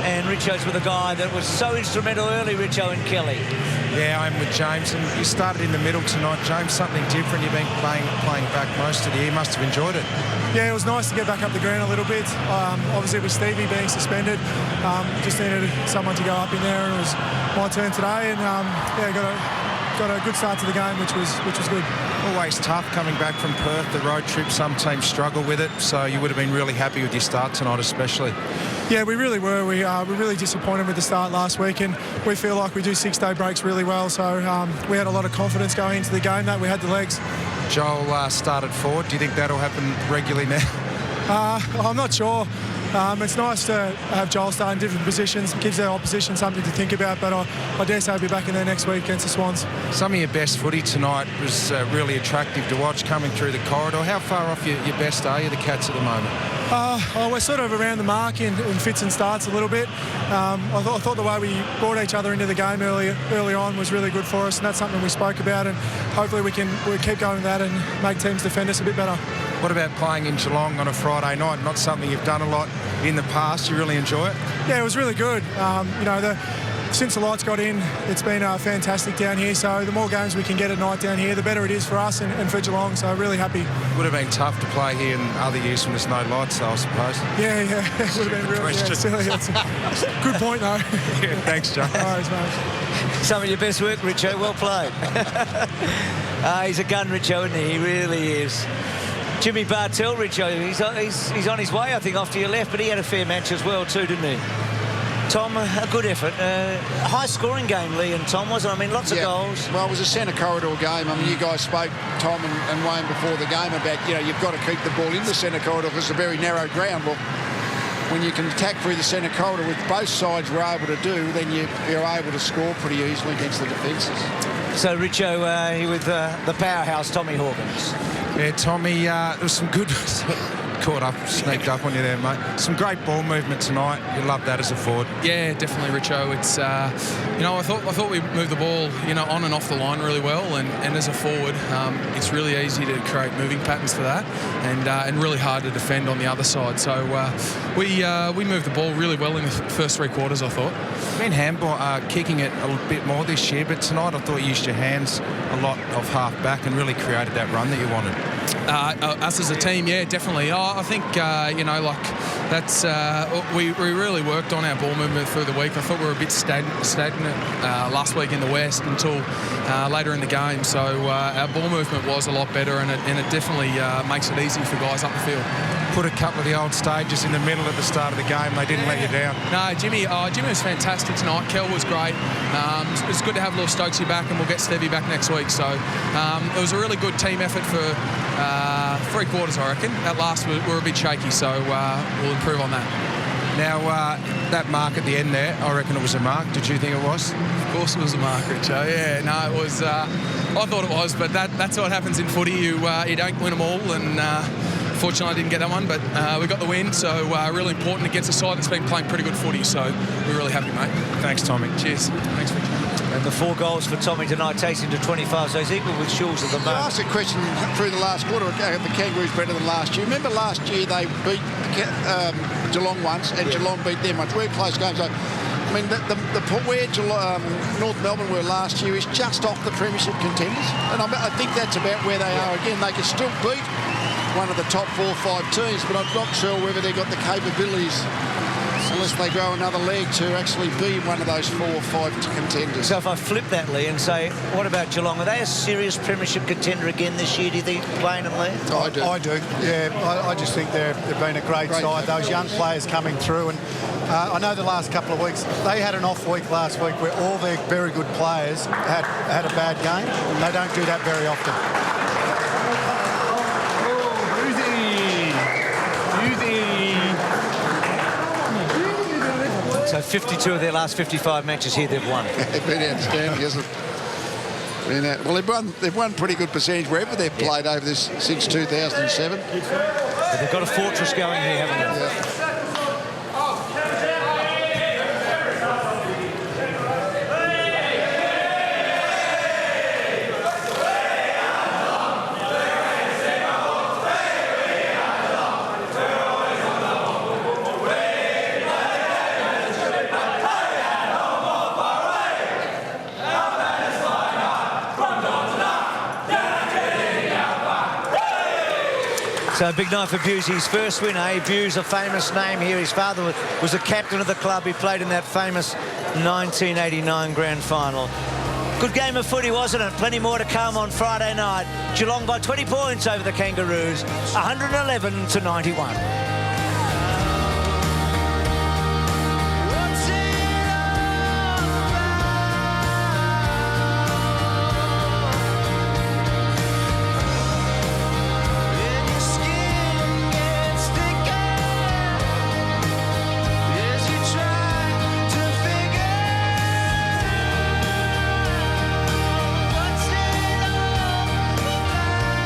and Richo's with a guy that was so instrumental early, Richo and Kelly.
Yeah, I'm with James, and you started in the middle tonight, James. Something different. You've been playing back most of the year. You must have enjoyed it.
Yeah, it was nice to get back up the ground a little bit. Obviously, with Stevie being suspended, just needed someone to go up in there, and it was my turn today. And got a good start to the game, which was good.
Always tough coming back from Perth, the road trip. Some teams struggle with it, so you would have been really happy with your start tonight, especially.
Yeah, we really were. We were really disappointed with the start last week, and we feel like we do 6-day breaks really well. So we had a lot of confidence going into the game that we had the legs.
Joel started forward. Do you think that'll happen regularly now?
I'm not sure. It's nice to have Joel start in different positions. It gives the opposition something to think about, but I dare say I'll be back in there next week against the Swans.
Some of your best footy tonight was really attractive to watch coming through the corridor. How far off your best are you, the Cats, at the moment?
We're sort of around the mark in fits and starts a little bit. I thought the way we brought each other into the game early on was really good for us, and that's something we spoke about, and hopefully we keep going with that and make teams defend us a bit better.
What about playing in Geelong on a Friday night? Not something you've done a lot in the past. You really enjoy it?
Yeah, it was really good. Since the lights got in, it's been fantastic down here. So the more games we can get at night down here, the better it is for us and for Geelong. So really happy.
Would have been tough to play here in other years when there's no lights, though, I suppose.
Yeah, it would have been really silly. That's a good point, though.
Yeah, thanks, John.
No worries, mate.
Some of your best work, Richo. Well played. He's a gun, Richo, isn't he? He really is. Jimmy Bartell, Richo, he's on his way, I think, off to your left, but he had a fair match as well too, didn't he? Tom, a good effort. A high-scoring game, Lee and Tom, wasn't it? I mean, lots of goals.
Well, it was a centre corridor game. I mean, you guys spoke, Tom and Wayne, before the game about, you've got to keep the ball in the centre corridor because it's a very narrow ground. Well, when you can attack through the centre corridor, which both sides were able to do, then you're able to score pretty easily against the defences.
So, Richo, here with the powerhouse, Tommy Hawkins.
Yeah, Tommy, there was some good... sneaked up on you there, mate. Some great ball movement tonight. You love that as a forward.
Yeah, definitely, Richo. It's I thought we moved the ball on and off the line really well, and as a forward, it's really easy to create moving patterns for that, and really hard to defend on the other side. So we moved the ball really well in the first 3 quarters, I thought.
Been handball kicking it a bit more this year, but tonight I thought you used your hands a lot off half back and really created that run that you wanted.
Us as a team, yeah, definitely. I think, that's we really worked on our ball movement through the week. I thought we were a bit stagnant last week in the West until later in the game. So our ball movement was a lot better, and it definitely makes it easy for guys up the field.
Put a couple of the old stages in the middle at the start of the game. They didn't let you down.
No, Jimmy was fantastic tonight. Kel was great. It's good to have little Stokesy back, and we'll get Stevie back next week. So it was a really good team effort for 3 quarters, I reckon. That last, we're a bit shaky, so we'll improve on that.
Now, that mark at the end there, I reckon it was a mark. Did you think it was?
Of course it was a mark, Richo. Yeah, no, it was... I thought it was, but that's what happens in footy. You don't win them all, and Unfortunately, I didn't get that one, but we got the win, so really important against a side that's been playing pretty good footy, so we're really happy, mate. Thanks, Tommy. Cheers. Thanks, Richard.
And the 4 goals for Tommy tonight takes him to 25, so he's equal with Schulz at the moment.
I asked a question through the last quarter, the Kangaroos better than last year. Remember last year they beat Geelong once, and Geelong beat them once. We're close games. So, I mean, where North Melbourne were last year is just off the premiership contenders, and I think that's about where they are again. They can still beat one of the top 4 or 5 teams, but I'm not sure whether they've got the capabilities, unless they grow another leg, to actually be one of those 4 or 5 contenders.
So if I flip that, Lee, and say, what about Geelong? Are they a serious premiership contender again this year, do you think, Wayne and Lee?
I do. Yeah, I just think they've been a great side. Those young players coming through, and I know the last couple of weeks, they had an off week last week where all their very good players had a bad game, and they don't do that very often.
So 52 of their last 55 matches here they've won.
They've been outstanding, isn't it? Well, they've won pretty good percentage wherever they've played over this since 2007.
But they've got a fortress going here, haven't they?
Yeah.
So a big night for Busey's first win, eh? Buse, a famous name here. His father was the captain of the club. He played in that famous 1989 grand final. Good game of footy, wasn't it? Plenty more to come on Friday night. Geelong by 20 points over the Kangaroos, 111 to 91.